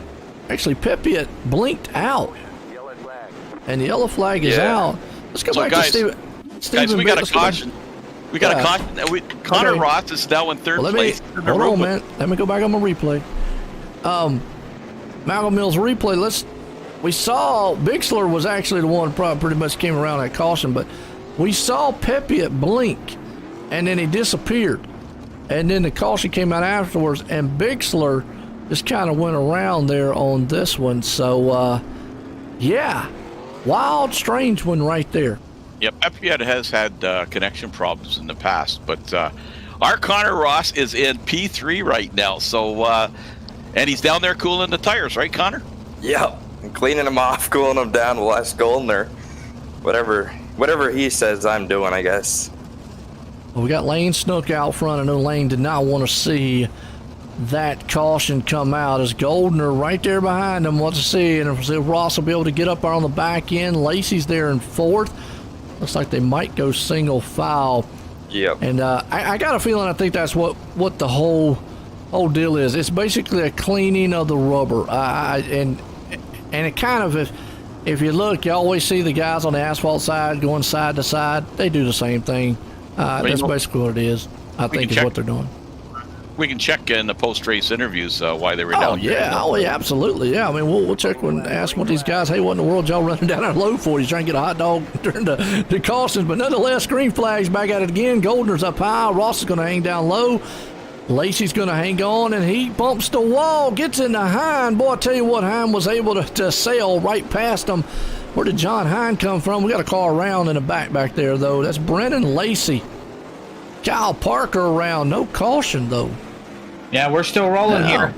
Actually, Pepe blinked out, and the yellow flag is out. Let's go back to Steven. Guys, we got a caution. We got a caution. Connor Ross is now in third place. Hold on, man. Let me go back on my replay. Malcolm Mills replay. We saw Bixler was actually the one who probably pretty much came around that caution, but we saw Pepe blink, and then he disappeared. And then the caution came out afterwards, and Bixler just kind of went around there on this one. So, yeah, wild, strange one right there. Yeah, Pepe has had connection problems in the past, but our Connor Ross is in P3 right now. So, and he's down there cooling the tires, right, Connor? Yep. And cleaning them off, cooling them down with less Goldner. Whatever he says I'm doing, I guess. Well, we got Lane Snook out front. I know Lane did not want to see that caution come out, as Goldner right there behind him wants to see, and if Ross will be able to get up there on the back end. Lacey's there in fourth. Looks like they might go single file. Yep. And I got a feeling, I think that's what the whole deal is. It's basically a cleaning of the rubber. And it kind of, if you look, you always see the guys on the asphalt side going side to side. They do the same thing. That's basically what it is, I think, is what they're doing. We can check in the post-race interviews why they were down there. Oh, yeah, absolutely. Yeah, I mean, we'll check and ask one of these guys, hey, what in the world y'all running down our low for? He's trying to get a hot dog during the cautions. But nonetheless, green flag's back at it again. Goldner's up high. Ross is going to hang down low. Lacey's going to hang on, and he bumps the wall, gets into Hine. Boy, I tell you what, Hine was able to sail right past him. Where did John Hine come from? We got a car around in the back there, though. That's Brennan Lacey. Kyle Parker around. No caution, though. Yeah, we're still rolling here.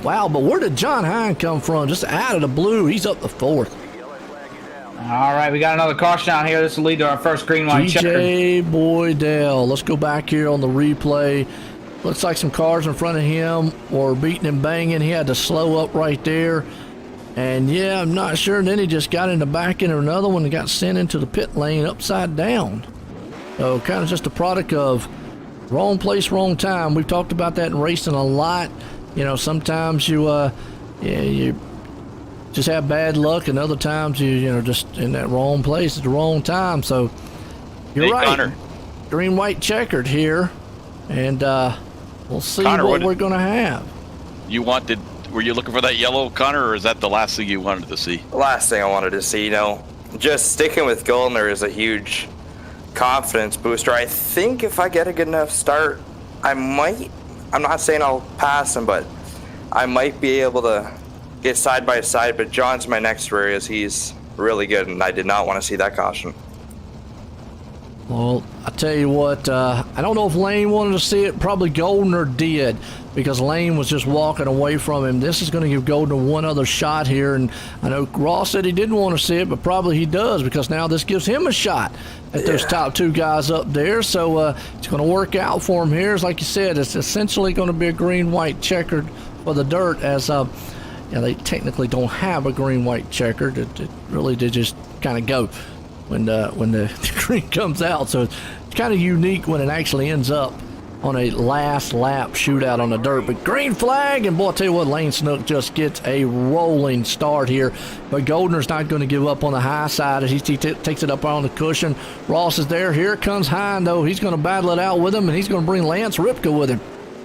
Wow, but where did John Hine come from? Just out of the blue. He's up to fourth. All right, we got another caution out here. This will lead to our first green white checker. DJ Boydell. Let's go back here on the replay. Looks like some cars in front of him were beating and banging. He had to slow up right there. And, yeah, I'm not sure. And then he just got in the back end of another one and got sent into the pit lane upside down. So kind of just a product of wrong place, wrong time. We've talked about that in racing a lot. You know, sometimes you just have bad luck, and other times you just in that wrong place at the wrong time. So you're right. Connor. Green, white, checkered here. And we'll see Connor, what we're going to have. Were you looking for that yellow, Connor, or is that the last thing you wanted to see? The last thing I wanted to see, just sticking with Goldner is a huge confidence booster. I think if I get a good enough start, I'm not saying I'll pass him, but I might be able to get side by side. But John's my next worry, as he's really good, and I did not want to see that caution. Well, I tell you what, I don't know if Lane wanted to see it. Probably Goldner did, because Lane was just walking away from him. This is going to give Goldner one other shot here, and I know Ross said he didn't want to see it, but probably he does, because now this gives him a shot at those top two guys up there. So it's going to work out for him here. As like you said, it's essentially going to be a green-white checkered for the dirt, as they technically don't have a green-white checkered. It really did just kind of go when the green comes out. So it's kind of unique when it actually ends up on a last lap shootout on the dirt. But green flag, and boy, I tell you what, Lane Snook just gets a rolling start here. But Goldner's not going to give up on the high side as he takes it up on the cushion. Ross is there. Here comes Hine, though. He's going to battle it out with him, and he's going to bring Lance Ripka with him.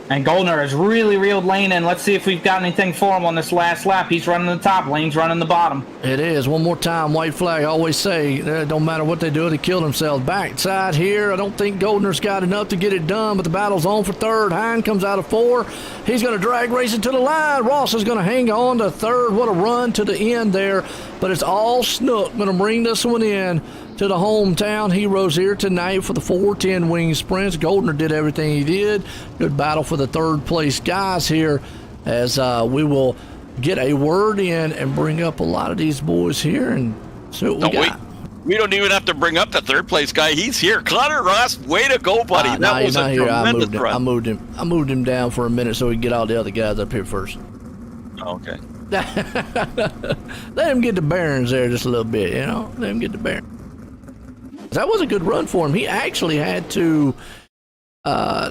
And Goldner has really reeled Lane in. Let's see if we've got anything for him on this last lap. He's running the top. Lane's running the bottom. It is. One more time, white flag. I always say, it don't matter what they do, they kill themselves. Backside here, I don't think Goldner's got enough to get it done, but the battle's on for third. Hine comes out of 4. He's going to drag racing to the line. Ross is going to hang on to third. What a run to the end there. But it's all Snook going to bring this one in to the hometown heroes here tonight for the 410 wing sprints. Goldner did everything he did. Good battle for the third place guys here, as we will get a word in and bring up a lot of these boys here and see what we got. We don't even have to bring up the third place guy. He's here. Connor Ross, way to go, buddy. That was a tremendous run. I moved him down for a minute so we could get all the other guys up here first. Okay. Let him get the bearings there just a little bit, Let him get the bearings. That was a good run for him. He actually had to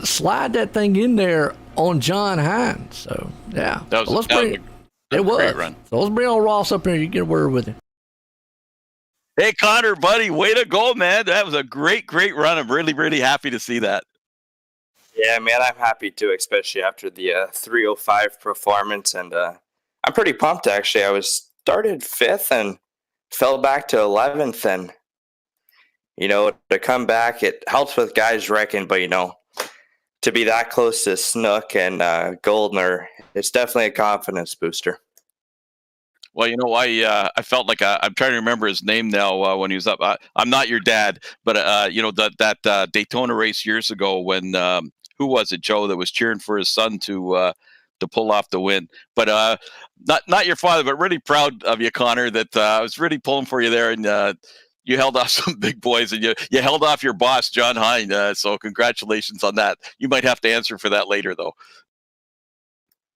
slide that thing in there on John Hines. So, yeah. That was a great run. So let's bring on Ross up here. You get a word with him. Hey, Connor, buddy, way to go, man. That was a great, great run. I'm really, really happy to see that. Yeah, man, I'm happy too, especially after the 305 performance. And I'm pretty pumped, actually. I was started 5th and fell back to 11th. And to come back, it helps with guys wrecking, but, to be that close to Snook and Goldner, it's definitely a confidence booster. Well, I felt like I'm trying to remember his name now when he was up. I'm not your dad, but, that Daytona race years ago when, who was it, Joe, that was cheering for his son to pull off the win. But not your father, but really proud of you, Connor, that I was really pulling for you there, and you held off some big boys, and you held off your boss, John Hine. So congratulations on that. You might have to answer for that later, though.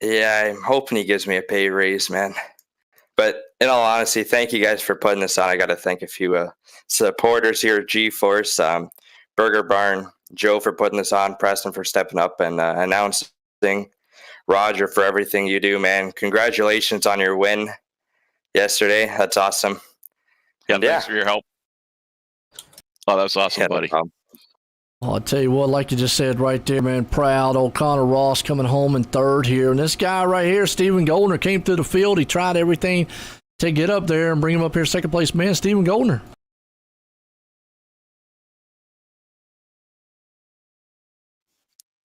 Yeah, I'm hoping he gives me a pay raise, man. But in all honesty, thank you guys for putting this on. I got to thank a few supporters here at GForce, Burger Barn, Joe for putting this on, Preston for stepping up and announcing, Roger for everything you do, man. Congratulations on your win yesterday. That's awesome. Yeah, thanks for your help. Oh, that's awesome, buddy. No, I'll tell you what, like you just said right there, man, proud old Connor Ross coming home in third here. And this guy right here, Stephen Goldner, came through the field. He tried everything to get up there and bring him up here second place man, Stephen Goldner.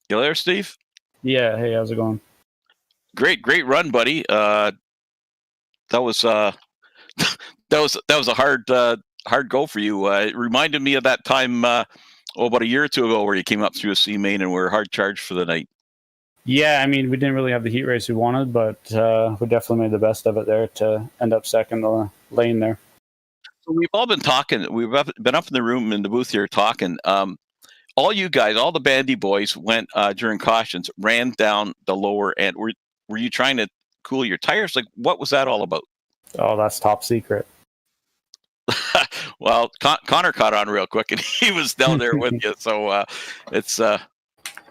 You there, Steve? Yeah, hey, how's it going? Great run, buddy. That was that was a hard go for you. It reminded me of that time about a year or two ago where you came up through a C main and were hard charged for the night. Yeah, I mean, we didn't really have the heat race we wanted, but we definitely made the best of it there to end up second the lane there. So we've all been talking. We've been up in the room in the booth here talking. All you guys, all the bandy boys went during cautions, ran down the lower end. Were you trying to cool your tires? Like, what was that all about? Oh, that's top secret. Well, Connor caught on real quick, and he was down there with you. So it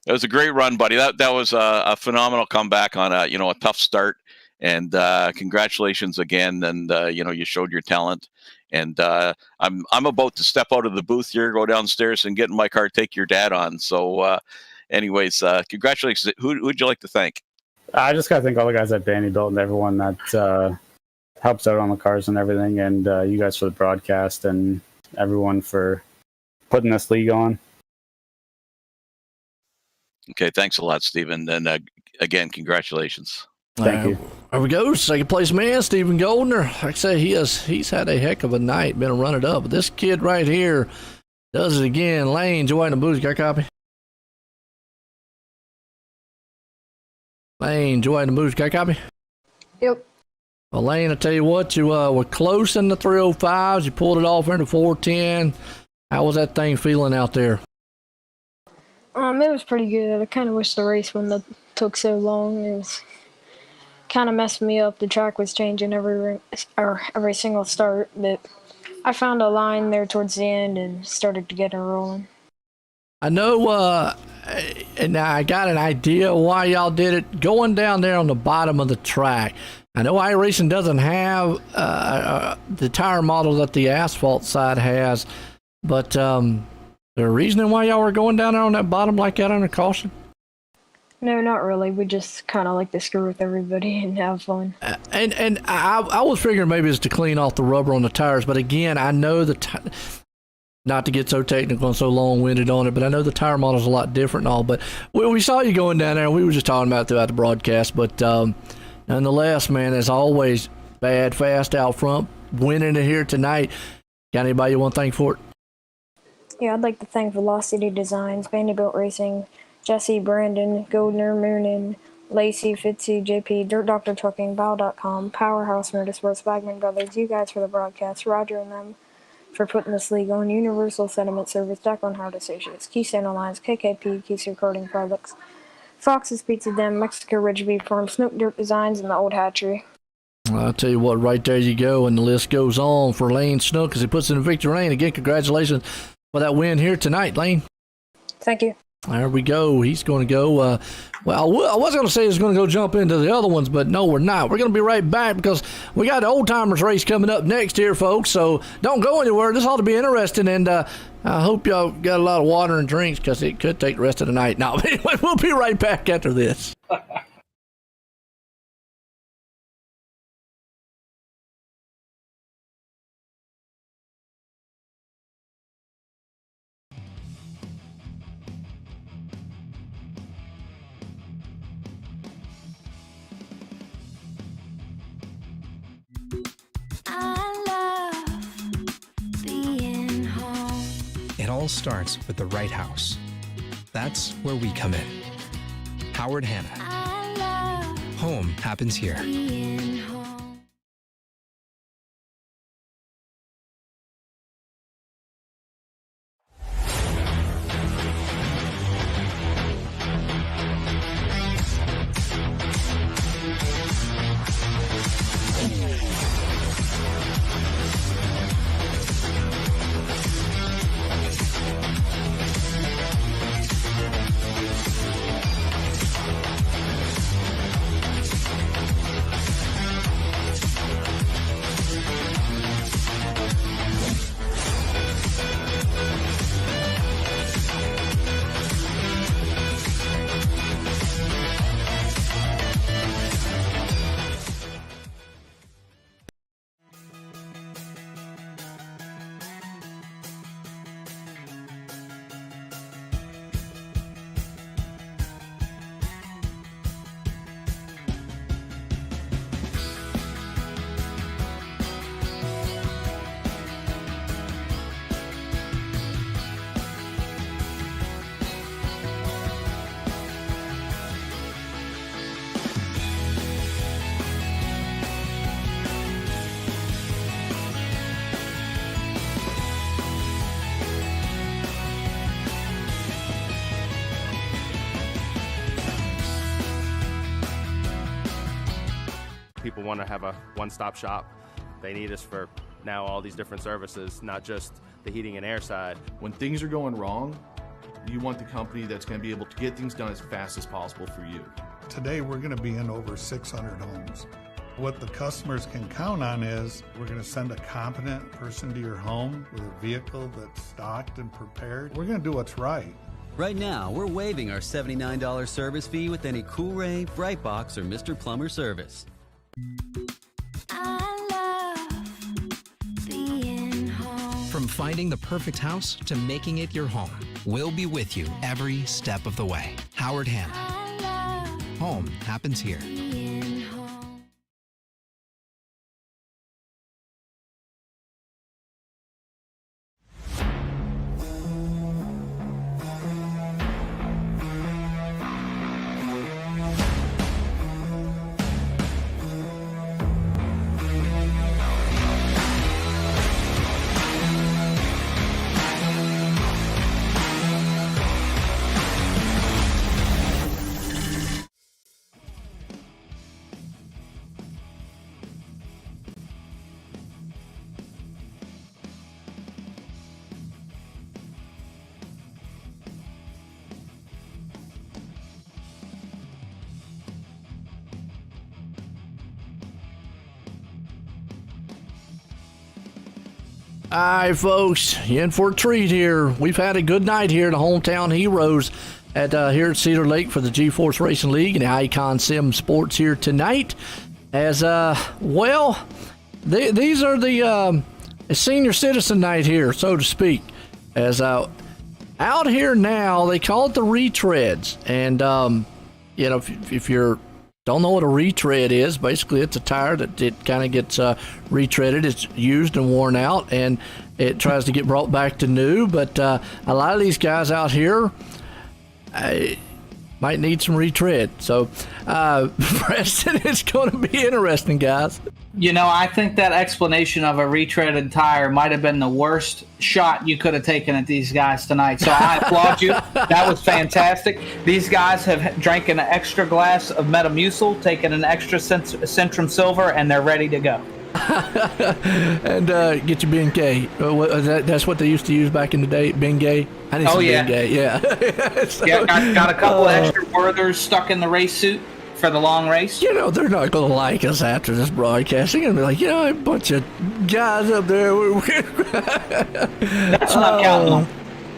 was a great run, buddy. That was a phenomenal comeback on a tough start. And congratulations again. And you showed your talent. And I'm about to step out of the booth here, go downstairs, and get in my car, take your dad on. So, anyways, congratulations. Who'd you like to thank? I just got to thank all the guys at Vanderbilt and everyone that helps out on the cars and everything, and you guys for the broadcast and everyone for putting this league on. Okay, thanks a lot, Stephen. And again, congratulations. Thank you. There we go. Second place man, Stephen Goldner. Like I say, he's had a heck of a night, been a runner up. But this kid right here does it again. Lane, Joanne the Booze, got a copy? Lane, Joanne the Booze, got a copy? Yep. Well, Lane, I tell you what, you were close in the 305s. You pulled it off into 410. How was that thing feeling out there? It was pretty good. I kind of wish the race wouldn't have took so long. It was kind of messed me up. The track was changing every single start, but I found a line there towards the end and started to get her rolling. I know, and I got an idea why y'all did it. Going down there on the bottom of the track, I know iRacing doesn't have the tire model that the asphalt side has, but the reasoning why y'all were going down there on that bottom like that under caution? No, not really. We just kind of like to screw with everybody and have fun. And I was figuring maybe it's to clean off the rubber on the tires, but again, I know not to get so technical and so long-winded on it, but I know the tire model's a lot different and all, but we saw you going down there, and we were just talking about it throughout the broadcast, but nonetheless, man, as always, bad, fast out front, winning it here tonight. Got anybody you want to thank for it? Yeah, I'd like to thank Velocity Designs, Vanderbilt Racing, Jesse, Brandon, Goldner, Moonin, Lacey, Fitzy, JP, Dirt Doctor Trucking, Bow.com, Powerhouse Motorsports, Bagman Brothers, you guys for the broadcast, Roger and them for putting this league on, Universal Sediment Service, Declan Hart Associates, Keystone Alliance, KKP, Keys Recording Products, Fox's Pizza Den, Mexico Ridge Beef Farm, Snoop Dirt Designs, and the Old Hatchery. I'll tell you what, right there you go, and the list goes on for Lane Snook as he puts in a victory lane. Again, congratulations for that win here tonight, Lane. Thank you. There we go. He's going to go. Well, I was going to say he's going to go jump into the other ones, but no, we're not. We're going to be right back because we got the Old Timers race coming up next here, folks. So don't go anywhere. This ought to be interesting, and I hope y'all got a lot of water and drinks because it could take the rest of the night. Now, anyway, we'll be right back after this. It all starts with the right house. That's where we come in. Howard Hanna. Home happens here. People want to have a one-stop shop. They need us for now all these different services, not just the heating and air side. When things are going wrong, you want the company that's going to be able to get things done as fast as possible for you. Today, we're going to be in over 600 homes. What the customers can count on is we're going to send a competent person to your home with a vehicle that's stocked and prepared. We're going to do what's right. Right now, we're waiving our $79 service fee with any Cool-Ray, Brightbox, or Mr. Plumber service. From finding the perfect house to making it your home, we'll be with you every step of the way. Howard Hanna. Home happens here. All right, folks, you in for a treat here. We've had a good night here at the Hometown Heroes here at Cedar Lake for the GForce Racing League and the Icon Sim Sports here tonight. As these are the senior citizen night here, so to speak. As out here now, they call it the retreads, and if you're don't know what a retread is, basically it's a tire that it kind of gets retreaded. It's used and worn out, and it tries to get brought back to new. But a lot of these guys out here might need some retread. So, Preston, it's going to be interesting, guys. I think that explanation of a retreaded tire might have been the worst shot you could have taken at these guys tonight. So I applaud you. That was fantastic. These guys have drank an extra glass of Metamucil, taken an extra Centrum Silver, and they're ready to go. And get your Bengay. That's what they used to use back in the day, Bengay. I need some Bengay, yeah. So, got a couple extra Werthers stuck in the race suit for the long race. They're not going to like us after this broadcast. They're going to be like, a bunch of guys up there. That's not counting them.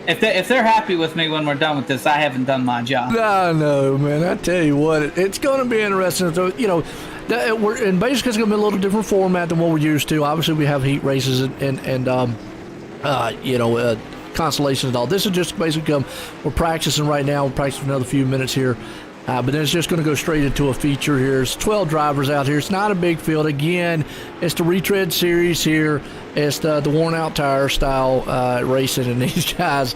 If they're happy with me when we're done with this, I haven't done my job. No, man. I tell you what, it's going to be interesting. So, and basically it's going to be a little different format than what we're used to. Obviously, we have heat races and constellations and all. This is just basically we're practicing right now. We're practicing for another few minutes here. But then it's just going to go straight into a feature here. It's 12 drivers out here. It's not a big field. Again, it's the retread series here. It's the worn-out tire style racing, and these guys.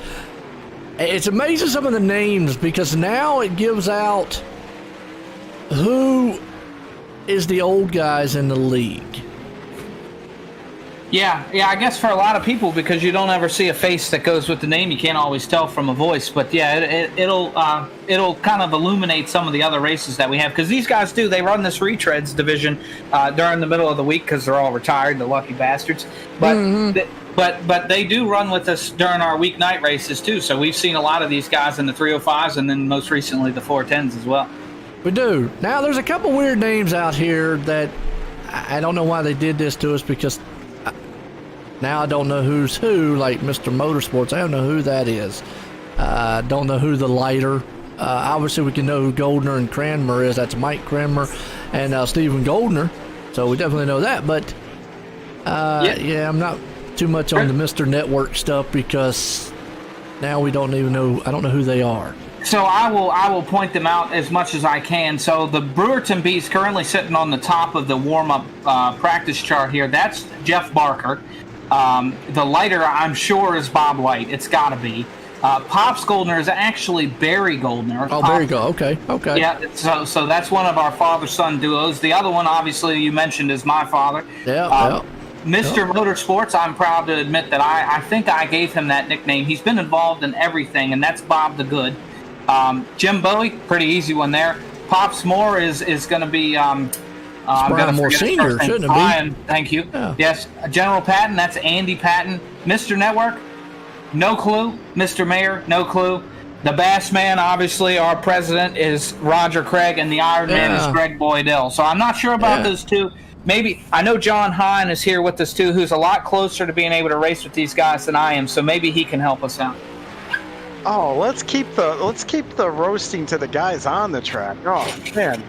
It's amazing some of the names because now it gives out who is the old guys in the league. Yeah, I guess for a lot of people, because you don't ever see a face that goes with the name, you can't always tell from a voice. But yeah, it'll kind of illuminate some of the other races that we have, because these guys they run this retreads division during the middle of the week because they're all retired, the lucky bastards. But but they do run with us during our weeknight races too. So we've seen a lot of these guys in the 305s and then most recently the 410s as well. We do. Now there's a couple weird names out here that I don't know why they did this to us, because now I don't know who's who, like Mr. Motorsports. I don't know who that is. Don't know who the lighter. Obviously, we can know who Goldner and Cranmer is. That's Mike Cranmer and Stephen Goldner. So we definitely know that. But, I'm not too much on the Mr. Network stuff because now we don't even know. I don't know who they are. So I will point them out as much as I can. So the Brewerton Beast currently sitting on the top of the warm-up practice chart here. That's Jeff Barker. The lighter, I'm sure, is Bob Light. It's got to be. Pops Goldner is actually Barry Goldner. Oh, there you go. Okay. Yeah, so that's one of our father-son duos. The other one, obviously, you mentioned is my father. Yeah. Mr. Motorsports, I'm proud to admit that I think I gave him that nickname. He's been involved in everything, and that's Bob the Good. Jim Bowie, pretty easy one there. Pops Moore is going to be... Brian Moore Sr., shouldn't it be? Brian, thank you. Yeah. Yes, General Patton, that's Andy Patton. Mr. Network, no clue. Mr. Mayor, no clue. The Bass Man, obviously, our president is Roger Craig, and the Iron Man is Greg Boydell. So I'm not sure about those two. Maybe, I know John Hine is here with us too, who's a lot closer to being able to race with these guys than I am, so maybe he can help us out. Oh, let's keep the roasting to the guys on the track. Oh man.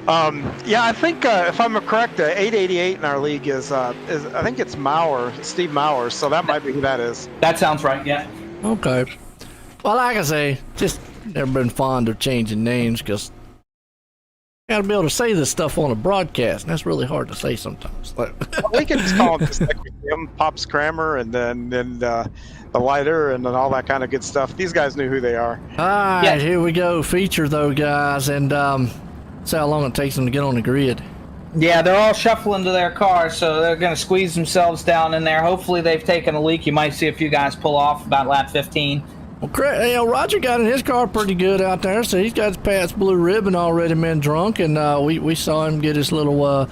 I think if I'm correct, 888 in our league is I think it's Steve Mauer, so that might be who that is. That sounds right, yeah. Okay. Well, like I say, just never been fond of changing names because you got to be able to say this stuff on a broadcast, and that's really hard to say sometimes. We can just call him just like him, Pops Crammer, and then the lighter, and then all that kind of good stuff. These guys knew who they are. All right, Here we go. Feature, though, guys, and see how long it takes them to get on the grid. Yeah, they're all shuffling to their cars, so they're going to squeeze themselves down in there. Hopefully they've taken a leak. You might see a few guys pull off about lap 15. Well, Roger got in his car pretty good out there, so he's got his past blue ribbon already been drunk, and we saw him get his little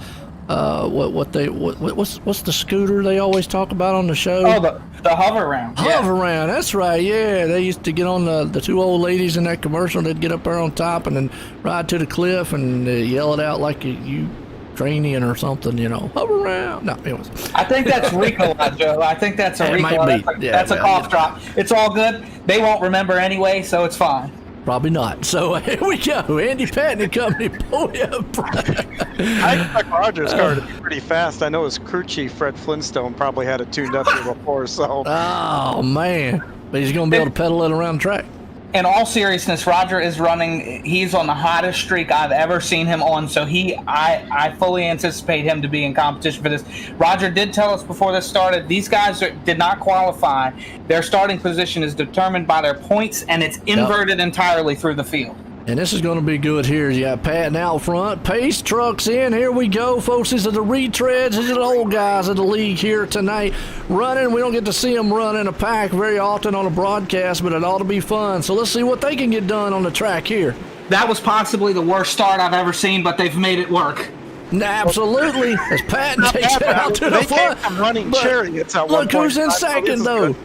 what's the scooter they always talk about on the show? Oh, the hover round. Hover round, that's right. Yeah, they used to get on the two old ladies in that commercial. They'd get up there on top and then ride to the cliff and yell it out like you cranium or something, hover around. No, anyways. I think that's Ricola, Joe. I think that's a It might Ricola. be. That's a cough drop. It's all good. They won't remember anyway, so it's fine. Probably not. So here we go. Andy Patton and Company. Boy up. I expect Roger's car to be pretty fast. I know his crew chief, Fred Flintstone, probably had it tuned up here before, so. Oh, man. But he's going to be able to pedal it around the track. In all seriousness, Roger is running. He's on the hottest streak I've ever seen him on. So I fully anticipate him to be in competition for this. Roger did tell us before this started, these guys did not qualify. Their starting position is determined by their points, and it's inverted entirely through the field. And this is going to be good here. You got Patton out front. Pace trucks in. Here we go, folks. These are the retreads. These are the old guys of the league here tonight running. We don't get to see them run in a pack very often on a broadcast, but it ought to be fun. So let's see what they can get done on the track here. That was possibly the worst start I've ever seen, but they've made it work. Absolutely. As Patton takes it out to the front. I'm running chariots at look who's in 1.5, second, though.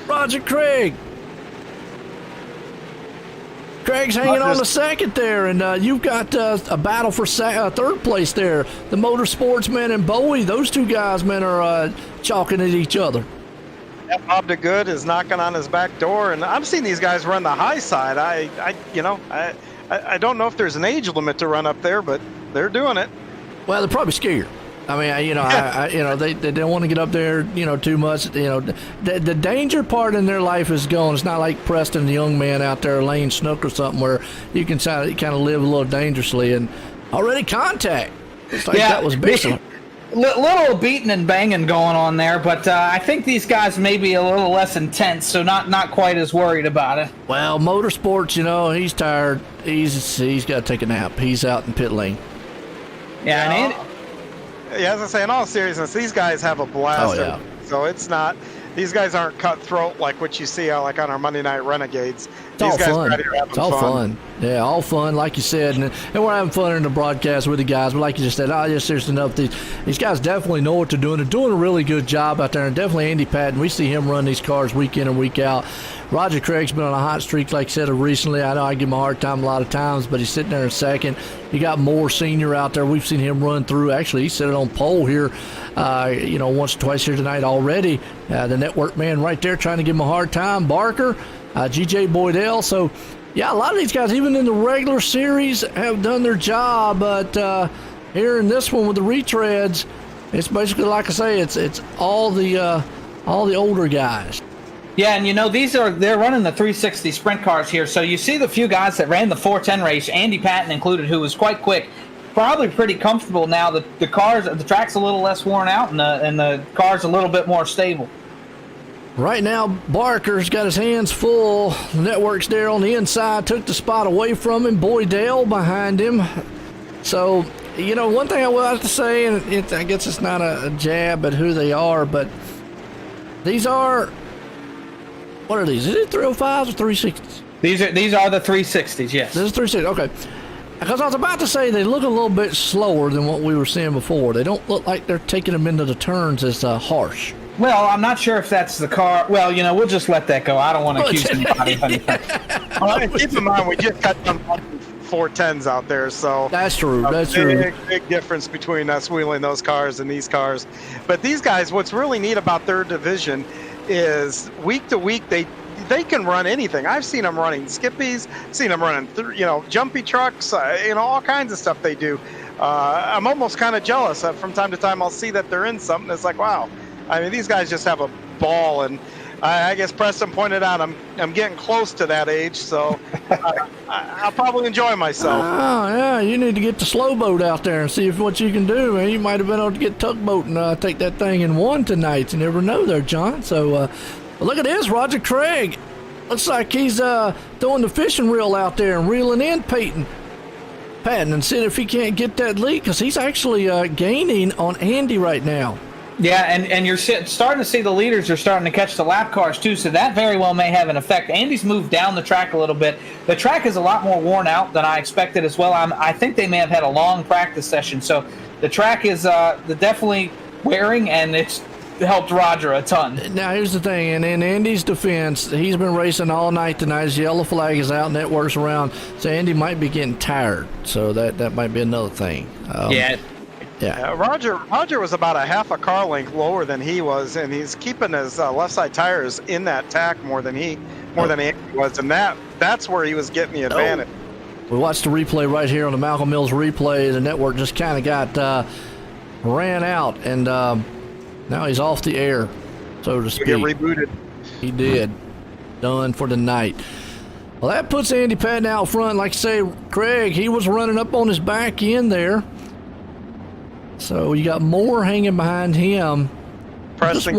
Roger Craig. Craig's hanging on to second there, and you've got a battle for third place there. The Motorsportsman and Bowie, those two guys, man, are chalking at each other. Yeah, Bob DeGood is knocking on his back door, and I'm seeing these guys run the high side. I don't know if there's an age limit to run up there, but they're doing it. Well, they're probably scared. I mean, they don't want to get up there, too much. The danger part in their life is gone. It's not like Preston, the young man out there laying snook or something, where you can kind of live a little dangerously. And already contact. It's like that was big. Little beating and banging going on there, but I think these guys may be a little less intense, so not quite as worried about it. Well, Motorsports, he's tired. He's got to take a nap. He's out in pit lane. Yeah, and Andy. Yeah, as I say, in all seriousness, these guys have a blast. Oh, yeah. So it's not, these guys aren't cutthroat like what you see like on our Monday Night Renegades. It's These all guys fun. are having It's all fun. Yeah, all fun, like you said. And we're having fun in the broadcast with the guys. But like you just said, there's enough. These guys definitely know what they're doing. They're doing a really good job out there. And definitely Andy Patton, we see him run these cars week in and week out. Roger Craig's been on a hot streak, like I said, recently. I know I give him a hard time a lot of times, but he's sitting there in second. You got Moore Sr. out there. We've seen him run through. Actually, he's sitting on pole here, once or twice here tonight already. The network man right there trying to give him a hard time. Barker, G.J. Boydell. So, yeah, a lot of these guys, even in the regular series, have done their job. But here in this one with the retreads, it's basically, like I say, it's all the older guys. Yeah, and they're running the 360 sprint cars here. So you see the few guys that ran the 410 race, Andy Patton included, who was quite quick, probably pretty comfortable now. The track's a little less worn out, and the car's a little bit more stable. Right now, Barker's got his hands full. The network's there on the inside, took the spot away from him. Boydell behind him. So, one thing I will have to say, and I guess it's not a jab at who they are, but these are. What are these? Is it 305s or 360s? These are the 360s, yes. This is 360, okay. Because I was about to say they look a little bit slower than what we were seeing before. They don't look like they're taking them into the turns as harsh. Well, I'm not sure if that's the car. Well, we'll just let that go. I don't want to accuse anybody of anything. Well, keep in mind, we just got some 410s out there, so that's true. That's true. Big difference between us wheeling those cars and these cars. But these guys, what's really neat about their division is week to week they can run anything. I've seen them running skippies, seen them running jumpy trucks, all kinds of stuff they do. I'm almost kind of jealous. From time to time I'll see that they're in something. It's like, wow. I mean, these guys just have a ball, and I guess Preston pointed out I'm getting close to that age, so I'll probably enjoy myself. Oh, yeah, you need to get the slow boat out there and see what you can do, man. You might have been able to get tugboat and take that thing in one tonight. You never know there, John. So look at this, Roger Craig. Looks like he's throwing the fishing reel out there and reeling in Patton and seeing if he can't get that lead, because he's actually gaining on Andy right now. Yeah, and you're starting to see the leaders are starting to catch the lap cars too, so that very well may have an effect. Andy's moved down the track a little bit. The track is a lot more worn out than I expected as well. I think they may have had a long practice session, so the track is definitely wearing, and it's helped Roger a ton. Now, here's the thing, and in Andy's defense, he's been racing all night tonight. His yellow flag is out, networks around, so Andy might be getting tired, so that might be another thing. Yeah. Yeah. Roger was about a half a car length lower than he was, and he's keeping his left side tires in that tack more than he was, and that's where he was getting the advantage. We watched the replay right here on the Malcolm Mills replay. The network just kind of got ran out, and now he's off the air, so to speak. Get rebooted. He did. Done for the night. Well, that puts Andy Patton out front. Like I say, Craig, he was running up on his back end there. So you got Moore hanging behind him. Preston,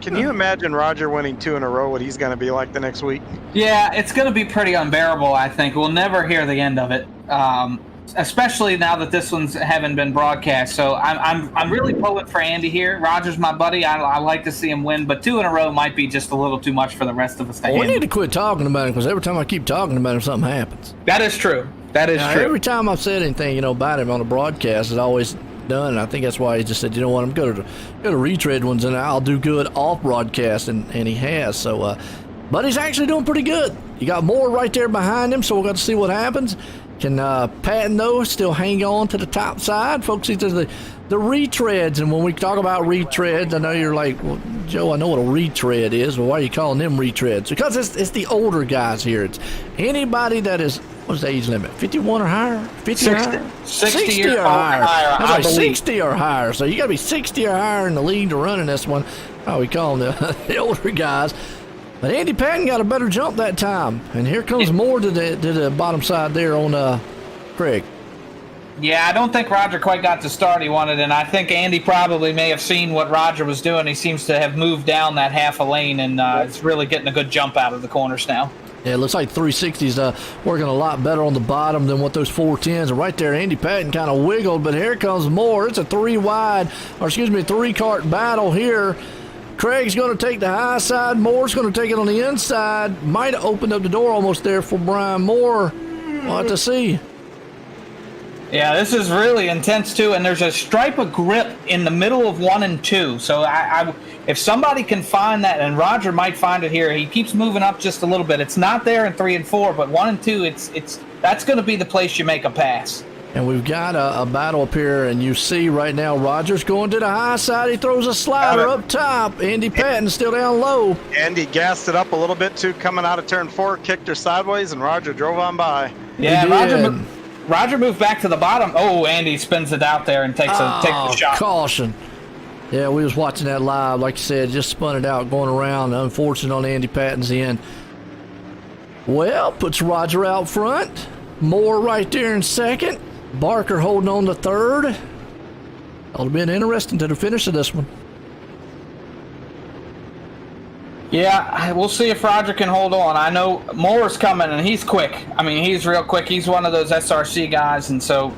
can you imagine Roger winning 2 in a row, what he's going to be like the next week? Yeah, it's going to be pretty unbearable, I think. We'll never hear the end of it, especially now that this one's haven't been broadcast. So I'm really pulling for Andy here. Roger's my buddy. I like to see him win, but 2 in a row might be just a little too much for the rest of us to handle. We need to quit talking about him, because every time I keep talking about him, something happens. That is true. That is true. Every time I've said anything, about him on the broadcast, it's always done, and I think that's why he just said, you know what, I'm going to retread ones, and I'll do good off broadcast, and he has. So, but he's actually doing pretty good. You got Moore right there behind him, so we'll have to see what happens. Can Patton, though, still hang on to the top side? Folks, these are the retreads, and when we talk about retreads, I know you're like, well, Joe, I know what a retread is, but why are you calling them retreads? Because it's the older guys here. It's anybody that is, what's the age limit? 51 or higher? 50 or higher? 60 or higher. I was like 60 or higher. So you got to be 60 or higher in the league to run in this one. Oh, we call them the older guys. But Andy Patton got a better jump that time. And here comes Moore to the bottom side there on Craig. Yeah, I don't think Roger quite got the start he wanted, and I think Andy probably may have seen what Roger was doing. He seems to have moved down that half a lane, and is really getting a good jump out of the corners now. Yeah, it looks like 360's working a lot better on the bottom than what those 410s are. Right there, Andy Patton kind of wiggled, but here comes Moore. It's a three-cart battle here. Craig's going to take the high side. Moore's going to take it on the inside. Might have opened up the door almost there for Brian Moore. We'll have to see. Yeah, this is really intense, too, and there's a stripe of grip in the middle of 1 and 2. So if somebody can find that, and Roger might find it here, he keeps moving up just a little bit. It's not there in 3 and 4, but 1 and 2, that's going to be the place you make a pass. And we've got a battle up here, and you see right now Roger's going to the high side. He throws a slider up top. Andy Patton still down low. Andy gassed it up a little bit, too, coming out of turn 4, kicked her sideways, and Roger drove on by. Yeah, Roger moved back to the bottom. Oh, Andy spins it out there and takes a shot. Caution. Yeah, we was watching that live. Like you said, just spun it out, going around. Unfortunate on Andy Patton's end. Well, puts Roger out front. Moore right there in second. Barker holding on to third. It'll be interesting to the finish of this one. Yeah, we'll see if Roger can hold on. I know Moore's coming, and he's quick. I mean, he's real quick. He's one of those SRC guys, and so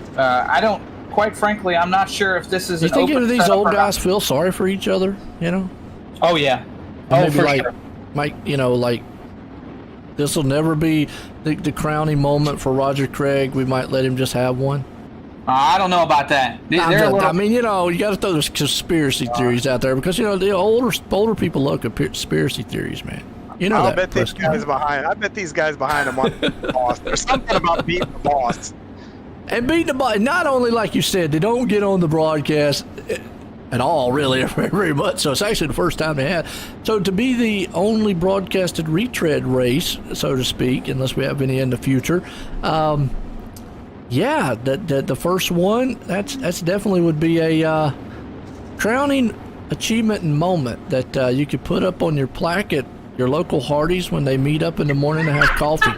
quite frankly, I'm not sure if this is an open setup. You think these old guys feel sorry for each other, Oh, yeah. And maybe for sure. Like, this will never be the crowning moment for Roger Craig. We might let him just have one. I don't know about that. You got to throw those conspiracy theories out there because, the older people look at conspiracy theories, man. I bet these guys behind him want the boss. There's something about beating the boss. And beating the boss, not only, like you said, they don't get on the broadcast at all, really, very much. So it's actually the first time they had. So to be the only broadcasted retread race, so to speak, unless we have any in the future, yeah, the first one, that's definitely would be a crowning achievement and moment that you could put up on your plaque at your local Hardee's when they meet up in the morning to have coffee.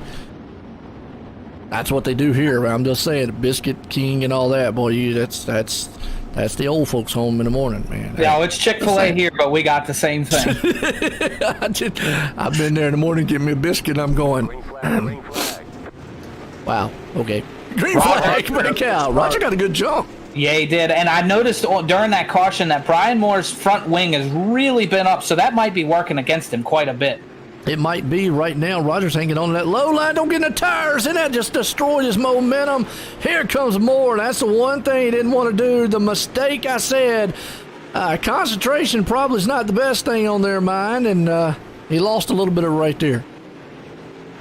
That's what they do here. I'm just saying, Biscuit King and all that. Boy, that's the old folks' home in the morning, man. Yeah, it's Chick-fil-A here, but we got the same thing. I've been there in the morning, give me a biscuit, and I'm going, wow, okay. Green flag, break out. Roger got a good jump. Yeah, he did. And I noticed during that caution that Brian Moore's front wing has really been up, so that might be working against him quite a bit. It might be right now. Roger's hanging on to that low line. Don't get in the tires, and that just destroyed his momentum. Here comes Moore. That's the one thing he didn't want to do. The mistake I said, concentration probably is not the best thing on their mind, and he lost a little bit of it right there.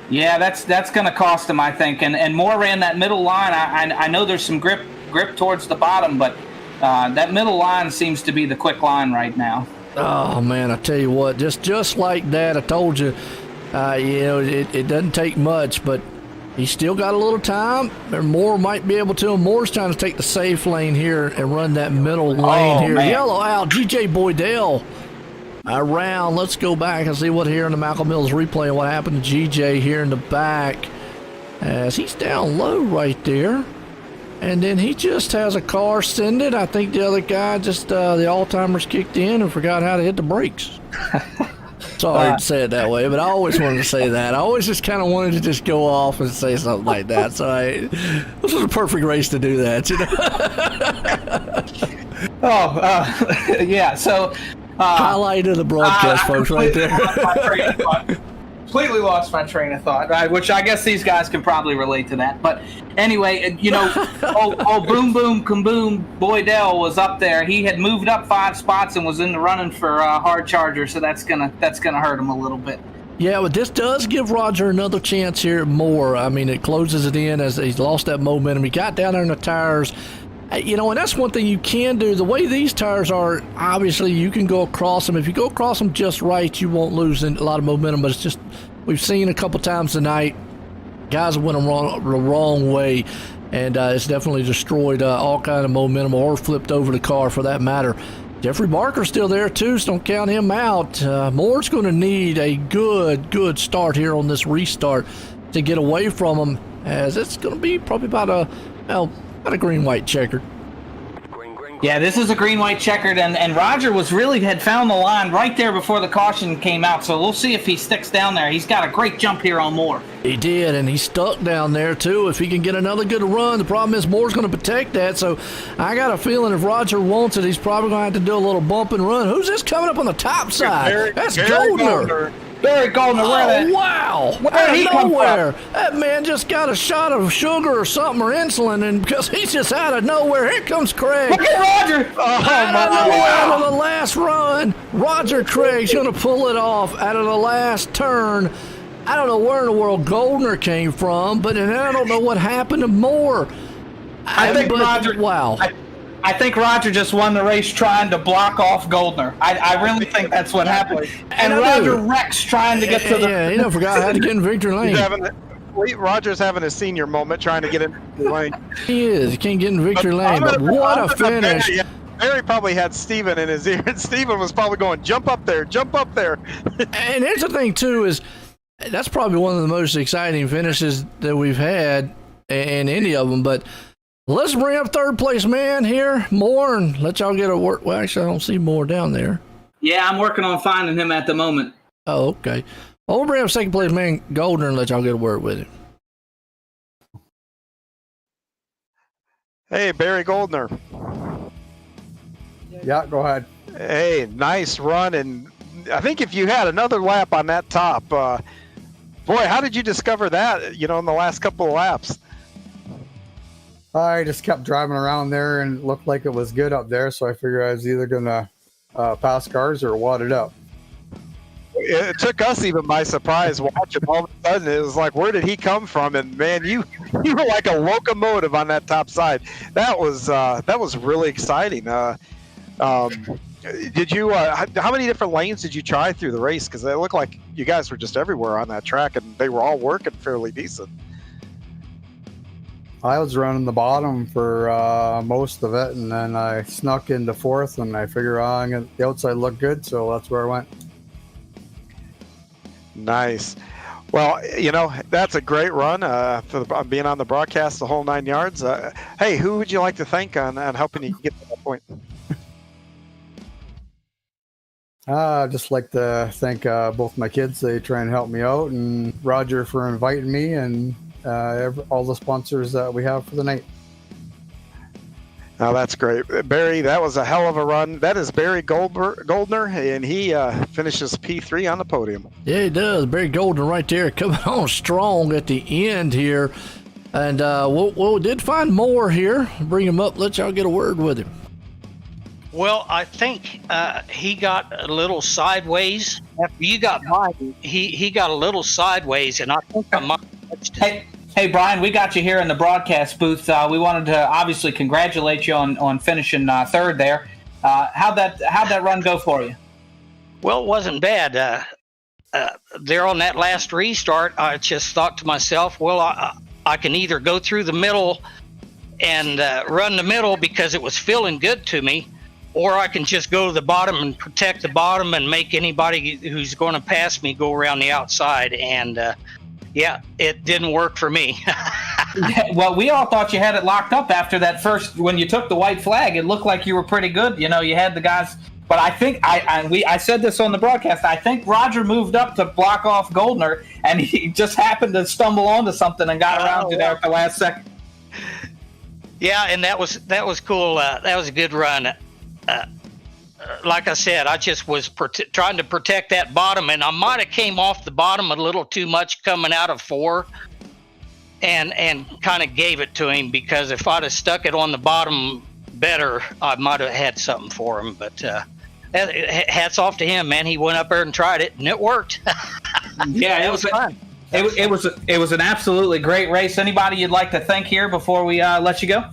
Yeah, that's going to cost him, I think. And Moore ran that middle line. I know there's some grip towards the bottom, but That middle line seems to be the quick line right now. Oh man, I tell you what, just like that, I told you, it doesn't take much, but he's still got a little time. Moore might be able to. Moore's trying to take the safe lane here and run that middle lane here. Man. Yellow out, GJ Boydell around. Let's go back and see what here in the Malcolm Mills replay and what happened to GJ here in the back as he's down low right there. And then he just has a car sending. I think the other guy just, the Alzheimer's kicked in and forgot how to hit the brakes. Sorry to say it that way, but I always wanted to say that. I always just kind of wanted to just go off and say something like that. So this was a perfect race to do that, you know? Yeah, so... highlight of the broadcast, folks, right there. Completely lost my train of thought, right? Which I guess these guys can probably relate to that. But anyway, Boom Boom Kaboom Boydell was up there. He had moved up 5 spots and was in the running for hard charger, so that's gonna hurt him a little bit. Yeah, but this does give Roger another chance here more. I mean, it closes it in as he's lost that momentum. He got down there in the tires. And that's one thing you can do. The way these tires are, obviously, you can go across them. If you go across them just right, you won't lose a lot of momentum. But it's just, we've seen a couple times tonight, guys went the wrong way, and it's definitely destroyed all kind of momentum or flipped over the car for that matter. Jeffrey Barker's still there, too, so don't count him out. Moore's going to need a good start here on this restart to get away from him, as it's going to be probably about a green-white checkered. Yeah, this is a green-white checkered, and Roger had found the line right there before the caution came out, so we'll see if he sticks down there. He's got a great jump here on Moore. He did, and he's stuck down there, too. If he can get another good run, the problem is Moore's going to protect that, so I got a feeling if Roger wants it, he's probably going to have to do a little bump and run. Who's this coming up on the top side? That's Goldner. Barry Goldner, wow! Out of nowhere, that man just got a shot of sugar or something or insulin, and because he's just out of nowhere, here comes Craig. Look at Roger! Out of the last run, Roger Craig's going to pull it off out of the last turn. I don't know where in the world Goldner came from, but and I don't know what happened to Moore. I think Roger just won the race trying to block off Goldner. I really think that's what happened. And Roger Rex trying to get to the... Yeah, he forgot how to get in victory lane. Roger's having a senior moment trying to get in victory lane. He is. He can't get in victory lane, but what a finish. Barry probably had Steven in his ear, and Steven was probably going, jump up there, jump up there. And here's the thing, too, is that's probably one of the most exciting finishes that we've had in any of them, but... Let's bring up third place man here, Moore, and let y'all get a word. Well, actually, I don't see Moore down there. Yeah, I'm working on finding him at the moment. Oh, okay. Well, we'll bring up second place man, Goldner, and let y'all get a word with him. Hey, Barry Goldner. Yeah, go ahead. Hey, nice run, and I think if you had another lap on that top, boy, how did you discover that, in the last couple of laps? I just kept driving around there and it looked like it was good up there, so I figured I was either going to pass cars or wad it up. It took us even by surprise watching. All of a sudden, it was like, where did he come from? And man, you were like a locomotive on that top side. That was really exciting. Did you? How many different lanes did you try through the race? Because it looked like you guys were just everywhere on that track, and they were all working fairly decent. I was running the bottom for most of it, and then I snuck into fourth, and I figured the outside looked good, so that's where I went. Nice. Well, that's a great run for being on the broadcast the whole 9 yards. Hey, who would you like to thank on helping you get to that point? I'd just like to thank both my kids. They try and help me out, and Roger for inviting me, and all the sponsors that we have for the night. Oh, that's great. Barry, that was a hell of a run. That is Barry Goldner, and he finishes P3 on the podium. Yeah, he does. Barry Goldner right there coming on strong at the end here. And we did find more here. Bring him up. Let y'all get a word with him. Well, I think he got a little sideways. After you got mine, he got a little sideways, and I think I might have touched it. Hey, Brian, we got you here in the broadcast booth. We wanted to obviously congratulate you on finishing third there. How'd that run go for you? Well, it wasn't bad. There on that last restart, I just thought to myself, well, I can either go through the middle and run the middle because it was feeling good to me, or I can just go to the bottom and protect the bottom and make anybody who's going to pass me go around the outside. And yeah, it didn't work for me. Yeah, well, we all thought you had it locked up after that first, when you took the white flag. It looked like you were pretty good. You know, you had the guys. But I think I said this on the broadcast. I think Roger moved up to block off Goldner, and he just happened to stumble onto something and got around to there at the last second. Yeah, and that was cool. That was a good run. Like I said, I just was trying to protect that bottom, and I might have came off the bottom a little too much coming out of 4, and kind of gave it to him, because if I'd have stuck it on the bottom better, I might have had something for him. But hats off to him, man. He went up there and tried it, and it worked. Yeah, it was fun. It was an absolutely great race. Anybody you'd like to thank here before we let you go?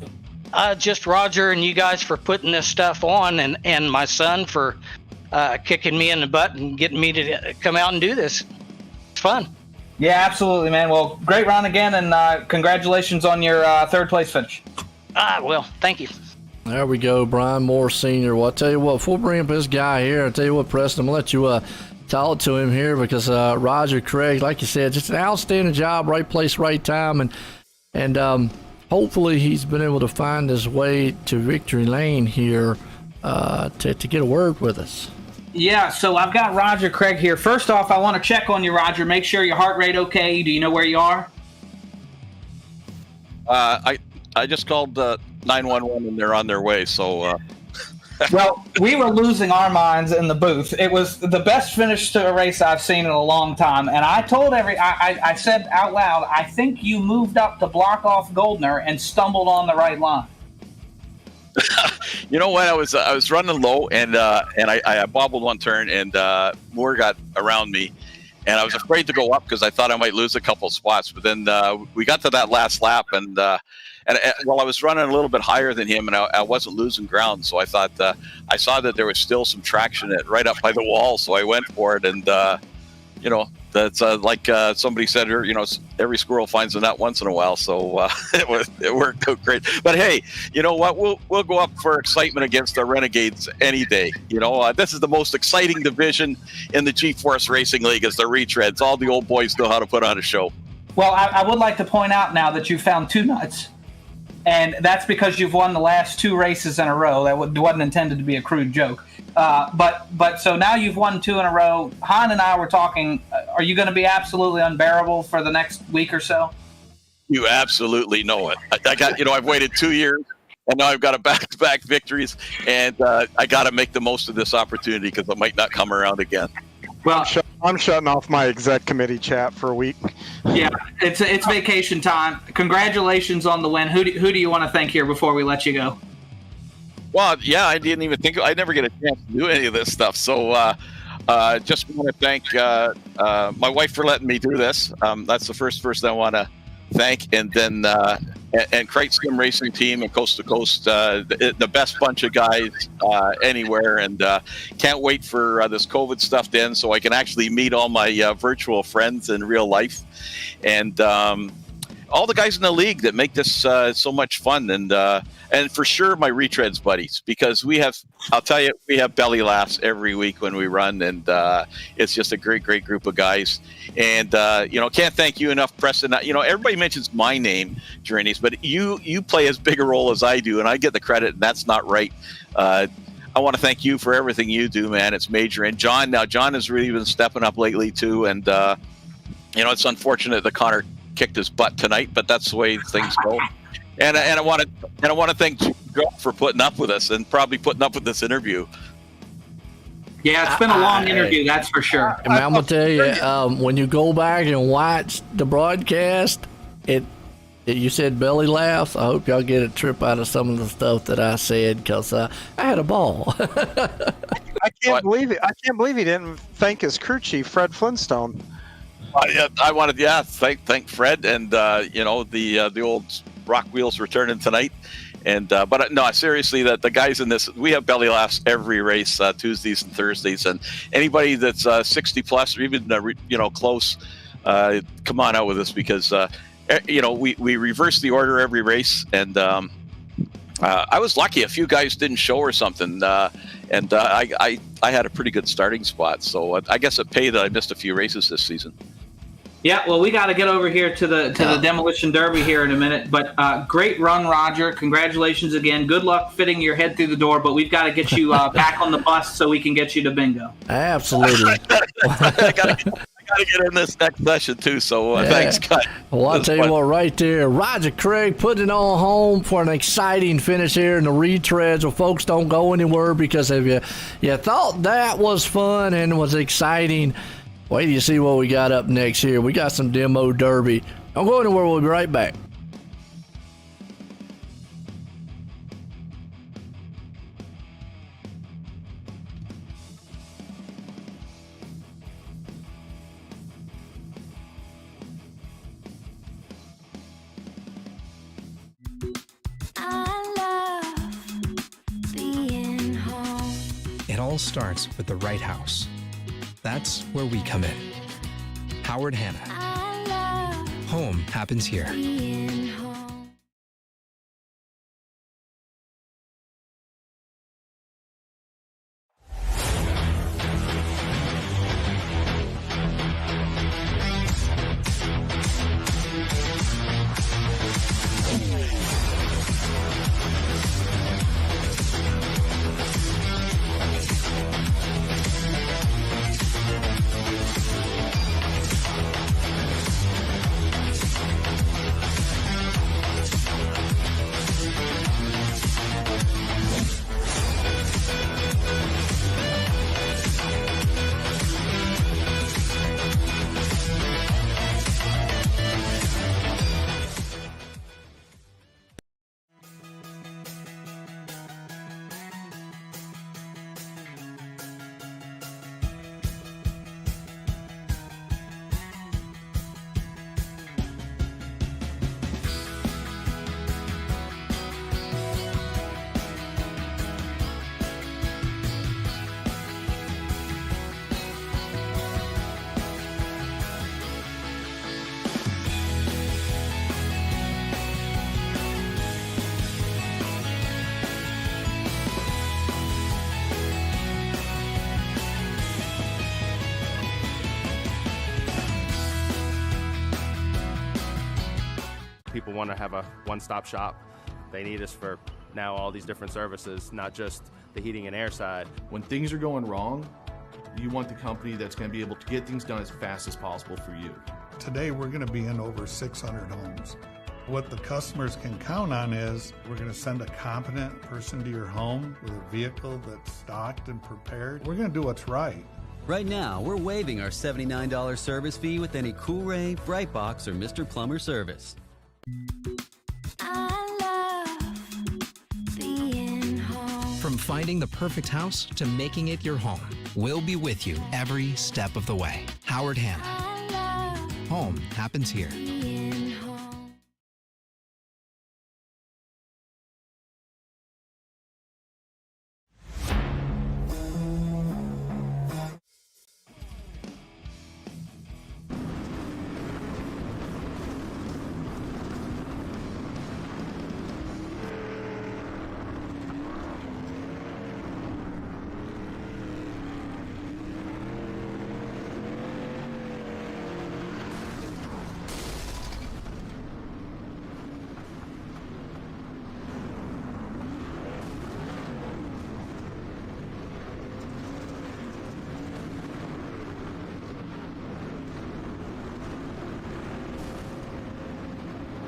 Just Roger and you guys for putting this stuff on, and my son for kicking me in the butt and getting me to come out and do this. It's fun. Yeah, absolutely, man. Well, great run again, and congratulations on your third place finish. Well, thank you. There we go, Brian Moore Sr. Well, I'll tell you what, before we bring up this guy here, I'll tell you what, Preston, I'm going to let you talk to him here, because Roger Craig, like you said, just an outstanding job, right place, right time, and hopefully he's been able to find his way to victory lane here to get a word with us. Yeah, so I've got Roger Craig here. First off, I want to check on you, Roger. Make sure your heart rate okay. Do you know where you are? I just called 911 and they're on their way. So. Well, we were losing our minds in the booth. It was the best finish to a race I've seen in a long time. And I told I said out loud, I think you moved up to block off Goldner and stumbled on the right line. You know what? I was running low, and I bobbled one turn, and Moore got around me, and I was afraid to go up because I thought I might lose a couple of spots. But then we got to that last lap, and while I was running a little bit higher than him, and I wasn't losing ground, so I thought I saw that there was still some traction right up by the wall, so I went for it, and you know, that's like somebody said, you know, every squirrel finds a nut once in a while. So it worked out great. But hey, you know what? We'll go up for excitement against the Renegades any day. You know, this is the most exciting division in the GForce Racing League, is the retreads. All the old boys know how to put on a show. Well, I would like to point out now that you found 2 nuts, and that's because you've won the last 2 races in a row. That wasn't intended to be a crude joke. But so now you've won 2 in a row. Han and I were talking. Are you going to be absolutely unbearable for the next week or so? You absolutely know it. I got, you know, I've waited 2 years, and now I've got a back-to-back victories, and I got to make the most of this opportunity because it might not come around again. Well, I'm shutting off my exec committee chat for a week. Yeah, it's vacation time. Congratulations on the win. Who do you want to thank here before we let you go? Well, yeah, I didn't even think I never get a chance to do any of this stuff. So just want to thank my wife for letting me do this. That's the first person I want to thank. And then and Crate Sim Racing Team and Coast to Coast, the best bunch of guys anywhere. And can't wait for this COVID stuff to end so I can actually meet all my virtual friends in real life. And all the guys in the league that make this so much fun, and for sure my retreads buddies, because I'll tell you, we have belly laughs every week when we run, and it's just a great group of guys. And you know, can't thank you enough, Preston. You know, everybody mentions my name during these, but you play as big a role as I do, and I get the credit, and that's not right. I want to thank you for everything you do, man. It's major. And John has really been stepping up lately too, and you know, it's unfortunate that Connor kicked his butt tonight, but that's the way things go. And I want to thank Joe for putting up with us and probably putting up with this interview. Yeah, it's been a long interview, that's for sure. And I'm gonna tell you, when you go back and watch the broadcast, you said belly laughs. I hope y'all get a trip out of some of the stuff that I said, because I had a ball. I can't believe it. I can't believe he didn't thank his crew chief, Fred Flintstone. I wanted, thank Fred and the old Rock Wheels returning tonight. And but no, seriously, that the guys in this, we have belly laughs every race, Tuesdays and Thursdays, and anybody that's 60 plus or even close, come on out with us because we reverse the order every race, and I was lucky a few guys didn't show or something, and I had a pretty good starting spot, so I guess it paid that I missed a few races this season. Yeah, well, we got to get over here to the Demolition Derby here in a minute. But great run, Roger. Congratulations again. Good luck fitting your head through the door. But we've got to get you back on the bus so we can get you to bingo. Absolutely. I got to get in this next session too. So thanks, guys. Well, I'll tell you what, right there, Roger Craig putting it on home for an exciting finish here in the retreads. Well, folks, don't go anywhere because if you thought that was fun and was exciting, wait till you see what we got up next here. We got some demo derby. Don't go anywhere. We'll be right back. It all starts with the right house. That's where we come in. Howard Hanna. Home happens here. People want to have a one-stop shop. They need us for now all these different services, not just the heating and air side. When things are going wrong, you want the company that's going to be able to get things done as fast as possible for you. Today we're going to be in over 600 homes. What the customers can count on is we're going to send a competent person to your home with a vehicle that's stocked and prepared. We're going to do what's right. Right now, we're waiving our $79 service fee with any Cool-Ray, Brightbox, or Mr. Plumber service. From finding the perfect house to making it your home, we'll be with you every step of the way. Howard Hanna. Home happens here.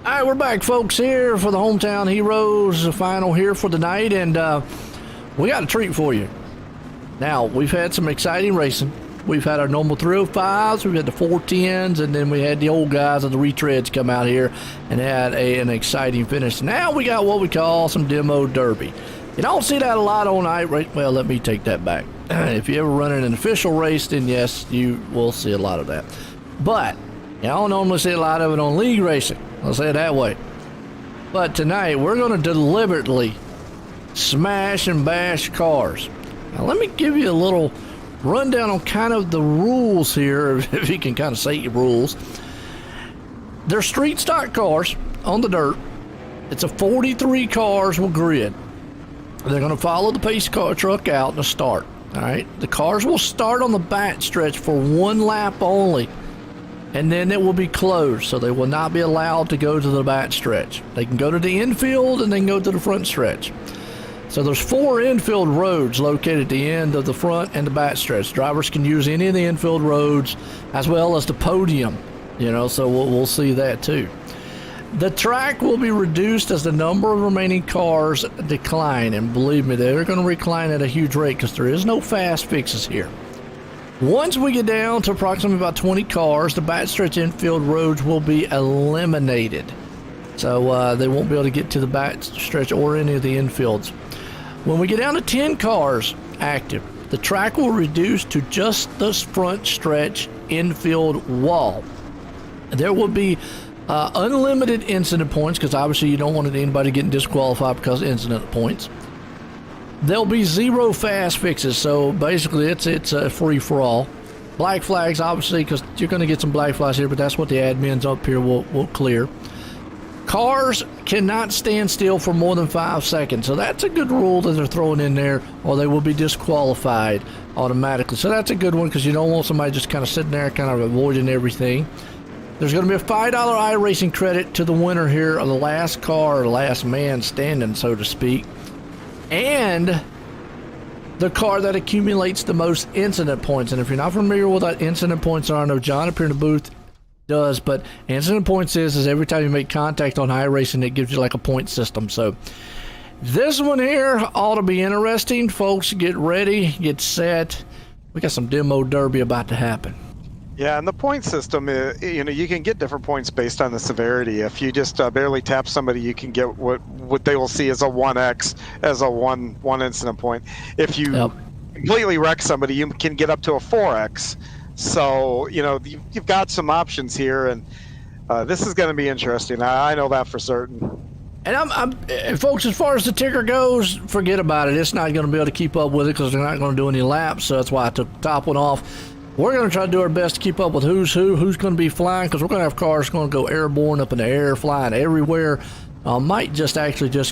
All right, we're back, folks, here for the Hometown Heroes, the final here for the night, and we got a treat for you. Now, we've had some exciting racing. We've had our normal 305s, we've had the 410s, and then we had the old guys of the retreads come out here and had an exciting finish. Now we got what we call some demo derby. You don't see that a lot on iRACING. Well, let me take that back. If you ever run in an official race, then yes, you will see a lot of that. But you don't normally see a lot of it on league racing. I'll say it that way. But tonight we're going to deliberately smash and bash cars. Now let me give you a little rundown on kind of the rules here, if you can kind of say rules. They're street stock cars on the dirt. It's a 43 cars with grid. They're going to follow the pace car truck out in the start. All right. The cars will start on the back stretch for one lap only, and then it will be closed, so they will not be allowed to go to the back stretch. They can go to the infield and then go to the front stretch. So there's 4 infield roads located at the end of the front and the back stretch. Drivers can use any of the infield roads as well as the podium, so we'll see that too. The track will be reduced as the number of remaining cars decline, and believe me, they're going to recline at a huge rate because there is no fast fixes here. Once we get down to approximately about 20 cars, the backstretch infield roads will be eliminated. So they won't be able to get to the backstretch or any of the infields. When we get down to 10 cars active, the track will reduce to just the front stretch infield wall. There will be unlimited incident points, because obviously you don't want anybody getting disqualified because of incident points. There'll be 0 fast fixes, so basically it's a free-for-all. Black flags, obviously, because you're going to get some black flags here, but that's what the admins up here will clear. Cars cannot stand still for more than 5 seconds, so that's a good rule that they're throwing in there, or they will be disqualified automatically. So that's a good one, because you don't want somebody just kind of sitting there kind of avoiding everything. There's going to be a $5 iRacing credit to the winner here of the last car, or last man standing, so to speak. And the car that accumulates the most incident points. And if you're not familiar with what incident points are, I know John up here in the booth does, but incident points is every time you make contact on iRacing, it gives you like a point system. So this one here ought to be interesting. Folks, get ready, get set. We got some demo derby about to happen. Yeah, and the point system, you can get different points based on the severity. If you just barely tap somebody, you can get what they will see as a 1x, as a one incident point. If you completely wreck somebody, you can get up to a 4x. So, you've got some options here, and this is going to be interesting. I know that for certain. And folks, as far as the ticker goes, forget about it. It's not going to be able to keep up with it because they're not going to do any laps. So that's why I took the top one off. We're going to try to do our best to keep up with who's going to be flying, because we're going to have cars going to go airborne up in the air, flying everywhere. Might just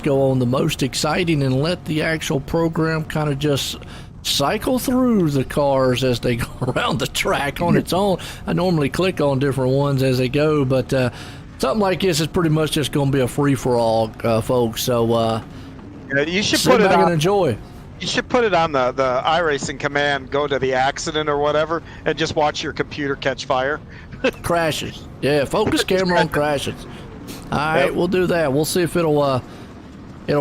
go on the most exciting and let the actual program kind of just cycle through the cars as they go around the track on its own. I normally click on different ones as they go, but something like this is pretty much just going to be a free-for-all, folks. So you should sit put it back on. and enjoy. You should put it on the iRacing command, go to the accident or whatever, and just watch your computer catch fire. Crashes. Yeah, focus camera on crashes. All right, we'll do that. We'll see if it'll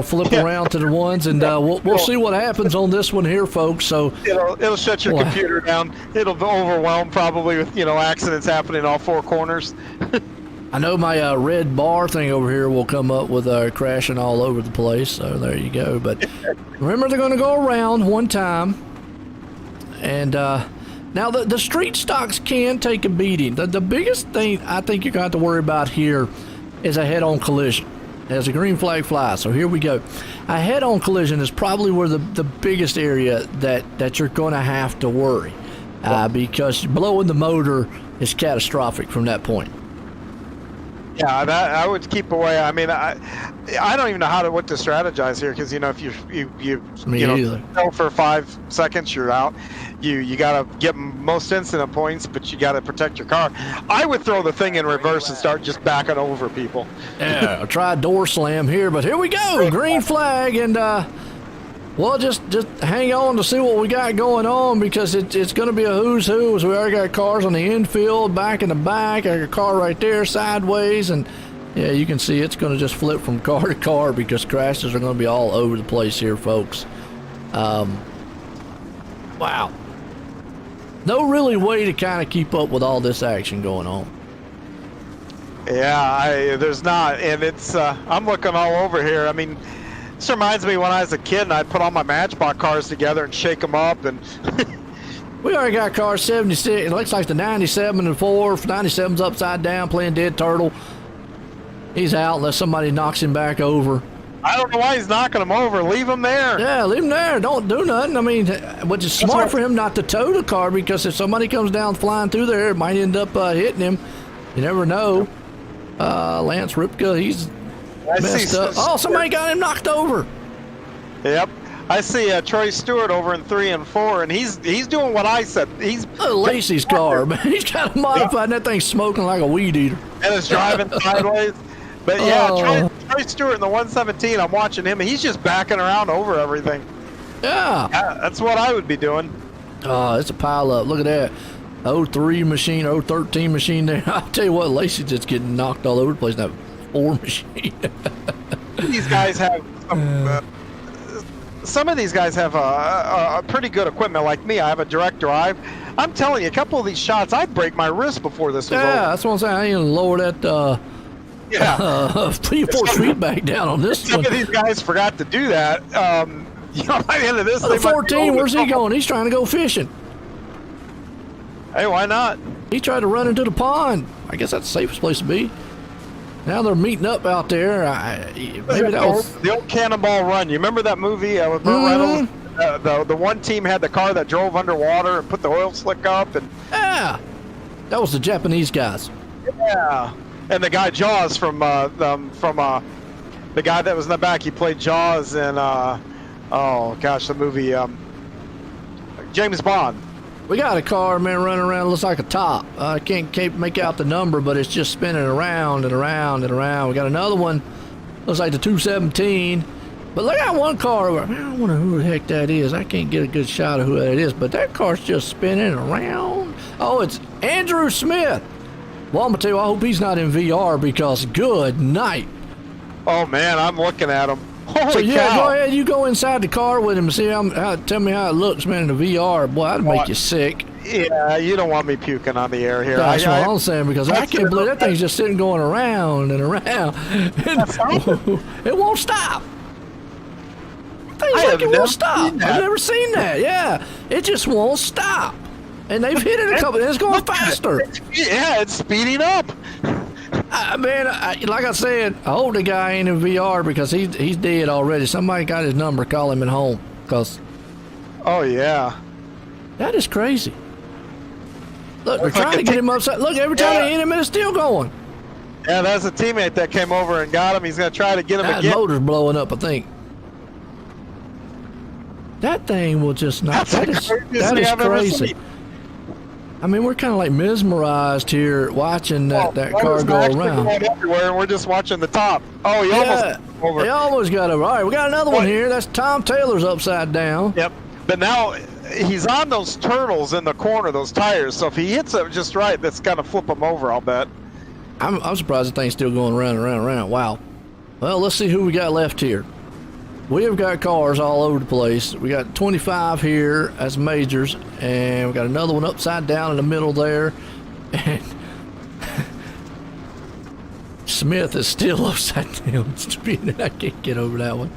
flip around to the ones, and we'll see what happens on this one here, folks. So it'll shut your computer down. It'll be overwhelmed probably with accidents happening in all 4 corners. I know my red bar thing over here will come up with crashing all over the place, so there you go. But remember, they're going to go around one time. And now the street stocks can take a beating. The biggest thing I think you're going to have to worry about here is a head-on collision. As a green flag flies, so here we go. A head-on collision is probably where the biggest area that you're going to have to worry, because blowing the motor is catastrophic from that point. Yeah, I would keep away. I mean, I don't even know what to strategize here, because if you go for 5 seconds, you're out. You got to get most incident points, but you got to protect your car. I would throw the thing in reverse and start just backing over people. Yeah, I'll try a door slam here, but here we go, green flag, and well, just hang on to see what we got going on, because it's going to be a who's who. So we already got cars on the infield, back in the back. I got a car right there sideways, and yeah, you can see it's going to just flip from car to car because crashes are going to be all over the place here, folks. Wow. No really way to kind of keep up with all this action going on. Yeah, there's not, and it's I'm looking all over here. I mean, this reminds me when I was a kid and I'd put all my Matchbox cars together and shake them up, and We already got car 76. It looks like the 97 and 4. 97's upside down playing dead turtle. He's out unless somebody knocks him back over. I don't know why he's knocking him over. Leave him there. Yeah, leave him there. Don't do nothing. I mean, which is smart for him not to tow the car, because if somebody comes down flying through there, it might end up hitting him. You never know. Lance Ripka, he's messed up. Oh, somebody got him knocked over. Yep. I see Troy Stewart over in 3 and 4, and he's doing what I said. He's Lacey's car, man. He's got it modified, and that thing's smoking like a weed eater. And it's driving sideways. But yeah, Troy Stewart in the 117, I'm watching him, and he's just backing around over everything. Yeah. That's what I would be doing. It's a pile up. Look at that. 03 machine, 013 machine there. I'll tell you what, Lacey's just getting knocked all over the place. That 4 machine. These guys have some of these guys have a pretty good equipment. Like me, I have a direct drive. I'm telling you, a couple of these shots, I'd break my wrist before this was over. Yeah, that's what I'm saying. I ain't gonna lower that P4 feedback down on this Some one. of these guys forgot to do that. You know, by the end of this, The they might be 14, where's he going? He's trying to go fishing. Hey, why not? He tried to run into the pond. I guess that's the safest place to be. Now they're meeting up out there. Maybe that was the old Cannonball Run. You remember that movie with Burt Reynolds? The one team had the car that drove underwater and put the oil slick up, and that was the Japanese guys. Yeah, and the guy Jaws from the guy that was in the back. He played Jaws in oh gosh, the movie James Bond. We got a car, man, running around. Looks like a top. I can't make out the number, but it's just spinning around and around and around. We got another one. Looks like the 217. But look at one car over. Man, I don't wonder who the heck that is. I can't get a good shot of who that is, but that car's just spinning around. Oh, it's Andrew Smith. Well, I'm going to tell you, I hope he's not in VR, because good night. Oh, man, I'm looking at him. Holy so, yeah, cow. go ahead. You go inside the car with him and see tell me how it looks, man, in the VR. Boy, that'd make you sick. Yeah, you don't want me puking on the air here. That's what I'm saying, because I can't believe that thing's just sitting going around and around. And it won't stop. It won't stop. I've never seen that. Yeah, it just won't stop. And they've hit it a couple, and it's going faster. Yeah, it's speeding up. Man, like I said, I hope the guy ain't in VR, because he's dead already. Somebody got his number, call him at home. Cause oh yeah, that is crazy. Look, they're trying to get him upside. Look, every time they hit him, it's still going. Yeah, that's a teammate that came over and got him. He's gonna try to get him that again. Motor's blowing up, I think. That thing will just not. That is crazy. I mean, we're kind of like mesmerized here watching that car go around. Everywhere, and we're just watching the top. Oh, he almost over. He almost got over. All right, we got another one here. That's Tom Taylor's upside down. Yep. But now he's on those turtles in the corner, those tires. So if he hits it just right, that's gonna flip him over. I'll bet. I'm surprised the thing's still going around and around and around. Wow. Well, let's see who we got left here. We have got cars all over the place. We got 25 here as majors, and we got another one upside down in the middle there. And Smith is still upside down. I can't get over that one.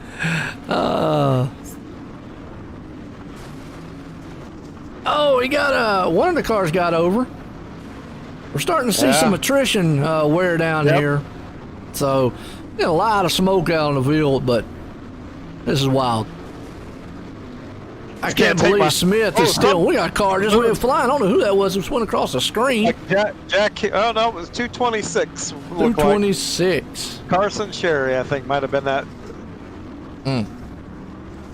Oh, he got one of the cars got over. We're starting to see some attrition wear down here. So, a lot of smoke out on the field, but this is wild. I can't believe Smith is still. We got a car just went flying. I don't know who that was. It just went across the screen. Jack. Oh no, it was 226. 226. Like. Carson Sherry, I think, might have been that.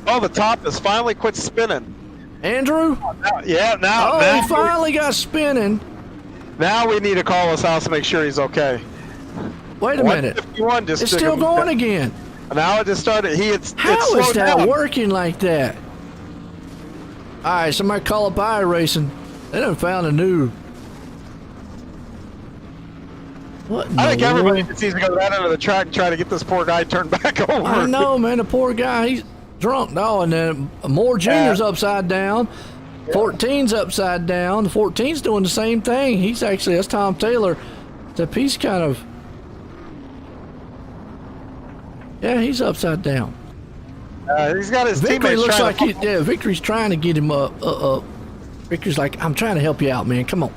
Oh, the top has finally quit spinning. Andrew? Now he finally got spinning. Now we need to call his house and make sure he's okay. Wait a minute. It's still going again. Now it just started. How is that working like that? All right, somebody call up iRacing. They done found a new. What? I think everybody needs to go right under the track and try to get this poor guy turned back over. I know, man. The poor guy, he's drunk. No, and then Moore Jr.'s upside down. 14's upside down. The 14's doing the same thing. That's Tom Taylor. Except he's kind of. Yeah, he's upside down. He's got his Victory teammates looks trying like Victory's trying to get him up. Ricky's like, I'm trying to help you out, man. Come on.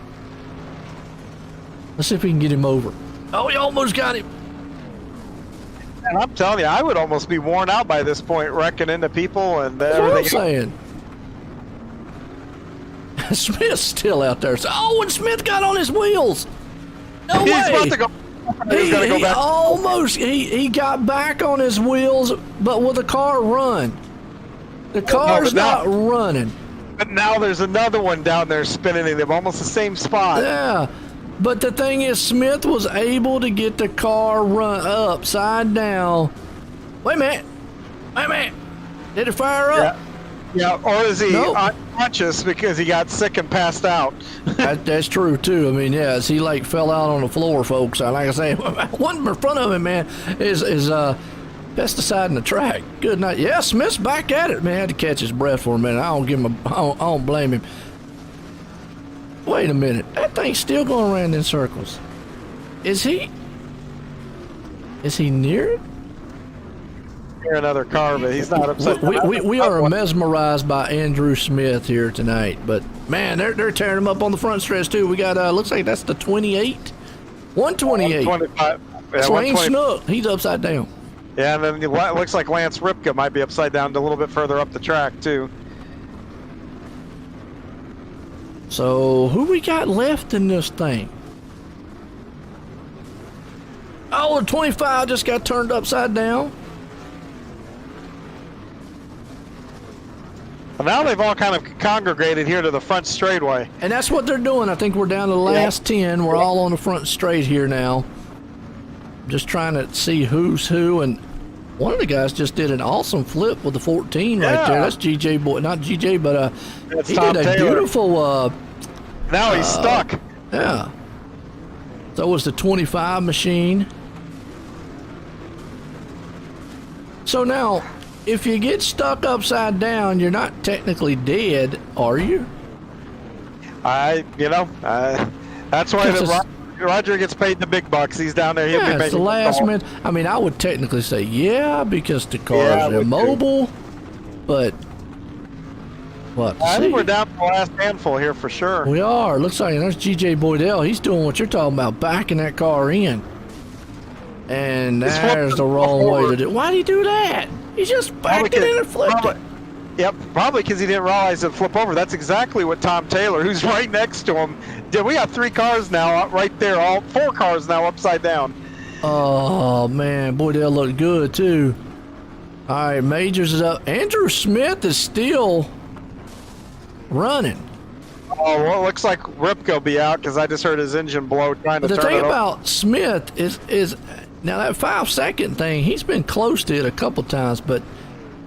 Let's see if we can get him over. Oh, he almost got him. And I'm telling you, I would almost be worn out by this point, wrecking into people and That's what I'm everything. saying. Smith's still out there. So, oh, and Smith got on his wheels. No way. He's about to go. He's gonna go back. Almost. He got back on his wheels, but will the car run? The car's not running. But now there's another one down there spinning in them, almost the same spot. Yeah. But the thing is, Smith was able to get the car run upside down. Wait a minute. Wait a minute. Did it fire up? Yeah, or is he unconscious because he got sick and passed out? That's true, too. I mean, yeah, he like fell out on the floor, folks. Like I say, one in front of him, man, is pesticide in the track. Good night. Yeah, Smith's back at it, man. Had to catch his breath for a minute. I don't blame him. Wait a minute. That thing's still going around in circles. Is he near it? Near another car, but he's not upset. We are mesmerized by Andrew Smith here tonight, but man, they're tearing him up on the front stretch too. We got looks like that's the 28, 128. 125. That's Yeah, Lane Snook. He's upside down. Yeah, and then it looks like Lance Ripka might be upside down a little bit further up the track too. So who we got left in this thing? Oh, the 25 just got turned upside down. Well, now they've all kind of congregated here to the front straightaway. And that's what they're doing. I think we're down to the last 10. We're all on the front straight here now. Just trying to see who's who. And one of the guys just did an awesome flip with the 14 right there. That's GJ boy, not GJ, but he Tom did a Taylor. beautiful. Now he's stuck. Yeah. So was the 25 machine. So now, if you get stuck upside down, you're not technically dead, are you? That's why Roger gets paid the big bucks. He's down there. He'll be Yeah, it's making the last call. minute. I mean, I would technically say yeah, because the car's immobile, but what? I think we're down to the last handful here for sure. We are. Looks like there's GJ Boydell. He's doing what you're talking about, backing that car in. And there's the wrong way to do it. Why did he do that? He just backed it in and flipped it. Yep, probably because he didn't realize it'd flip over. That's exactly what Tom Taylor, who's right next to him, did. We got 3 cars now right there, all 4 cars now upside down. Oh, man. Boydell looked good, too. All right, Majors is up. Andrew Smith is still running. Oh, well, it looks like Ripko will be out because I just heard his engine blow trying to But the turn thing it over. about Smith is now that 5-second thing, he's been close to it a couple times, but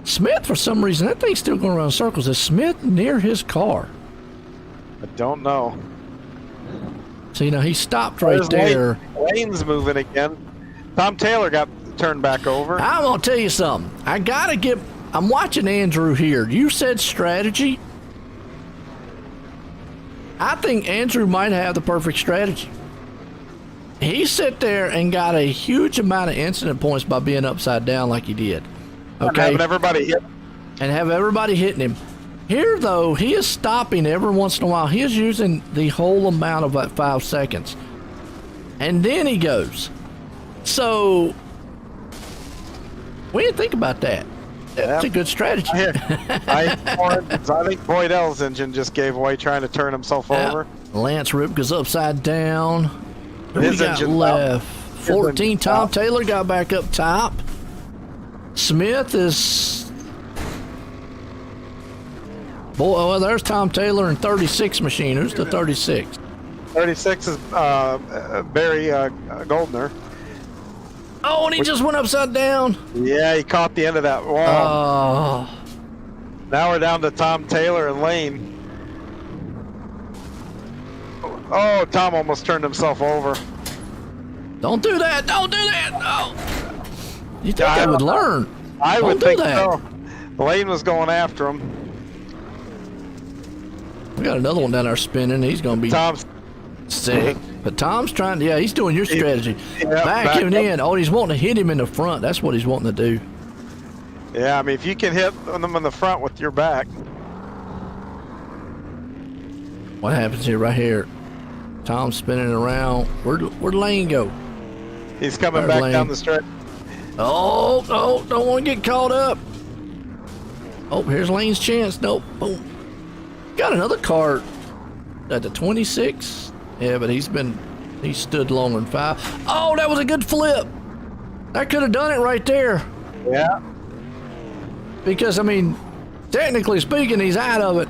Smith, for some reason, that thing's still going around circles. Is Smith near his car? I don't know. So, he stopped right there. Lane's moving again. Tom Taylor got turned back over. I'm going to tell you something. I'm watching Andrew here. You said strategy. I think Andrew might have the perfect strategy. He sat there and got a huge amount of incident points by being upside down like he did. Okay. Having everybody hit. And have everybody hitting him. Here, though, he is stopping every once in a while. He is using the whole amount of that 5 seconds. And then he goes. So, what do you think about that? That's a good strategy. I think Boydell's engine just gave way trying to turn himself over. Lance Ripka's upside down. Who His we got engine left? top. 14. Tom Taylor got back up top. Smith is... Boy, well, there's Tom Taylor and 36 machine. Who's the 36? 36 is Barry Goldner. Oh, and he just went upside down. Yeah, he caught the end of that wall. Oh. Now we're down to Tom Taylor and Lane. Oh, Tom almost turned himself over. Don't do that. Don't do that. No. You think I would learn? I would Don't do think that. so. Lane was going after him. We got another one down there spinning. He's going to be sick. But Tom's trying to, he's doing your strategy. Back him in. Oh, he's wanting to hit him in the front. That's what he's wanting to do. Yeah, I mean, if you can hit them in the front with your back. What happens here? Right here. Tom's spinning around. Where'd Lane go? He's coming back down the stretch. Oh, no, don't want to get caught up. Oh, here's Lane's chance. Nope. Boom. Got another car at the 26. Yeah, but he stood longer than 5. Oh, that was a good flip. That could have done it right there. Yeah. Because, I mean, technically speaking, he's out of it.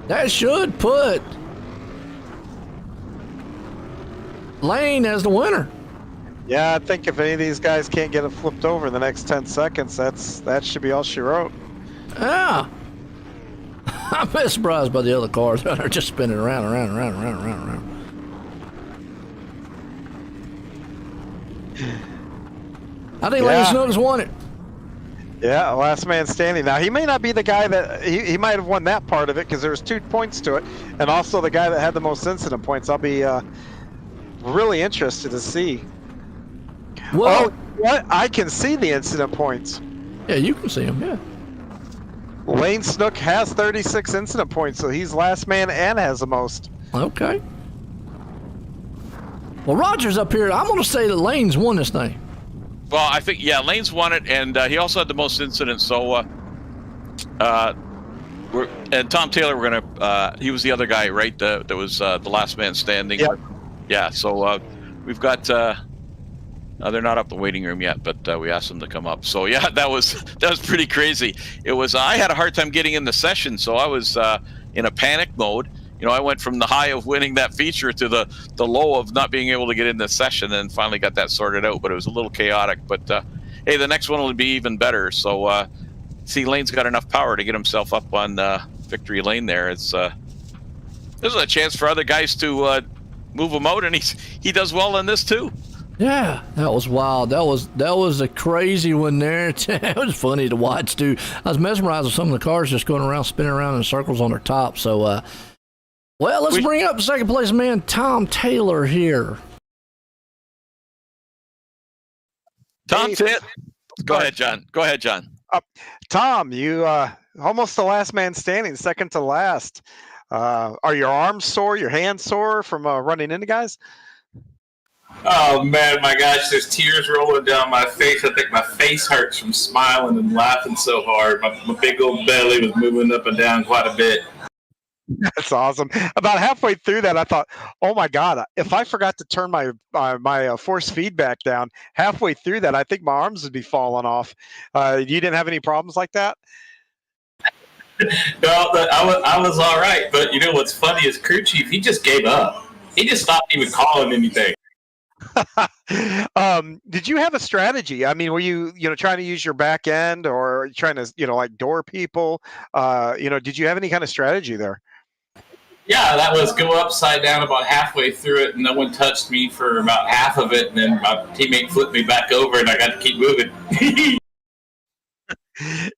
That should put Lane as the winner. Yeah, I think if any of these guys can't get it flipped over in the next 10 seconds, that should be all she wrote. Yeah. I'm a bit surprised by the other cars that are just spinning around. I think Lane Snook's won it. Yeah, last man standing. Now, he may not be the guy that... He might have won that part of it because there's 2 points to it. And also the guy that had the most incident points. I'll be really interested to see. Well, what? I can see the incident points. Yeah, you can see them, yeah. Lane Snook has 36 incident points, so he's last man and has the most. Okay. Well, Roger's up here. I'm going to say that Lane's won this thing. Well, I think, yeah, Lane's won it, and he also had the most incidents, so and Tom Taylor, we're going to, he was the other guy, right, that was the last man standing. Yep. Yeah, so we've got, they're not up the waiting room yet, but we asked them to come up. So, yeah, that was pretty crazy. It was, I had a hard time getting in the session, so I was in a panic mode. You know, I went from the high of winning that feature to the low of not being able to get in the session, and finally got that sorted out. But it was a little chaotic. But hey, the next one will be even better. So see, Lane's got enough power to get himself up on victory lane there. It's there's a chance for other guys to move him out, and he does well in this too. Yeah, that was wild. That was a crazy one there. It was funny to watch too. I was mesmerized with some of the cars just going around, spinning around in circles on their top. So. Well, let's bring up second place man, Tom Taylor here. Tom Taylor. Go ahead, John. Go ahead, John. Tom, you almost the last man standing, second to last. Are your arms sore, your hands sore from running into guys? Oh, man, my gosh, there's tears rolling down my face. I think my face hurts from smiling and laughing so hard. My big old belly was moving up and down quite a bit. That's awesome. About halfway through that, I thought, "Oh my God! If I forgot to turn my force feedback down halfway through that, I think my arms would be falling off." You didn't have any problems like that? No, I was all right. But you know what's funny is crew chief. He just gave up. He just stopped even calling anything. Did you have a strategy? I mean, were you trying to use your back end or trying to like door people? Did you have any kind of strategy there? Yeah, that was go upside down about halfway through it, and no one touched me for about half of it, and then my teammate flipped me back over, and I got to keep moving.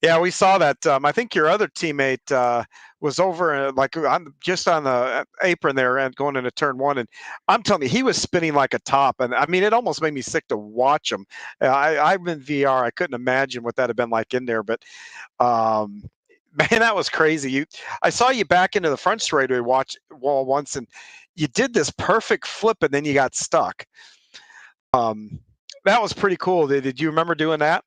Yeah, we saw that. I think your other teammate was over I'm just on the apron there and going into turn 1, and I'm telling you, he was spinning like a top, and I mean, it almost made me sick to watch him. I'm in VR. I couldn't imagine what that'd have been like in there, but man, that was crazy. I saw you back into the front straightaway wall once, and you did this perfect flip, and then you got stuck. That was pretty cool. Did you remember doing that?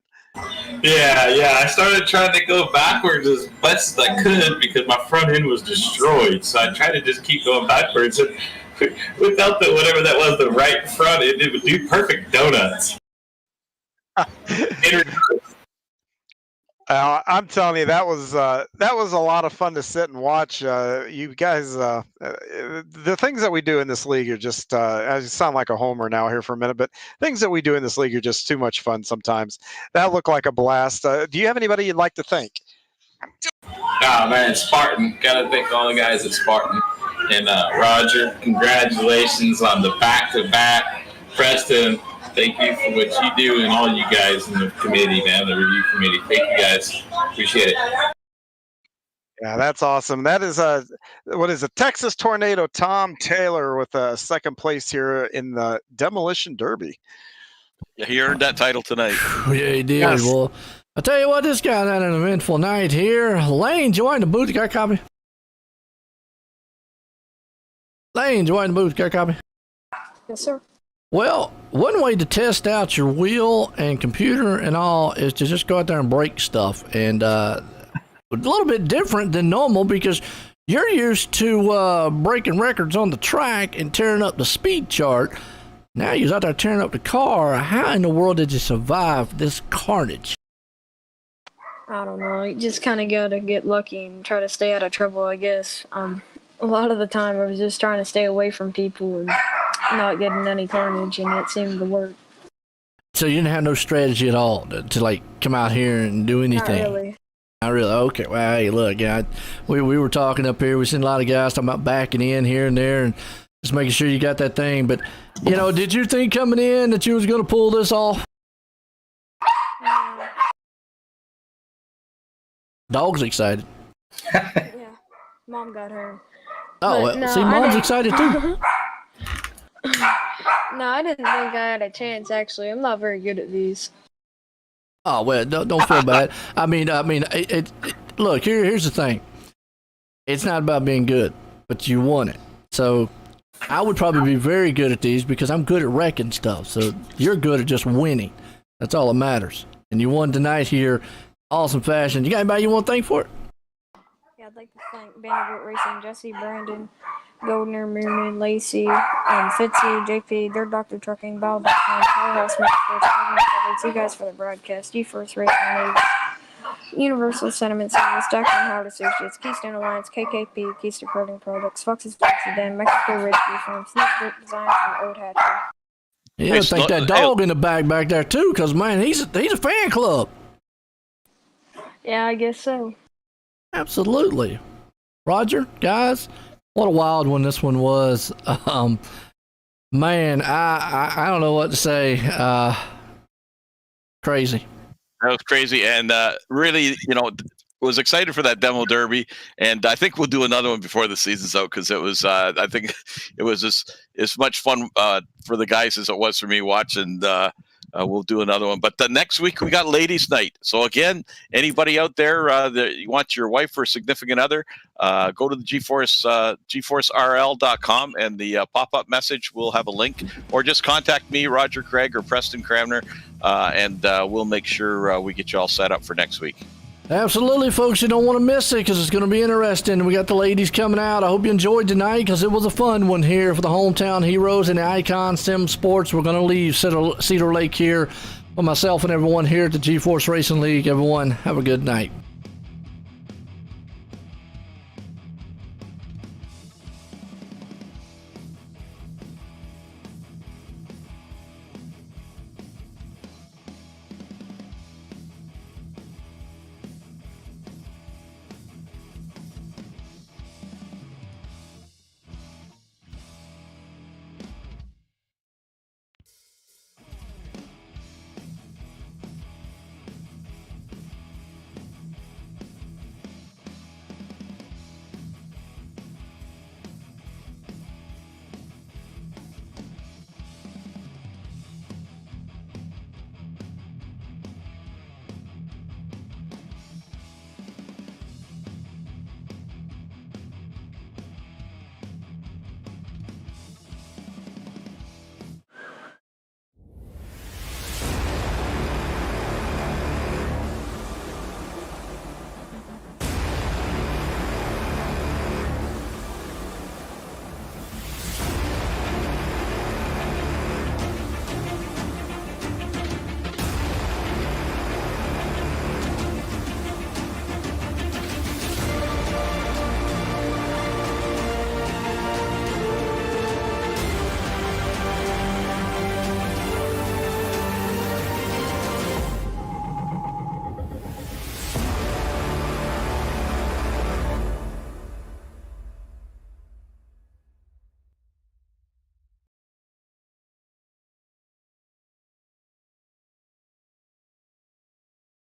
Yeah. I started trying to go backwards as best as I could because my front end was destroyed. So I tried to just keep going backwards. And without whatever that was, the right front end, it would do perfect donuts. I'm telling you, that was a lot of fun to sit and watch. You guys, the things that we do in this league are just, I sound like a homer now here for a minute, but things that we do in this league are just too much fun sometimes. That looked like a blast. Do you have anybody you'd like to thank? Oh, man, Spartan. Got to thank all the guys at Spartan. And Roger, congratulations on the back-to-back. Preston, thank you for what you do and all you guys in the committee, man, the review committee. Thank you, guys. Appreciate it. Yeah, that's awesome. That is a Texas Tornado Tom Taylor with second place here in the Demolition Derby. Yeah, he earned that title tonight. Yeah, he did. Yes. Well, I tell you what, this guy had an eventful night here. Lane, join the booth. You got a copy? Lane, join the booth. Got a copy? Yes, sir. Well, one way to test out your wheel and computer and all is to just go out there and break stuff. And a little bit different than normal because you're used to breaking records on the track and tearing up the speed chart. Now you're out there tearing up the car. How in the world did you survive this carnage? I don't know. You just kind of got to get lucky and try to stay out of trouble, I guess. A lot of the time I was just trying to stay away from people and not getting any carnage, and it seemed to work. So you didn't have no strategy at all to like come out here and do anything? Not really. Not really. Okay. Well, hey, look, we were talking up here. We seen a lot of guys talking about backing in here and there and just making sure you got that thing. But, you know, did you think coming in that you was going to pull this off? Dog's excited. Yeah. Mom got her. Oh, But well, see, Mom's excited too. No, I didn't think I had a chance, actually. I'm not very good at these. Oh, well, don't feel bad. I mean, look, here's the thing. It's not about being good, but you won it. So I would probably be very good at these because I'm good at wrecking stuff. So you're good at just winning. That's all that matters. And you won tonight here. Awesome fashion. You got anybody you want to thank for it? Yeah, I'd like to thank Vanderbilt Racing, Jesse, Brandon, Goldner, Mirman, Lacey, Fitzy, JP, Dirt Doctor Trucking, Balboa, Powerhouse Motorsports, you guys for the broadcast, GForce Racing League, Universal Sentiment Service, Dr. and Howard Associates, Keystone Alliance, KKP, Keystone Coating Products, Fox's Taxi Den, Mexico Ridge Farm, Sneak Grip Design, and Old Hatchery. Yeah, thank that dog in the back there too, because man, he's a fan club. Yeah, I guess so. Absolutely. Roger, guys, what a wild one this one was. Man, I don't know what to say. Crazy. That was crazy, and really, was excited for that demo derby, and I think we'll do another one before the season's out because it was. I think it was as much fun for the guys as it was for me watching. We'll do another one, but the next week we got ladies' night. So again, anybody out there that you want your wife or significant other, go to the GForce GForceRL.com, and the pop-up message will have a link, or just contact me, Roger Craig or Preston Cramner, and we'll make sure we get you all set up for next week. Absolutely, folks. You don't want to miss it because it's going to be interesting. We got the ladies coming out. I hope you enjoyed tonight because it was a fun one here for the hometown heroes and the Icon Sim Sports. We're going to leave Cedar Lake here with myself and everyone here at the GForce Racing League. Everyone, have a good night.